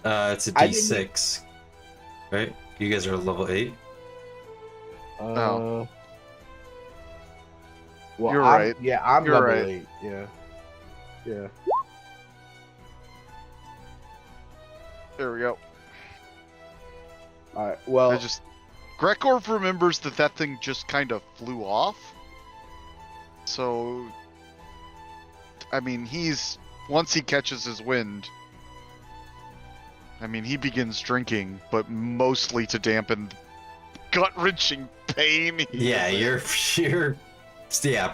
It's a I D6, right? You guys are level 8. Well, You're I'm, right. Yeah, I'm You're level right. 8. Yeah. Yeah. There we go. All right. Well, Gregor remembers that thing just kind of flew off. So, I mean, once he catches his wind, I mean, he begins drinking, but mostly to dampen gut-wrenching pain. Yeah, you're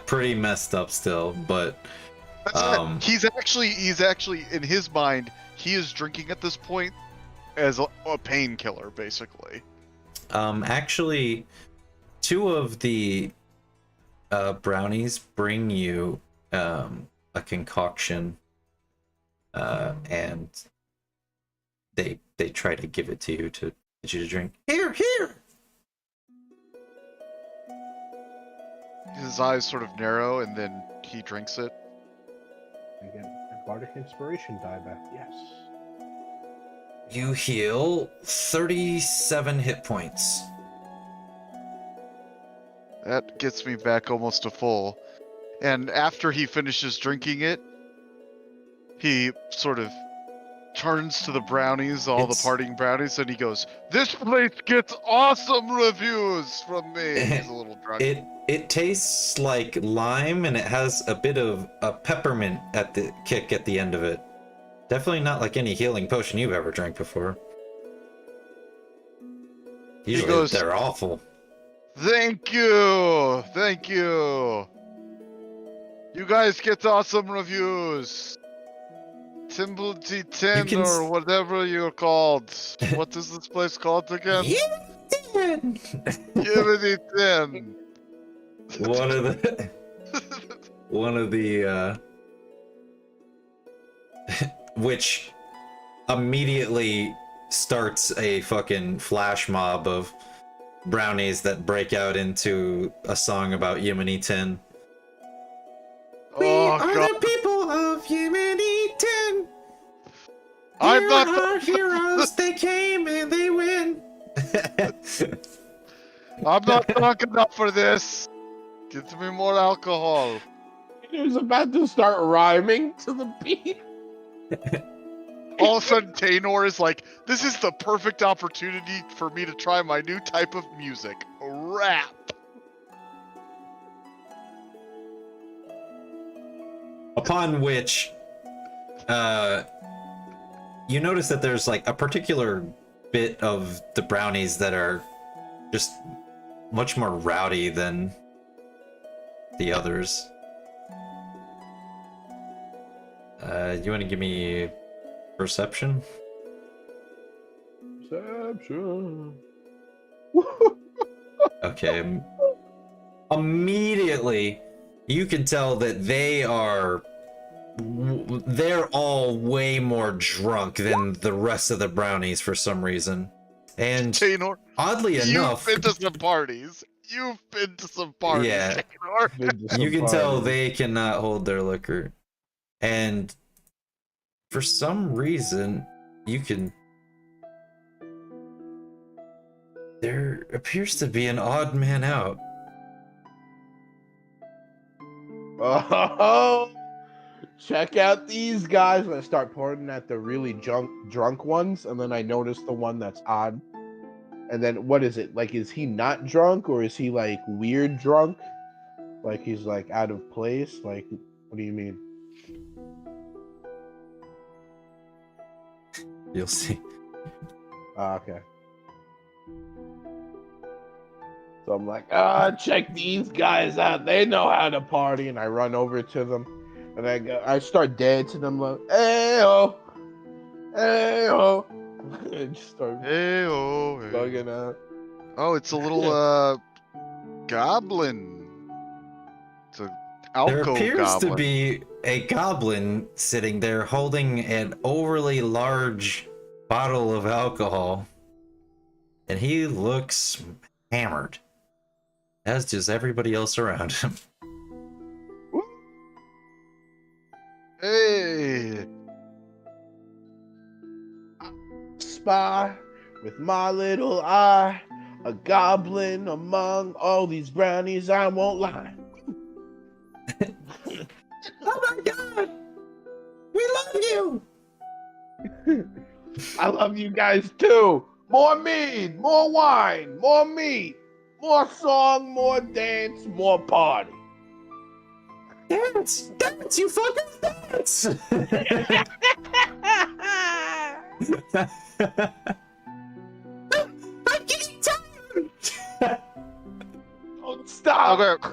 pretty messed up still, but He's actually in his mind, he is drinking at this point as a painkiller, basically. actually, 2 of the brownies bring you a concoction, and they try to give it to you to get you to drink. Here. His eyes sort of narrow, and then he drinks it. I get a bardic inspiration die back. Yes. You heal 37 hit points. That gets me back almost to full. And after he finishes drinking it, he sort of turns to the brownies, the partying brownies, and he goes, "This place gets awesome reviews from me." He's a little drunk. It tastes like lime, and it has a bit of a peppermint kick at the end of it. Definitely not like any healing potion you've ever drank before. Usually they're awful. Thank you! You guys get awesome reviews. Timblety 10 or whatever you're called. What is this place called again? Give it 10. One of the which immediately starts a fucking flash mob of brownies that break out into a song about Yemeni 10. We are the people of Yemeni 10. I'm not our heroes. They came and they win. I'm not drunk enough for this. Get me more alcohol. He was about to start rhyming to the beat. All of a sudden, Taynor is like, "This is the perfect opportunity for me to try my new type of music, rap." Upon which, you notice that there's like a particular bit of the brownies that are just much more rowdy than the others. You want to give me perception? Perception. Okay. Immediately, you can tell that they're all way more drunk than the rest of the brownies for some reason. And Taynor, oddly you've enough, been to some parties. You've been to some parties, Yeah. Taynor. Been to you some can tell parties. they cannot hold their liquor. And for some reason, there appears to be an odd man out. Oh, check out these guys. And I start pointing at the really drunk ones, and then I notice the one that's odd. And then what is it? Like, is he not drunk, or is he like weird drunk? Like he's like out of place? Like, what do you mean? You'll see. Okay. So I'm like, check these guys out. They know how to party. And I run over to them, and I start dancing. I'm like, hey oh, hey oh, and just start Hey, oh, hey. bugging out. Oh, it's a little goblin. It's a There alcove appears goblin. to be a goblin sitting there holding an overly large bottle of alcohol. And he looks hammered, as does everybody else around him. Hey, Spy with my little eye, a goblin among all these brownies. I won't lie. Oh my god! We love you! I love you guys too. More mead, more wine, more meat, more song, more dance, more party. Dance! Dance, you fuckers! Dance! I'm getting tired! Don't stop. okay.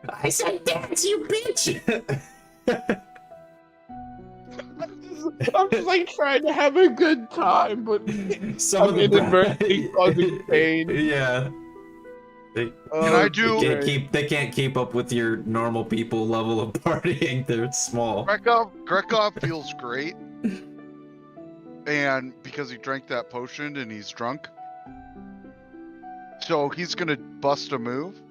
I said dance, you bitch! I'm just like trying to have a good time, but Some I'm inadvertently causing pain. Yeah. They, Can I do- they can't keep up with your normal people level of partying. They're small. Grekov feels great, and because he drank that potion and he's drunk, so he's gonna bust a move.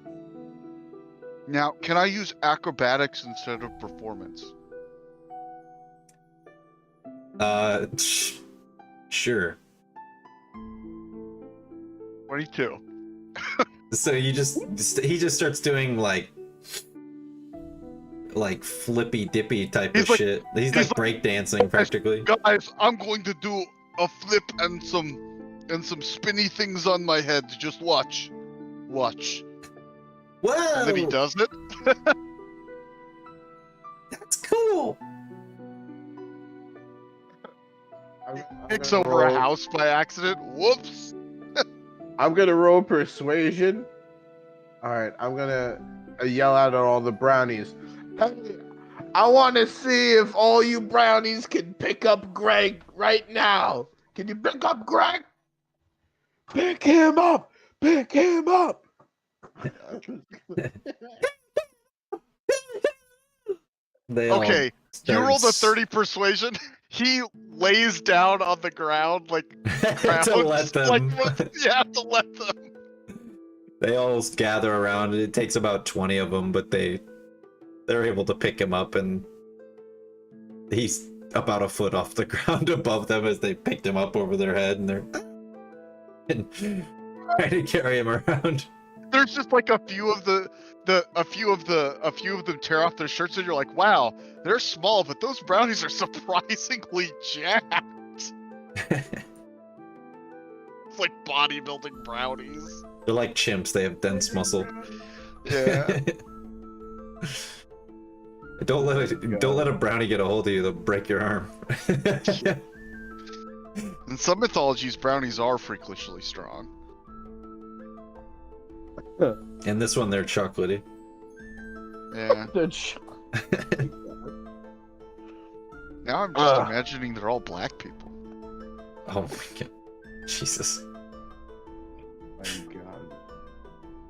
Now, can I use acrobatics instead of performance? Sure. 22. So he just starts doing like flippy dippy type He's of like- shit. He's he's like breakdancing practically. Guys, I'm going to do a flip and some spinny things on my head. Just watch. Watch. Whoa! And then he does it. That's cool. Kicks over a house by accident. Whoops. I'm gonna roll persuasion. All right, I'm gonna yell out at all the brownies. Hey, I want to see if all you brownies can pick up Greg right now. Can you pick up Greg? Pick him up. Pick him up. They all Okay, you start rolled a 30 persuasion. He lays down on the ground like to let them. Like, you have to let them. They all gather around. It takes about 20 of them, but they're able to pick him up, and he's about a foot off the ground above them as they picked him up over their head, and they're trying to carry him around. There's just like a few of them tear off their shirts, and you're like, wow, they're small, but those brownies are surprisingly jacked. It's like bodybuilding brownies. They're like chimps. They have dense muscle. Yeah. Don't let a brownie get a hold of you. They'll break your arm. In some mythologies, brownies are freakishly strong. In this one, they're chocolatey. Yeah. Now I'm just imagining they're all black people. Oh my god. Jesus. My God.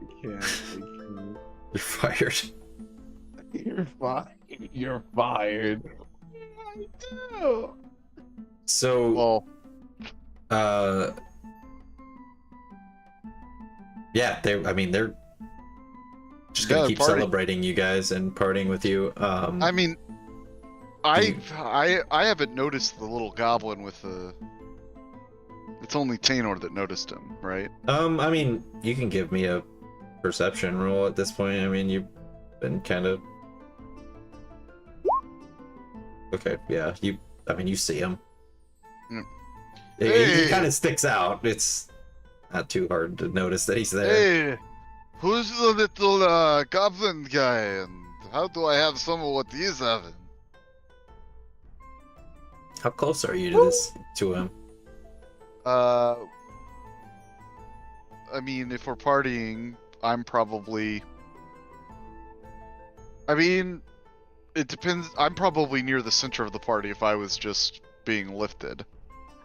I can't. You're fired. You're fired. You're fired. I do. So, Well, yeah, they're just gonna Yeah, keep party. celebrating you guys and partying with you. I mean, I haven't noticed the little goblin with the. It's only Taynor that noticed him, right? I mean, you can give me a perception roll at this point. I mean, you've been kind of okay. Yeah, you see him. Mm. He Hey! kind of sticks out. It's not too hard to notice that he's there. Hey, who's the little goblin guy, and how do I have some of what he's having? How close are you to him? I mean, if we're partying, I'm probably. I mean, it depends. I'm probably near the center of the party if I was just being lifted.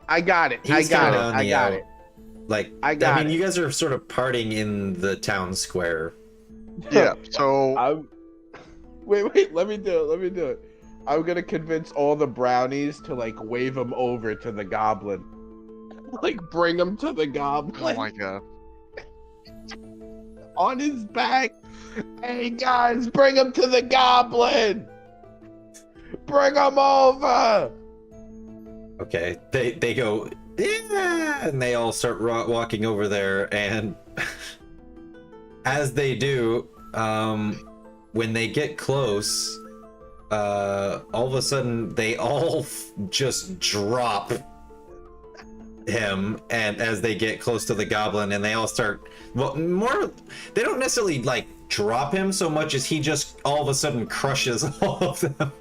I got it. He's kinda on I the got out. it. Like, I got it. you guys are sort of partying in the town square. Yeah. So I'm... Wait. Let me do it. I'm gonna convince all the brownies to like wave him over to the goblin. Like bring him to the goblin. oh my god. On his back. Hey guys, bring him to the goblin. Bring him over. Okay, they go, yeah, and they all start walking over there, and as they do, when they get close, all of a sudden they all just drop him, and as they get close to the goblin, and they all start, well, more, they don't necessarily like drop him so much as he just all of a sudden crushes all of them.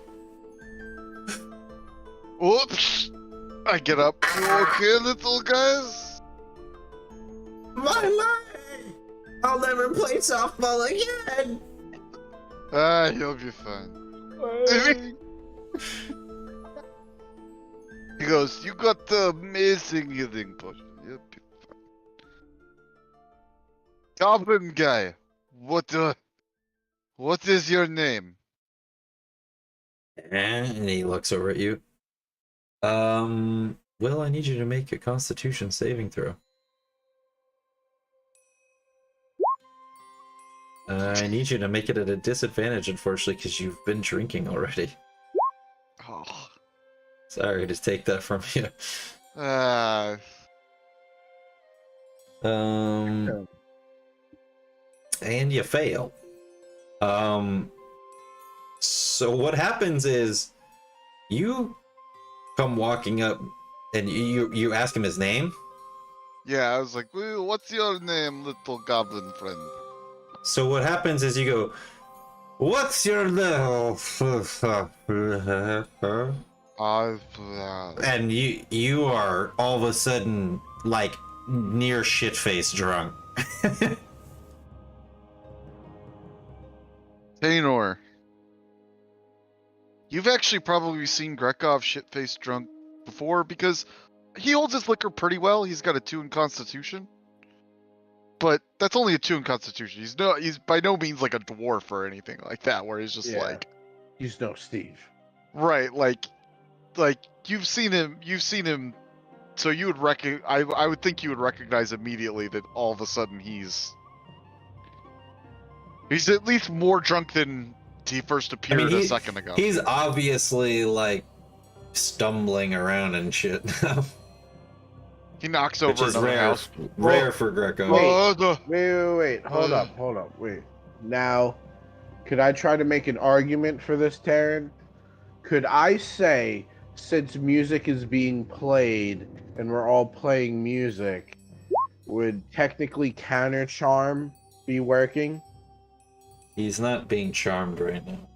Whoops! I get up. You okay, little guys? My leg! I'll never play softball again! Ah, you'll be fine. He goes, you got the amazing healing potion. You'll be fine. Goblin guy, what is your name? And he looks over at you. Will, I need you to make a Constitution saving throw. I need you to make it at a disadvantage, unfortunately, because you've been drinking already. Oh. Sorry to take that from you. Ah. And you fail. So what happens is you come walking up and you ask him his name. Yeah, I was like, well, what's your name, little goblin friend? So what happens is you go, what's your little and you are all of a sudden like near shit-faced drunk. Taynor. You've actually probably seen Grekov shit-faced drunk before because he holds his liquor pretty well. He's got a 2 in Constitution. But that's only a 2 in Constitution. He's by no means like a dwarf or anything like that, where he's just like he's no Steve. Right, like you've seen him so you would I would think you would recognize immediately that all of a sudden he's at least more drunk than he first appeared a second ago. He's obviously like stumbling around and shit now. He knocks Which over is another house. rare for Greco. Wait. Hold up. Wait. Now, could I try to make an argument for this, Taryn? Could I say, since music is being played and we're all playing music, would technically counter charm be working? He's not being charmed right now.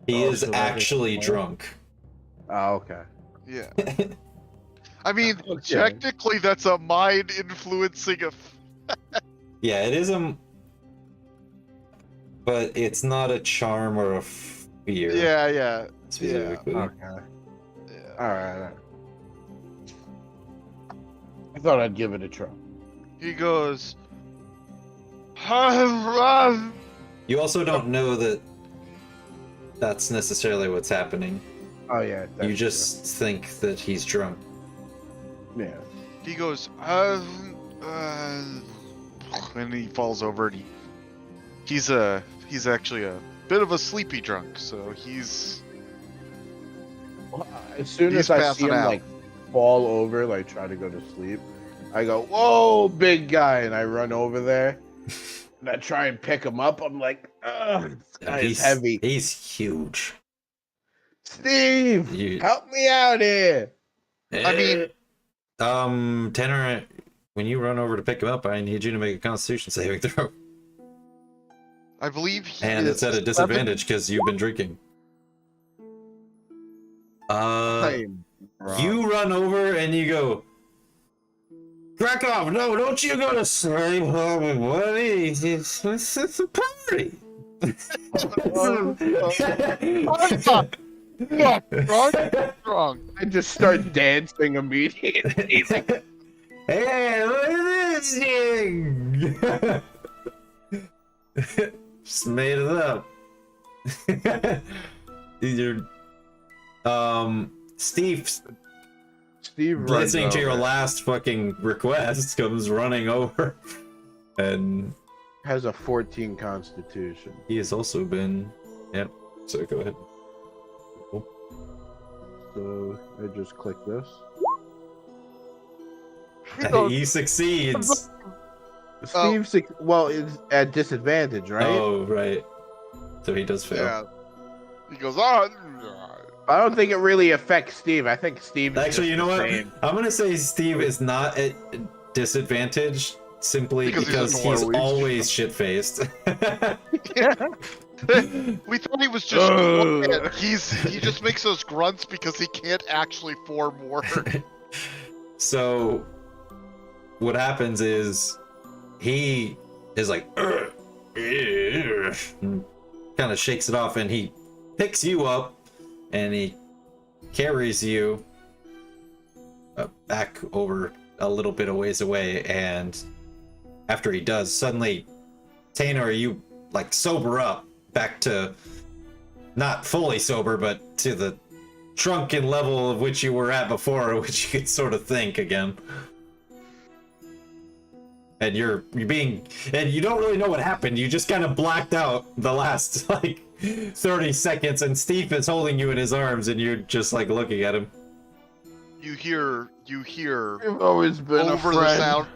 He is actually drunk. Oh, okay. Yeah. I mean, Okay. technically that's a mind influencing Yeah, it is a... But it's not a charm or a fear. Yeah. Specifically. Okay. Yeah. Alright. I thought I'd give it a try. He goes, You also don't know that that's necessarily what's happening. Oh yeah. You just think that he's drunk. Yeah. he goes, and he falls over. And he's actually a bit of a sleepy drunk, so he's As soon He's as I see passing him out. like fall over, like try to go to sleep, I go, "Whoa, big guy!" and I run over there and I try and pick him up. I'm like, "Ugh, this guy is heavy." He's huge. Steve, You- help me out here. I mean- Tanner, when you run over to pick him up, I need you to make a Constitution saving throw, I believe he and is it's at a 7 disadvantage because you've been drinking. I'm wrong. You run over and you go, crack off! No, don't you go to sleep, buddy. It's a party. Wrong. I just start dancing immediately. Hey, look at this thing! Just made it up. These are, Steve, Steve runs listening to your over. last fucking request, comes running over, and Has a 14 Constitution. he has also been. Yep. So go ahead. So I just click this. He succeeds. Steve, well, it's at disadvantage, right? Oh, right. So he does fail. Yeah. He goes, oh. I don't think it really affects Steve. I think Steve. Is Actually, just you know the what? same. I'm gonna say Steve is not at disadvantage simply Because because he's he's annoying. always shit-faced. We thought he was just quiet. He just makes those grunts because he can't actually form words. So what happens is he is like kind of shakes it off, and he picks you up and he carries you back over a little bit of ways away, and after he does, suddenly Tanner, you like sober up back to not fully sober, but to the drunken level of which you were at before, which you could sort of think again. And you're being, and you don't really know what happened. You just kind of blacked out the last like 30 seconds, and Steve is holding you in his arms, and you're just like looking at him. You hear You've always been over a the friend. sound.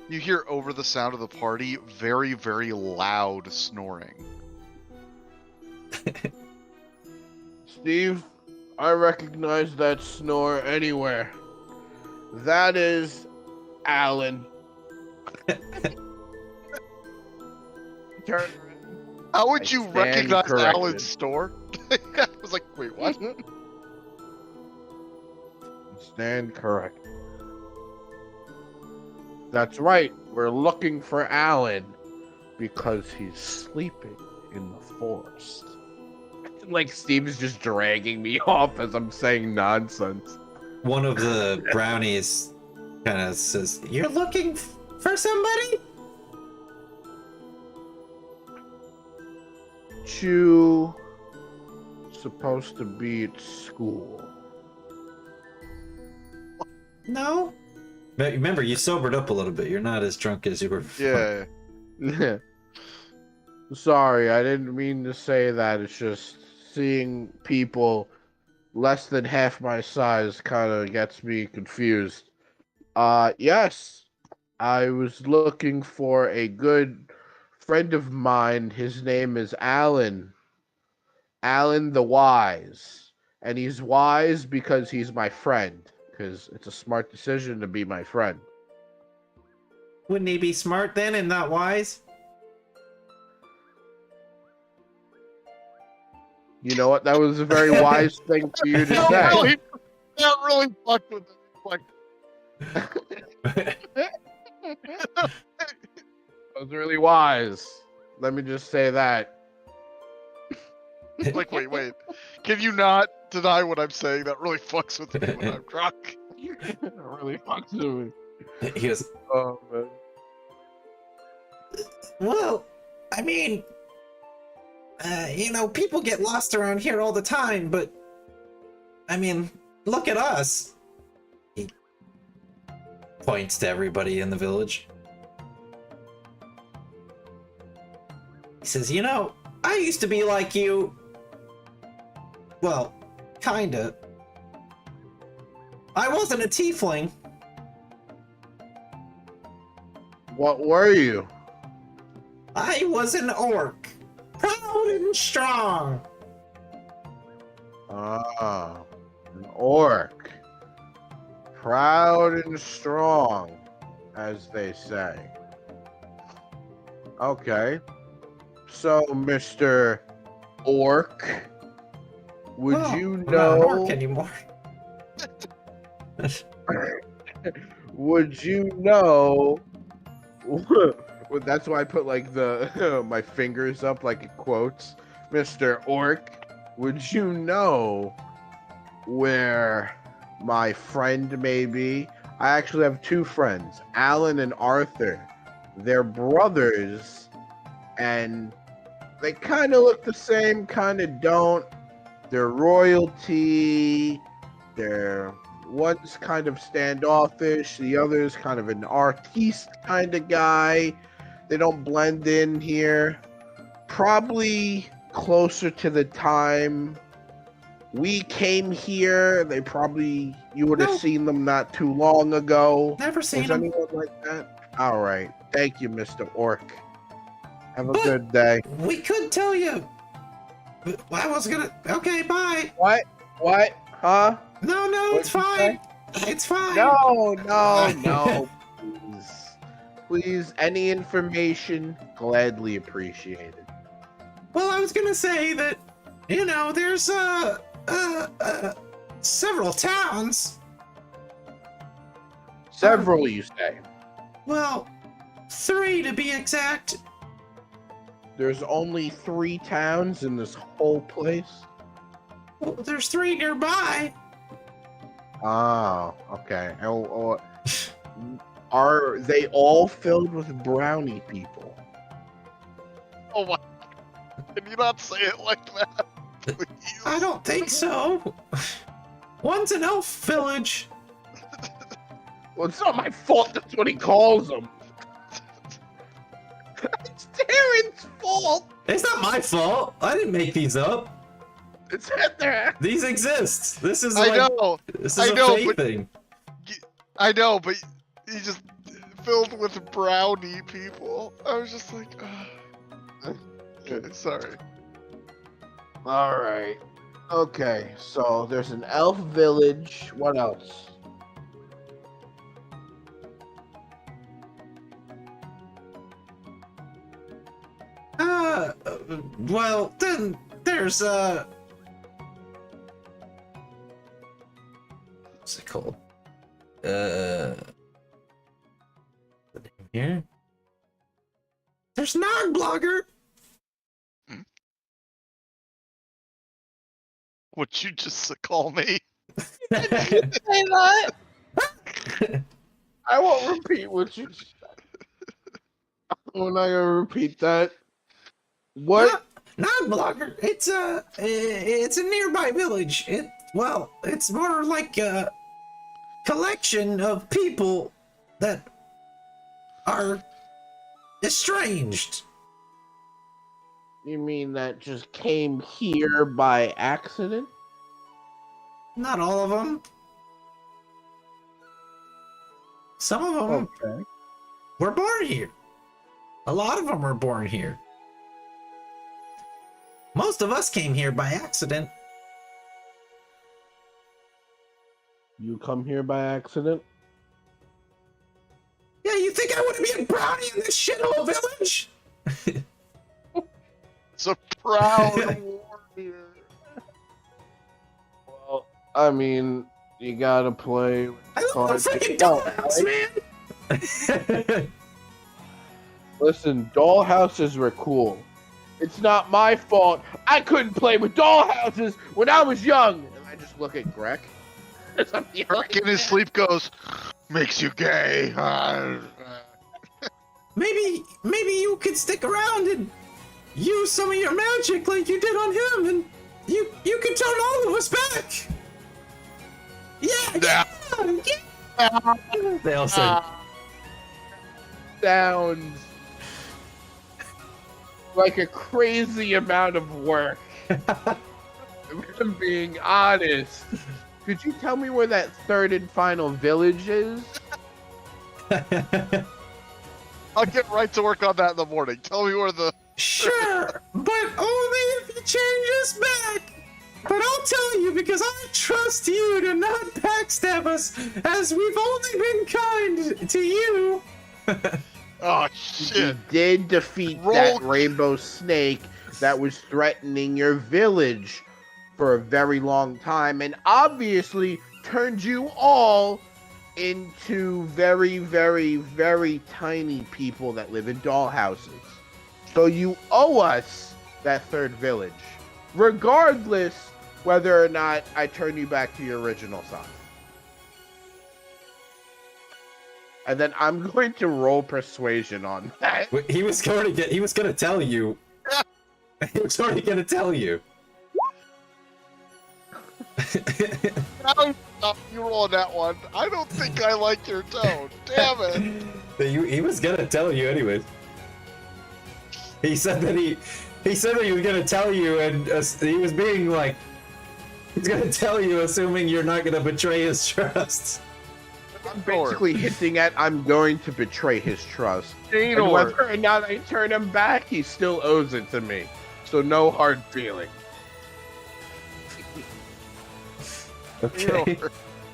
You hear over the sound of the party very, very loud snoring. Steve, I recognize that snore anywhere. That is Alan. Turn. How would I you stand recognize corrected. Alan's store? I was like, wait, what? Stand correct. That's right. We're looking for Alan because he's sleeping in the forest. Like Steve's just dragging me off as I'm saying nonsense. One of the brownies kind of says, "You're looking for somebody?" You supposed to be at school. No. Remember, you sobered up a little bit. You're not as drunk as you were before. Yeah. Sorry, I didn't mean to say that. It's just seeing people less than half my size kind of gets me confused. Yes, I was looking for a good friend of mine. His name is Alan. Alan the Wise. And he's wise because he's my friend. Because it's a smart decision to be my friend. Wouldn't he be smart then and not wise? You know what? That was a very wise thing for you to That say. really, that really fucked with it. Like, That was really wise. Let me just say that. like, wait. Can you not deny what I'm saying? That really fucks with me when I'm drunk. That really fucks with me. He goes, Oh, man. well, I mean, people get lost around here all the time, but I mean, look at us. He points to everybody in the village. He says, you know, I used to be like you. Well, kinda. I wasn't a tiefling. What were you? I was an orc. Proud and strong. Ah, an orc. Proud and strong, as they say. Okay. So, Mr. Orc, would Well, you I'm not an orc know? anymore. Would you know? Well, that's why I put like the my fingers up like in quotes. Mr. Orc, would you know where my friend may be? I actually have two friends, Alan and Arthur. They're brothers, and they kind of look the same, kind of don't. They're royalty. They're one's kind of standoffish, the other's kind of an artiste kind of guy. They don't blend in here. Probably closer to the time we came here, you would have No. seen them not too long ago. Never seen Was him. anyone like that? All right. Thank you, Mr. Orc. Have a But- good day. We could tell you. I was gonna. Okay, bye. What? What? Huh? No, it's What'd you fine. It's fine. No. Please, any information, gladly appreciated. Well, I was gonna say that, you know, there's several towns. Several, you say? Well, 3 to be exact. There's only 3 towns in this whole place? Well, there's 3 nearby. Oh, okay. Are they all filled with brownie people? Oh my! Can you not say it like that? Please? I don't think so. One's an elf village. Well, it's not my fault. That's what he calls them. It's Darren's fault. It's not my fault. I didn't make these up. It's at their. These exist. This is I like, know, this is I a know, fate but- thing. I know, but he just filled with brownie people. I was just like, okay, sorry. All right. Okay, so there's an elf village. What else? Well, then there's what's it called? The name here. There's non-blogger. What you just call me? Say that. I won't repeat what you said. I'm not gonna repeat that. What? Non-blogger. It's a nearby village. It's more like a collection of people that are estranged. You mean that just came here by accident? Not all of them. Some of them Okay. were born here. A lot of them were born here. Most of us came here by accident. You come here by accident? Yeah, you think I wouldn't be a brownie in this shithole village? It's a proud warrior. Well, I mean, you gotta play. I love cards the freaking you don't, dollhouse, right? man! Listen, dollhouses were cool. It's not my fault. I couldn't play with dollhouses when I was young. And I just look at Greg. Greg in his sleep goes, makes you gay. Maybe you could stick around and use some of your magic like you did on him, and you could turn all of us back. Yeah. They all said, Sounds like a crazy amount of work. If I'm being honest. Could you tell me where that third and final village is? I'll get right to work on that in the morning. Tell me where the. Sure, but only if you change us back. But I'll tell you because I trust you to not backstab us, as we've only been kind to you. Oh You shit! did defeat that rainbow snake that was threatening your village for a very long time, and obviously turned you all into very, very, very tiny people that live in dollhouses. So you owe us that third village, regardless whether or not I turn you back to your original size. And then I'm going to roll persuasion on that. He was going to tell you. He was already going to tell you. Now you roll that one. I don't think I like your tone. Damn it! He was going to tell you anyways. He said that he was going to tell you, and he was being like, he's going to tell you, assuming you're not going to betray his trust. I'm basically hinting at I'm going to betray his trust. And Gator. whether or not I turn him back, he still owes it to me. So no hard feelings. Okay.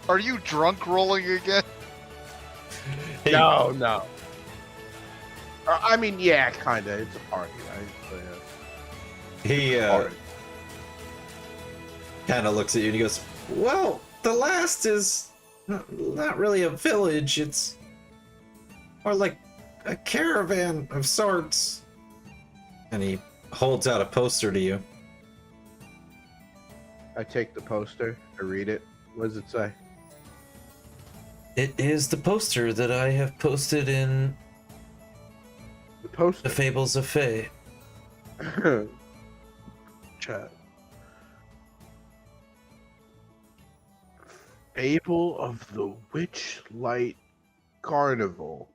Are you drunk rolling again? No. I mean, yeah, kind of. It's a party, right? So, yeah. He Party. kind of looks at you and he goes, well, the last is not really a village, it's more like a caravan of sorts. And he holds out a poster to you. I take the poster, I read it. What does it say? It is the poster that I have posted in The poster. the Fables of Fey. Chat. Fable of the Witchlight Carnival.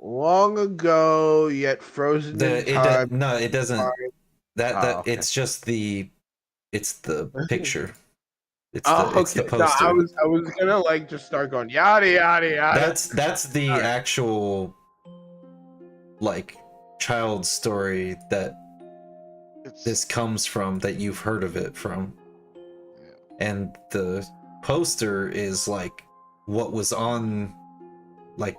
Long ago, yet frozen in time. No, it doesn't. That okay. it's just the picture. It's Oh, it's the okay. No, poster. I was gonna like just start going yada yada yada. That's the Alright. actual like child story that this comes from, that you've heard of it from. And the poster is like what was on, like,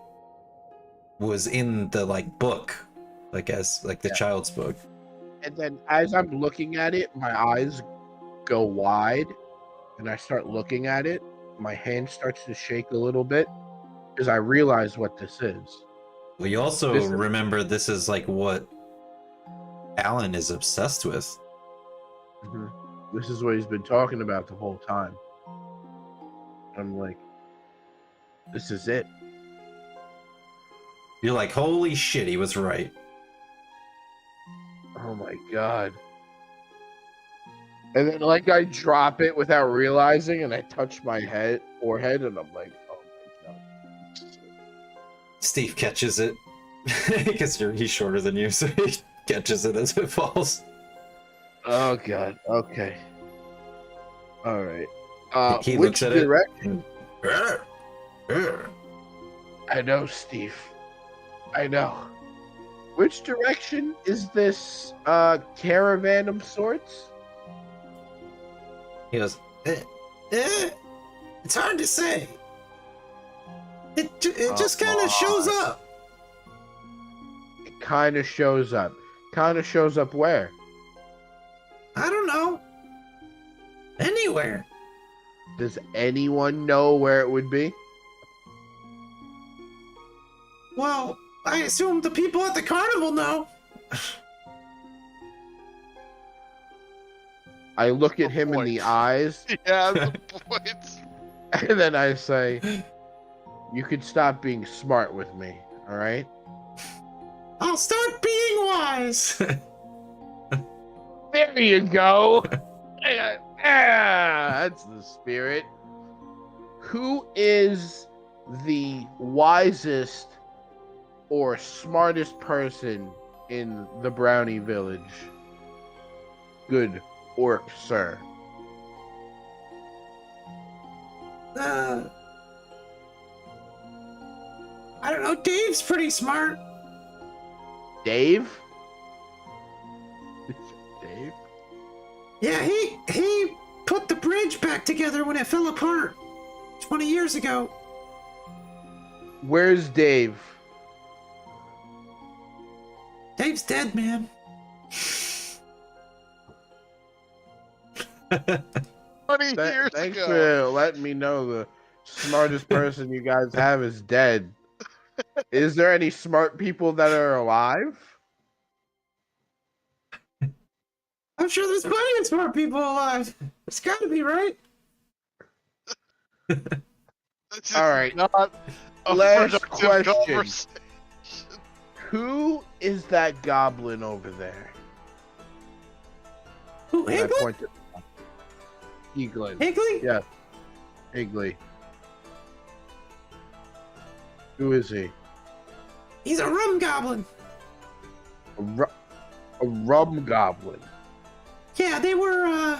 was in the like book, like as like the child's book. And then as I'm looking at it, my eyes go wide, and I start looking at it. My hand starts to shake a little bit because I realize what this is. Well, you also This is- remember this is like what Alan is obsessed with. This is what he's been talking about the whole time. I'm like, this is it. You're like, holy shit, he was right. Oh my god. And then like I drop it without realizing, and I touch my forehead, and I'm like, oh my god. Steve catches it because he's shorter than you, so he catches it as it falls. Oh god. Okay. All right. He which looks at direction? it. I know, Steve. I know. Which direction is this caravan of sorts? He goes, it's hard to say. It just kind of shows up. It kind of shows up. Kind of shows up where? I don't know. Anywhere. Does anyone know where it would be? Well, I assume the people at the carnival know. I look at him in the eyes, Yeah, the points. and then I say, you could stop being smart with me, all right? I'll start being wise. There you go. That's the spirit. Who is the wisest or smartest person in the Brownie Village? Good orc, sir. I don't know. Dave's pretty smart. Dave? Dave? Yeah, he put the bridge back together when it fell apart 20 years ago. Where's Dave? Dave's dead, man. Years Thanks ago. for letting me know the smartest person you guys have is dead. Is there any smart people that are alive? I'm sure there's plenty of smart people alive. It's gotta be, right? This is All right. not a Last productive question. conversation. Who is that goblin over there? Who, And I Higgly? pointed. Eaglin. Higgly? Yeah. Higgly. Who is he? He's a rum goblin. A rum goblin. Yeah, they were,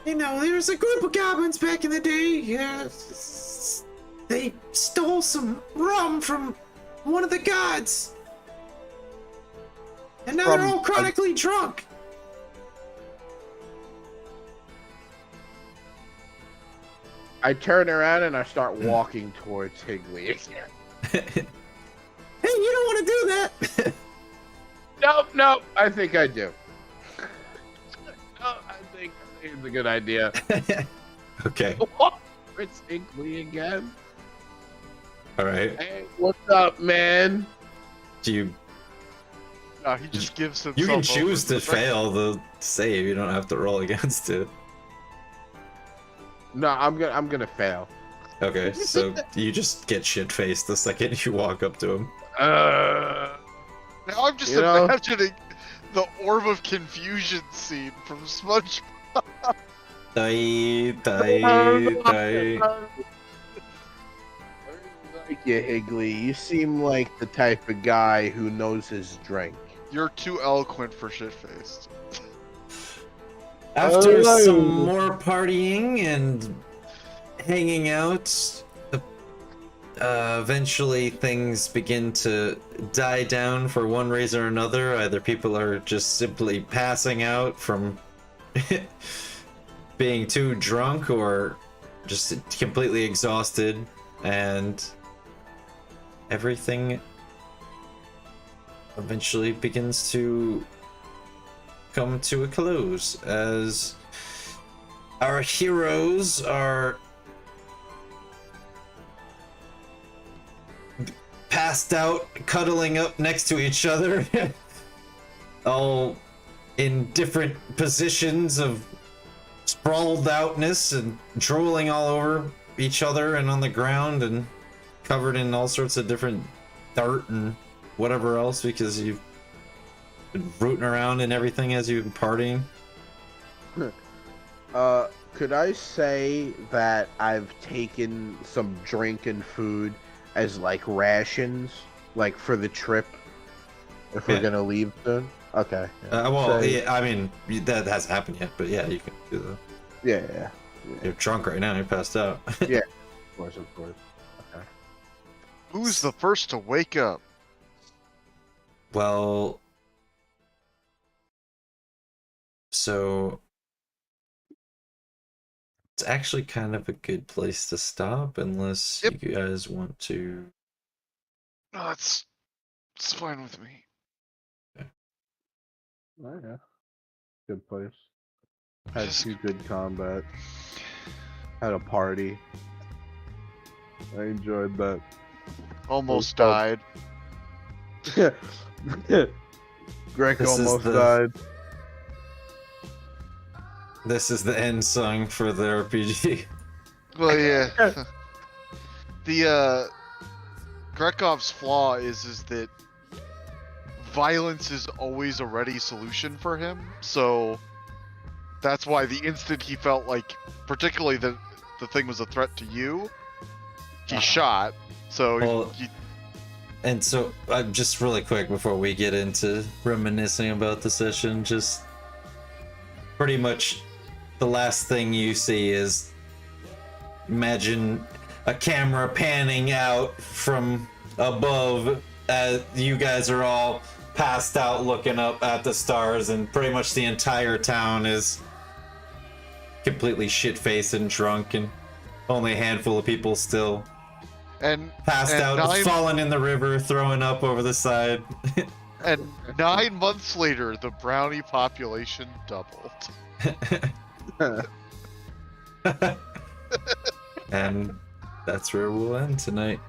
there was a group of goblins back in the day. Yeah, they stole some rum from one of the gods. And now they're From all chronically drunk. I turn around and I start walking towards Higgly. Hey, you don't want to do that. Nope. I think I do. I think it's a good idea. Okay. It's Higgly again. All right. Hey, what's up, man? Do you? No, he just gives himself. You can choose over to fail the save. You don't have to roll against it. No, I'm gonna fail. Okay, so you just get shit faced the second you walk up to him. Now I'm just imagining the Orb of Confusion scene from SpongeBob. Die. Like you, Higgly. You seem like the type of guy who knows his drink. You're too eloquent for shit-faced. After Oh. some more partying and hanging out, eventually things begin to die down for one reason or another. Either people are just simply passing out from being too drunk or just completely exhausted, and everything eventually begins to come to a close as our heroes are passed out, cuddling up next to each other, all in different positions of sprawled outness and drooling all over each other and on the ground and covered in all sorts of different dirt and whatever else because you've been rooting around and everything as you've been partying. Could I say that I've taken some drink and food as like rations, like for the trip, if we're gonna leave soon? Okay. Yeah, I mean, that hasn't happened yet, but yeah, you can do that. Yeah. You're drunk right now, you're passed out. Of course. Okay. Who's the first to wake up? Well, so it's actually kind of a good place to stop unless Yep. you guys want to. No, it's fine with me. Oh yeah. Good place. Had Just- 2 good combat. Had a party. I enjoyed that. Almost Oh, died. Greg This is almost the- died. This is the end song for the RPG. Well, yeah. The Grekov's flaw is that violence is always a ready solution for him. So that's why the instant he felt like, particularly that the thing was a threat to you, he shot. So Well, you, And so, just really quick before we get into reminiscing about the session, just pretty much the last thing you see is imagine a camera panning out from above as you guys are all passed out looking up at the stars, and pretty much the entire town is completely shit-faced and drunk, and only a handful of people still And passed out, nine, falling in the river, throwing up over the side. and 9 months later, the brownie population doubled. And that's where we'll end tonight.